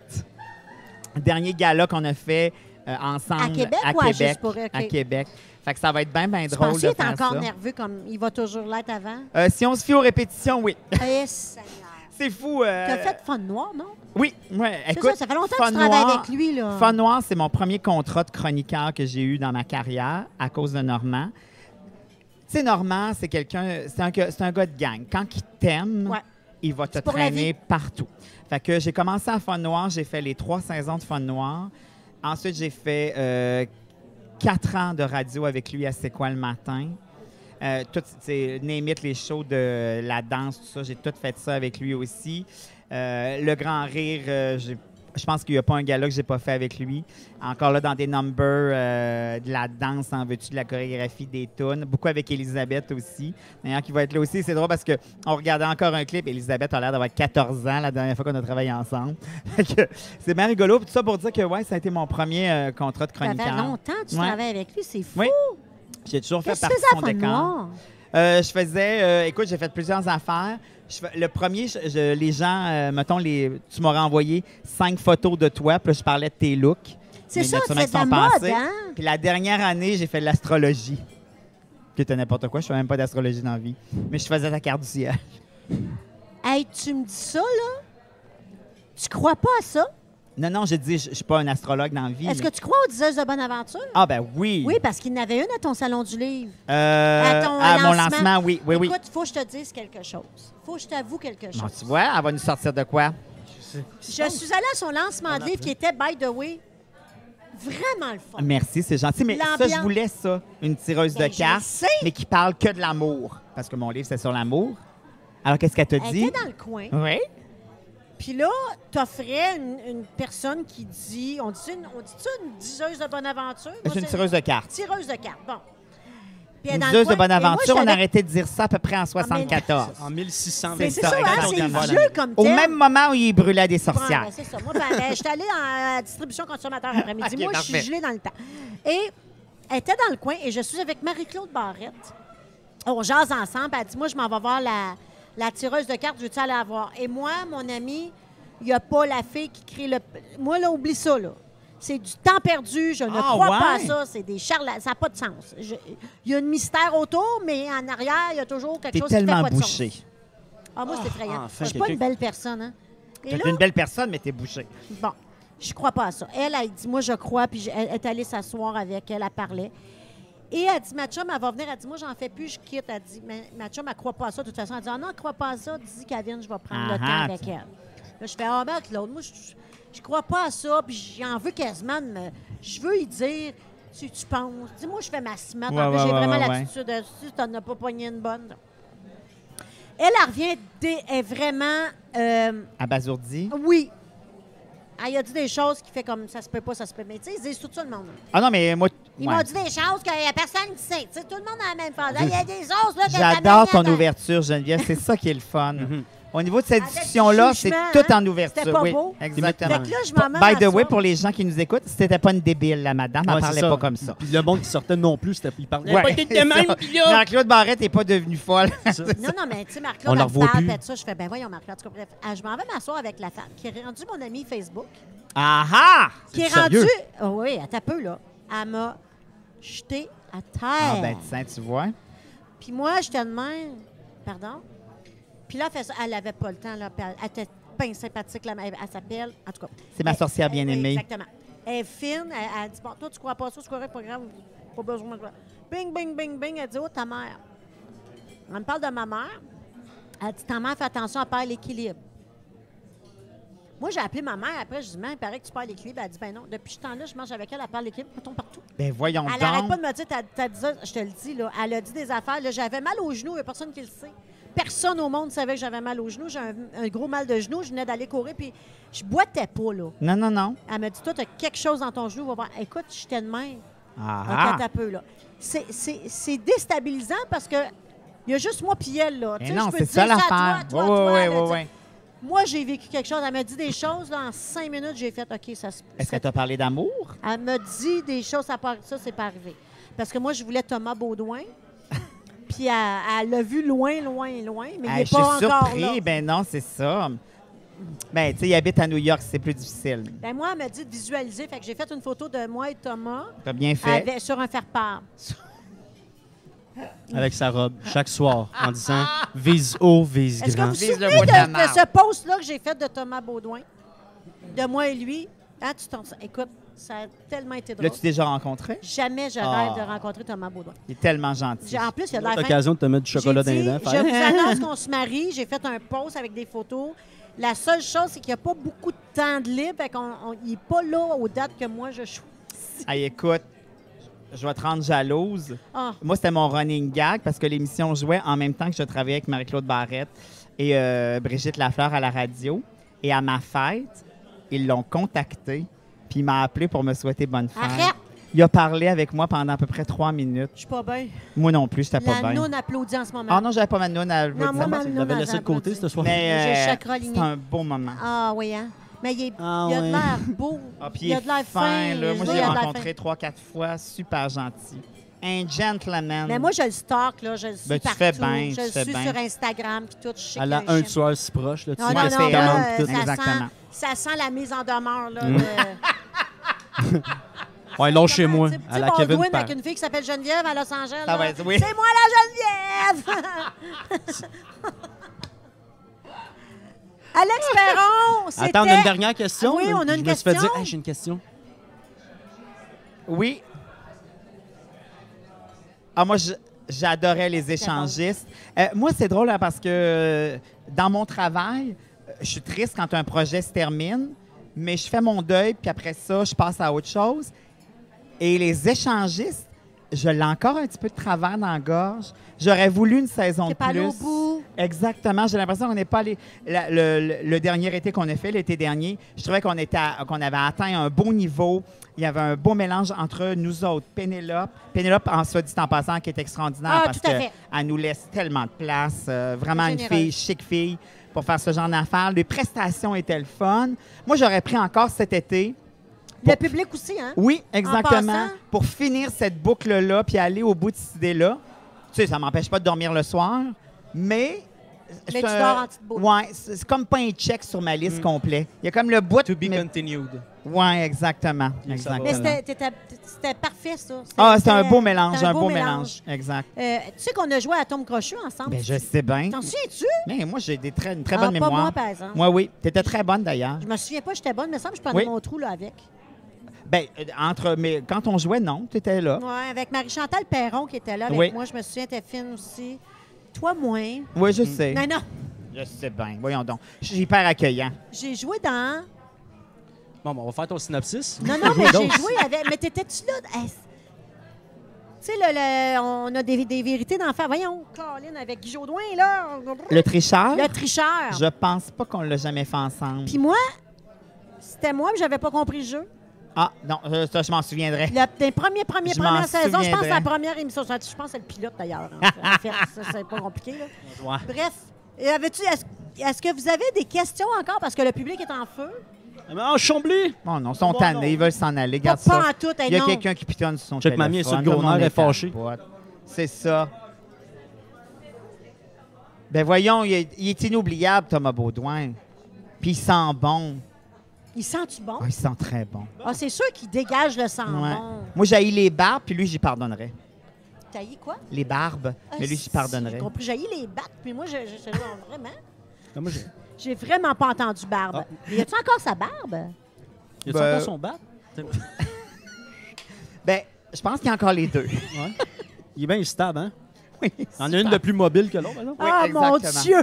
Le dernier gala qu'on a fait ensemble À Québec ou à Juste pour rire? à OK. Québec. Fait que ça va être bien, bien Tu drôle penses de qu'il est faire encore ça. nerveux comme il va toujours l'être avant? Si on se fie aux répétitions, oui. Eh, Seigneur. C'est fou. T'as fait Fun Noir, non? Oui, ouais. C'est Écoute, ça fait longtemps Fun que tu travailles Noir- avec lui, là. Fun Noir, c'est mon premier contrat de chroniqueur que j'ai eu dans ma carrière à cause de Normand. Tu sais, Normand, c'est quelqu'un, c'est un gars de gang. Quand il t'aime, Ouais. il va te C'est pour la traîner vie. partout. Fait que j'ai commencé à Fun Noir, j'ai fait les 3 saisons de Fun Noir. Ensuite, j'ai fait 4 ans de radio avec lui à C'est quoi le matin. Tout, name it, les shows de la danse, tout ça, j'ai tout fait ça avec lui aussi. Le Grand Rire, je pense qu'il n'y a pas un gala que j'ai pas fait avec lui. Encore là, dans des numbers, de la danse, en veux-tu, de la chorégraphie, des tunes. Beaucoup avec Elisabeth aussi. D'ailleurs, qui va être là aussi. C'est drôle parce qu'on regardait encore un clip. Elisabeth a l'air d'avoir 14 ans la dernière fois qu'on a travaillé ensemble. Fait que c'est bien rigolo. Puis tout ça pour dire que ouais, ça a été mon premier contrat de Ça fait chroniqueur. longtemps que tu Ouais. travailles avec lui, c'est fou. Oui. J'ai toujours fait Qu'est-ce que tu partie faisais de à son Fun décor. Noir? Je faisais, écoute, j'ai fait plusieurs affaires. Le premier, les gens, mettons, tu m'aurais envoyé 5 photos de toi, puis là, je parlais de tes looks. C'est Mais ça, naturellement, c'est de la qui sont mode, passés. hein? Puis la dernière année, j'ai fait de l'astrologie. Qui était n'importe quoi, je fais même pas d'astrologie dans la vie. Mais je faisais ta carte du ciel. Hey, tu me dis ça, là? Tu crois pas à ça? Non, j'ai dit, je suis pas un astrologue dans la vie. Est-ce mais- que tu crois aux diseuses de bonne aventure? Ah, ben oui. Oui, parce qu'il y en avait une à ton salon du livre. À ton mon lancement, oui. Écoute, il faut que je te dise quelque chose. Il faut que je t'avoue quelque chose. Bon, tu vois, elle va nous sortir de quoi? Je suis allée à son lancement de livre qui était, by the way, vraiment le fun. Merci, c'est gentil. Mais ça, L'ambiance. je voulais ça, une tireuse Ben, de je cartes, sais. mais qui parle que de l'amour. Parce que mon livre, c'est sur l'amour. Alors, qu'est-ce qu'elle te Elle dit? était dans le coin. Oui. Puis là, t'offrais une personne qui dit... On dit-tu une diseuse de bonne aventure? Moi, C'est une tireuse de cartes. Tireuse de cartes, bon. Puis elle est Une dans le tireuse de coin. bonne Et moi, aventure, j'étais on a avec- arrêté de dire ça à peu près en 74. En 1600. Mais c'est ça, ça, hein, exactement. c'est vieux comme Au terme. même moment où il brûlait des Bon, sorcières. ben, c'est ça. Moi, j'étais allée en distribution consommateur après-midi. Ok, Moi, je suis parfait. gelée dans le temps. Et elle était dans le coin et je suis avec Marie-Claude Barrette. On jase ensemble. Elle dit, moi, je m'en vais voir la tireuse de cartes. Veux-tu aller la voir? Et moi, mon ami, il n'y a pas la fille qui crée le... Moi, là, oublie ça, là. C'est du temps perdu. Je ne Ah, crois pas à ouais? ça. C'est des charlatans. Ça n'a pas de sens. Il y a un mystère autour, mais en arrière, il y a toujours quelque T'es chose qui fait tellement pas de bouché. sens. Ah, moi, c'est effrayant. enfin, Je suis pas une quelqu'un- belle personne, hein? Et T'es là, une belle personne, mais t'es bouché. bon, je crois pas à ça. Elle dit, moi, je crois, puis elle est allée s'asseoir avec elle, elle parlait. Et elle dit, ma chum, elle va venir, elle dit, moi, j'en fais plus, je quitte. Elle dit, mais ma chum, elle croit pas à ça. De toute façon, elle dit, ah non, elle croit pas à ça. Dis, Kevin, je vais prendre le Ah, temps avec tu- elle. Là, je fais, ah, ben, Claude, moi, je crois pas à ça, puis j'en veux quasiment. Je veux y dire, tu penses. Dis-moi, je fais ma cimette. Ouais, En plus, j'ai ouais, vraiment ouais, l'attitude dessus, t'en as pas pogné une bonne. Elle revient, est vraiment. Abasourdi. Oui. Elle a dit des choses qui fait comme ça se peut pas, ça se peut. Mais tu sais, ils disent tout ça, le monde. Ah non, mais moi... Ils ouais. m'ont dit des choses qu'il n'y a personne qui sait. Tu sais, tout le monde a la même phrase. Il y a des choses, là, que J'adore ton ouverture. ouverture, Geneviève. C'est ça qui est le fun. Au niveau de cette Avec discussion-là, c'est jugement, tout hein? en ouverture. C'était pas oui, beau? exactement. Fait que là, je m'en By the way, m'asseoir. pour les gens qui nous écoutent, c'était pas une débile, la madame. Elle Ouais, parlait c'est pas comme ça. Puis le monde qui sortait non plus, il parlait Ouais, pas de même, ça. puis là... Claude Barrette n'est pas devenue folle. Non, mais tu sais, On Marc-Claude, la elle me revoit parle, plus. fait ça. Je fais, ben voyons, Marc-Claude. En tout cas, bref, je m'en vais m'asseoir avec la femme qui est rendue mon amie Facebook. Ah ah! Qui est sérieux? rendue. Oh, oui, elle t'a peu, là. Elle m'a jeté à terre. Ah ben tiens, tu vois. Puis moi, j'étais de même. Pardon? Puis là, elle fait ça. Elle n'avait pas le temps, là. Puis elle était pas sympathique, là. Elle s'appelle. En tout cas. C'est ma sorcière bien-aimée. Exactement. Elle est fine. Elle dit, bon, toi, tu crois pas ça, c'est correct, pas grave. Pas besoin de. Bing, bing, bing, bing. Elle dit, oh, ta mère. On me parle de ma mère. Elle dit, ta mère, fais attention, elle perd l'équilibre. Moi, j'ai appelé ma mère. Après, je dis, mais il paraît que tu perds l'équilibre. Elle dit, ben non. Depuis ce temps-là, je mange avec elle, elle perd l'équilibre. Elle tombe partout. Ben voyons Elle n'arrête donc. pas de me dire, t'as dit ça, je te le dis, là. Elle a dit des affaires. Là, j'avais mal au genou, il n'y a personne qui le sait. Personne au monde savait que j'avais mal au genou. J'ai un gros mal de genou. Je venais d'aller courir, puis je boitais pas, là. Non, non, non. Elle m'a dit, toi, tu as quelque chose dans ton genou, va voir. Écoute, j'étais de même. Ah Attends ah! un peu, là. C'est déstabilisant parce que il y a juste moi puis elle, là. Tu Mais sais, non, je peux c'est te ça dire l'affaire. à toi, Oui, toi, oui, là, oui, tu sais. oui. Moi, j'ai vécu quelque chose. Elle m'a dit des choses, là, en 5 minutes, j'ai fait, OK, ça se Est-ce que tu as parlé d'amour? Elle m'a dit des choses, ça, c'est pas arrivé. Parce que moi, je voulais Thomas Baudouin. Puis elle l'a vu loin, loin, loin, mais il Hey, n'est je suis pas encore surpris. là. Ben non, c'est ça. Ben, tu sais, il habite à New York, c'est plus difficile. Ben moi, elle m'a dit de visualiser. Fait que j'ai fait une photo de moi et Thomas T'as bien fait. sur un faire-part. Avec sa robe, chaque soir, en disant « Vise haut, vise Est-ce que grand vous vous Vise le souvenez bout de la de marde. ce post-là que j'ai fait de Thomas Baudouin? De moi et lui? Hein, écoute, ça a tellement été drôle. L'as-tu déjà rencontré? Jamais je rêve de rencontrer Thomas Baudouin. Il est tellement gentil. En plus, il y a de la fin. l'occasion de te mettre du chocolat dans J'ai les dit, dents. je faire- vous annonce qu'on se marie. J'ai fait un post avec des photos. La seule chose, c'est qu'il n'y a pas beaucoup de temps de libre. Fait il n'est pas là aux dates que moi, je choisis. Hey, écoute, je vais te rendre jalouse. Ah, Moi, c'était mon running gag parce que l'émission jouait en même temps que je travaillais avec Marie-Claude Barrette et Brigitte Lafleur à la radio. Et à ma fête, ils l'ont contacté, puis il m'a appelé pour me souhaiter bonne fête. arrête! Il a parlé avec moi pendant à peu près 3 minutes. Je suis pas bien. Moi non plus, j'étais pas La bien. noune applaudit en ce moment. Ah non, j'avais pas ma noune à Non, moi, ma Tu noune, l'avais elle laissé de côté, applaudit. cette soir. Mais J'ai le chakra aligné. c'est un beau moment. Ah oui, hein? Mais il Ah a de ouais. l'air beau. Ah, puis il a de l'air fin. là. Moi, Oui, je l'ai il a de l'air rencontré 3-4 fois. Super gentil. Un gentleman. Mais moi, je le stalk, là. Je le suis Ben, tu partout. fais bien, je tu le fais suis bien. sur Instagram, puis tout. Je sais Elle a qu'il y a un chien. tueur si proche. Là, tu Non, sais non, que non, c'est là, comment, tout. Exactement. ça sent la mise en demeure, là. Ouais, ils l'ont chez moi, Tu sais, à la Baldwin Kevin avec Park. une fille qui s'appelle Geneviève à Los Angeles. Ça va là. être- oui. C'est moi la Geneviève! Alex Perron, c'était... Attends, on a une dernière question. Ah oui, on a une Je me suis fait question. dire, hey, j'ai une question. Oui. Ah, moi, j'adorais les échangistes. Moi, c'est drôle hein, parce que dans mon travail, je suis triste quand un projet se termine, mais je fais mon deuil, puis après ça, je passe à autre chose. Et les échangistes, je l'ai encore un petit peu de travers dans la gorge. J'aurais voulu une saison de T'es pas allé plus. au bout. Exactement. J'ai l'impression qu'on n'est pas allé. Le dernier été qu'on a fait, l'été dernier, je trouvais qu'on avait atteint un beau niveau. Il y avait un beau mélange entre nous autres. Pénélope, en soit dit en passant, qui est extraordinaire Ah, parce tout à fait. qu'elle nous laisse tellement de place. Vraiment une Généreuse. fille, chic fille, pour faire ce genre d'affaires. Les prestations étaient le fun. Moi, j'aurais pris encore cet été. Le public aussi, hein? Oui, exactement. passant? Pour finir cette boucle-là, puis aller au bout de cette idée-là. Tu sais, ça m'empêche pas de dormir le soir, mais... Mais c'est tu dors en petite boucle. Ouais, c'est comme pas un check sur ma liste complet. Il y a comme le bout... To be mais- continued. Ouais, exactement. Et ça va. Mais exactement. c'était parfait, ça. Ah, c'était un beau mélange, c'était un beau mélange. Exact. Tu sais qu'on a joué à Tom Crochu ensemble? Ben, je sais bien. T'en souviens-tu? Mais moi, j'ai une très Ah, bonne pas mémoire. moi, par exemple. Moi, oui. Tu étais très bonne, d'ailleurs. Je me souviens pas, j'étais bonne, mais ça me semble que je prenais Oui. mon trou là, avec. Ben, mais quand on jouait, non, tu étais là. Oui, avec Marie-Chantal Perron qui était là avec Oui. moi. Je me souviens, t'es fine aussi. Toi, moins. Oui, je sais. Non, non. Je sais bien. Voyons donc. Je suis hyper accueillant. J'ai joué dans... Bon, on va faire ton synopsis. Non, mais j'ai joué avec... Mais t'étais-tu là? Tu sais, on a des vérités d'enfer. Voyons, Colin, avec Guy Jodoin, là. Le tricheur? Le tricheur. Je pense pas qu'on l'a jamais fait ensemble. Puis moi, c'était moi, mais j'avais pas compris le jeu. Ah, non, ça, je m'en souviendrai. Des premières Je m'en saisons, je pense que souviendrai. la première émission, je pense que c'est le pilote d'ailleurs. En fait, ça, c'est pas compliqué. Là. Ouais. Bref, est-ce que vous avez des questions encore? Parce que le public est en feu. Mais en Chambly! Bon, non, ils sont Bon, tannés, non. ils veulent s'en aller. Pas, Regarde ça. pas en tout, Il y a non. quelqu'un qui pitonne sur son Check, téléphone. mamie est sur le Tout gros nerf, elle est à fâchée. boîte. C'est ça. Ben voyons, il est inoubliable, Thomas Baudouin. Puis il sent bon. Il sent-tu bon? Ah, il sent très bon. Ah, c'est sûr qu'il dégage le sang Ouais. bon. Moi, j'haïs les barbes, puis lui, j'y pardonnerais. T'as eu quoi? Les barbes, mais lui, j'y J'ai pardonnerais. compris, j'ai les battes, puis moi, vraiment... Moi, j'ai... J'ai vraiment pas entendu barbe. Ah. Mais y a-tu encore sa barbe? Y a-tu Ben- encore son bat? Ben, je pense qu'il y a encore les deux. Ouais. Il est bien stable, hein? Oui, Il y en a une de plus mobile que l'autre, là. Ah, mon exactement. Dieu!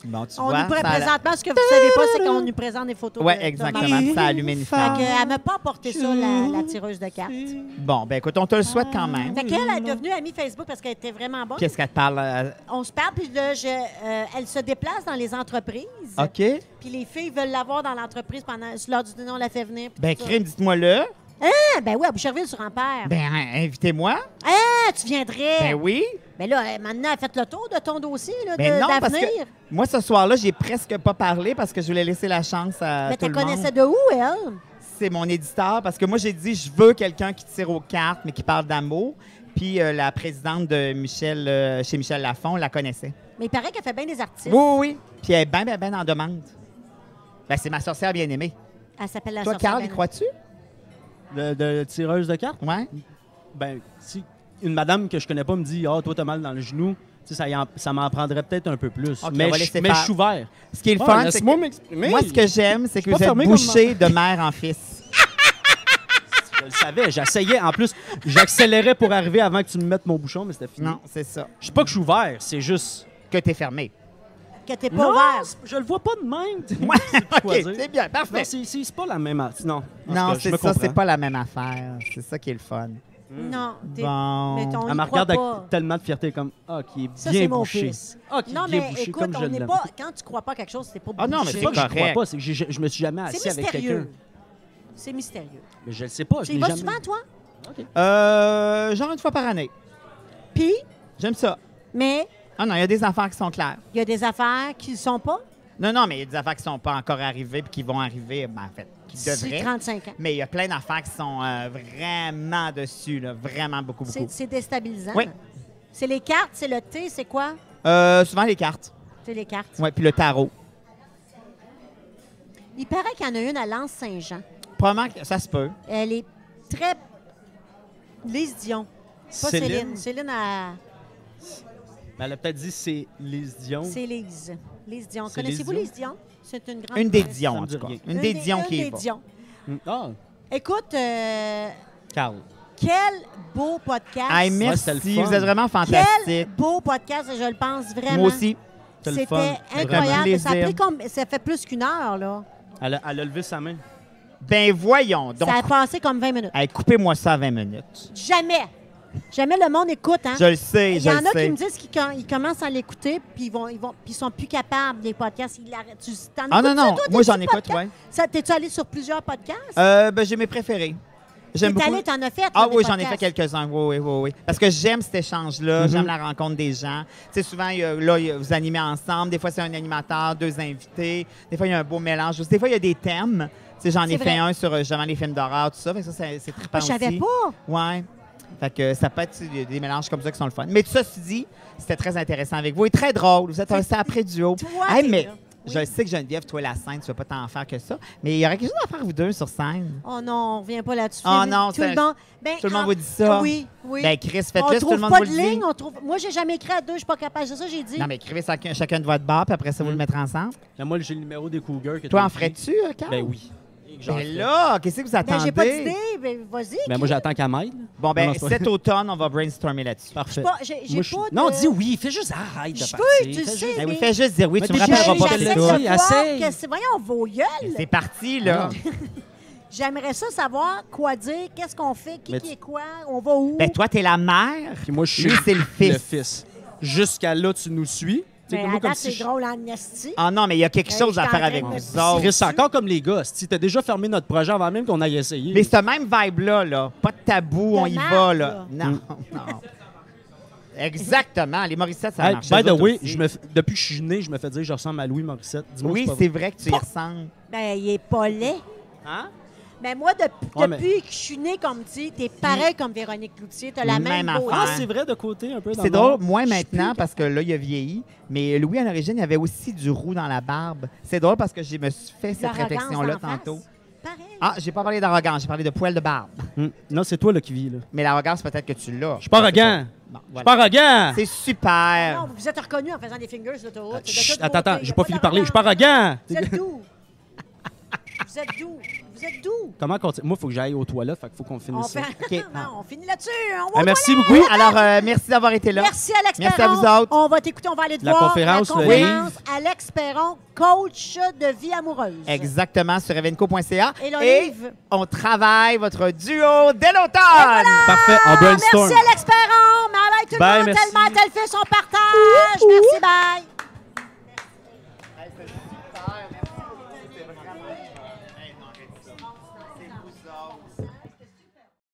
Bon, tu On vois, nous ça a la- présentement, ce que vous savez pas, c'est qu'on nous présente des photos. Ouais, de exactement. Thomas. Ça a allumé une Fait femme. qu'elle m'a pas apporté ça, la tireuse de cartes. Bon, ben écoute, on te le souhaite quand même. Fait qu'elle est devenue amie Facebook parce qu'elle était vraiment bonne. Qu'est-ce qu'elle te parle? On se parle, puis là, elle se déplace dans les entreprises. OK. Puis les filles veulent l'avoir dans l'entreprise pendant lors du dîner, on la fait venir. puis Ben, tout ça. crime, dites-moi-le. Ah, ben oui, à Boucherville-sur-Ampère. Ben, invitez-moi. Ah, tu viendrais. Ben oui. Ben là, maintenant, elle a fait le tour de ton dossier là, Ben non, parce d'avenir. que moi, ce soir-là, j'ai presque pas parlé parce que je voulais laisser la chance à Mais tout tu le monde. connaissais de où, elle? C'est mon éditeur parce que moi, j'ai dit, je veux quelqu'un qui tire aux cartes, mais qui parle d'amour. Puis la présidente de Michel, chez Michel Lafon, la connaissait. Mais il paraît qu'elle fait bien des artistes. Oui, oui, oui. Puis elle est bien en demande. Ben, c'est ma sorcière bien-aimée. Elle s'appelle la Toi, sorcière Carl, y Ben- crois-tu? De tireuse de cartes? Ouais. Ben, si une madame que je connais pas me dit « Ah, toi, t'as mal dans le genou », tu sais, ça m'en prendrait peut-être un peu plus. Ok, mais on va je laisser mais faire. je suis ouvert. Ce qui est le Ouais, fun, c'est laisse-moi que m'exprimer. moi, ce que j'aime, c'est que pas vous êtes fermé bouché de mère en fils. Je le savais, j'essayais. En plus, j'accélérais pour arriver avant que tu me mettes mon bouchon, mais c'était fini. Non, c'est ça. Je sais pas que je suis ouvert, c'est juste... Que t'es fermé. Que t'es pas Non, ouvert. je le vois pas de même. Ouais, quoi OK, dire. c'est bien, Non, parfait. c'est pas la même... Non, en tout Non, cas, je c'est me ça, c'est comprends. pas la même affaire. C'est ça qui est le fun. Non, t'es... Bon. Mais ton- Elle y me croit regarde avec pas. tellement de fierté, comme « Ah, qui est Ça, bien c'est mon bouché. fils. Ah, qui est Non, bien mais bouché, écoute, comme je on n'est l'aime. pas... Quand tu crois pas à quelque chose, c'est pas Ah non, mais bouché. C'est pas que je correct. crois pas, c'est que je me suis jamais assis C'est avec quelqu'un. mystérieux. C'est mystérieux. Mais je le sais pas, je Tu y l'ai vas jamais... souvent, toi? Genre une fois par année. Puis, J'aime ça. mais Ah non, il y a des affaires qui sont claires. il y a des affaires qui ne sont pas. Non, mais il y a des affaires qui sont pas encore arrivées puis qui vont arriver, ben, en fait, qui C'est devraient. 35 ans. Mais il y a plein d'affaires qui sont vraiment dessus, là, vraiment beaucoup. C'est déstabilisant. Oui. C'est les cartes, c'est le thé, c'est quoi? Souvent les cartes. C'est les cartes. Ouais, puis le tarot. Il paraît qu'il y en a une à Lens-Saint-Jean. Probablement que ça se peut. Elle est très... Lise Dion. Pas Céline. Céline, Elle a peut-être dit c'est Lise Dion. c'est Lise. Lise Dion. C'est Connaissez-vous Lise Lise Dion? C'est une grande... Une des humoriste. Dion, Ça en me tout dit cas. rien. Une des Dion qui une est des pas. Dion. Ah, Écoute, Carl. quel beau podcast. Hey, c'était merci, le fun. vous êtes vraiment Quel fantastique. beau podcast, je le pense vraiment. Moi aussi. C'était le fun. C'était Vraiment incroyable. Ça, a plaisir. pris comme... ça fait plus qu'une heure, là. Elle a levé sa main. Ben voyons donc. Ça a passé comme 20 minutes. Hey, coupez-moi ça à 20 minutes. Jamais. Jamais le monde écoute, hein? Je le sais, Il je y en le a sais. qui me disent qu'ils commencent à l'écouter, puis puis ils sont plus capables des podcasts. Ils l'arrêtent. T'en Ah non, écoutes-tu, non, toi, moi des j'en petits écoute, podcasts? ouais. Ça, t'es-tu allé sur plusieurs podcasts? Ben j'ai mes préférés. J'aime T'es beaucoup. allé, t'en as fait? Ah là, des oui, j'en ai fait podcasts. quelques-uns. Oui. Parce que j'aime cet échange-là, j'aime la rencontre des gens. Tu sais, souvent, vous animez ensemble. Des fois, c'est un animateur, 2 invités. Des fois, il y a un beau mélange. Des fois, il y a des thèmes. Tu sais, j'en ai C'est fait vrai. un sur justement les films d'horreur, tout ça. Fait que ça, c'est trippant Ah, je savais aussi. pas. Ouais. Fait que ça peut être des mélanges comme ça qui sont le fun. Mais tout ça, tu dis, c'était très intéressant avec vous et très drôle. Vous êtes un sacré duo. Toi, Hey, t'es mais là. je Oui. sais que Geneviève, toi, la scène, tu vas pas t'en faire que ça. Mais il y aurait quelque chose à faire, vous deux, sur scène. Oh non, on revient pas là-dessus. Oh non, tout le monde, tout le monde vous dit ça. Oui. Ben, Chris, on faites-le si tout trouve le monde pas vous de le dit. ligne. Moi, j'ai jamais écrit à deux, je suis pas capable. C'est ça que j'ai dit. Non, mais écrivez chacun de votre bar, puis après ça, vous le mettrez ensemble. Là, moi, j'ai le numéro des Cougars. Que Toi, t'as en écrit. ferais-tu, Carl? Ben oui. Ben là, qu'est-ce que vous Ben, attendez? j'ai pas d'idée. Ben, vas-y. Ben, moi, j'attends qu'elle m'aide. Bon, ben, Non, c'est pas- cet automne, on va brainstormer là-dessus. Parfait. J'ai Moi, pas de... Non, dis oui. Fais juste arrête de Je partir. veux, tu Fais le juste- sais. Ben oui, mais- fais juste dire oui, Mais tu me t'es rappelleras pas J'essaie plus de Oui, tard. voir essaye. que c'est... Voyons, vos gueules. C'est parti, là. J'aimerais ça savoir quoi dire, qu'est-ce qu'on fait, Mais qui est quoi, on va où. Ben, toi, t'es la mère. Puis moi, je suis Lui, c'est le fils. Jusqu'à là, tu nous suis. Tu sais, Mais moi, à comme date, si c'est je- drôle en esti. Ah non, mais il y a quelque Hey, chose à je suis faire en avec train de vous me autres. Chris, c'est encore comme les gars. Tu as déjà fermé notre projet avant même qu'on aille essayer. Mais ce même vibe-là, là, pas de tabou, De on y marde, va, là. là. Non, non. Exactement. Les Morissettes, ça Hey, marche. by eux the autres way, aussi. depuis que je suis né, je me fais dire que je ressemble à Louis Morissette. Dis-moi Oui, pas c'est vrai que tu y ressembles. Ben, il est pas laid. Hein? Mais moi, Ouais, mais- depuis que je suis née comme tu, t'es pareil comme Véronique Cloutier. T'as la même Même beauté. affaire. Ah, c'est vrai de côté un peu. dans C'est le drôle, nord. moins Je suis maintenant, plus- parce que là, il a vieilli. Mais Louis, à l'origine, il y avait aussi du roux dans la barbe. C'est drôle parce que je me suis fait cette L'arrogance réflexion-là d'en face. tantôt. Pareil. Ah, j'ai pas parlé d'arrogance, j'ai parlé de poil de barbe. Non, c'est toi là, qui vis. Là. Mais l'arrogance, peut-être que tu l'as. Je suis pas arrogant. Bon, Je suis voilà. pas arrogant. C'est super. Non, vous êtes reconnus en faisant des fingers sur l'autoroute. C'est de Chut, toute attends, beauté. j'ai Y a pas fini de parler. Je suis pas d'arrogance. arrogant. Vous êtes doux. Vous êtes doux. Vous êtes doux. Comment continue? Moi, il faut que j'aille aux toilettes, fait qu'il faut qu'on On finisse ça. fait... OK. non, on finit là-dessus. On va Ah, aux merci toilettes. beaucoup. Alors, merci d'avoir été là. Merci Alex Merci Perron. à vous autres. On va t'écouter, on va aller te La voir. conférence, la le conférence Alex Perron, coach de vie amoureuse. Exactement, sur evenco.ca. Et le Et livre. on travaille votre duo dès l'automne. Parfait, on brainstorm. Merci Alex Perron. Mais avec tout le Bye, monde, merci. tellement tel fait son partage. Merci, bye.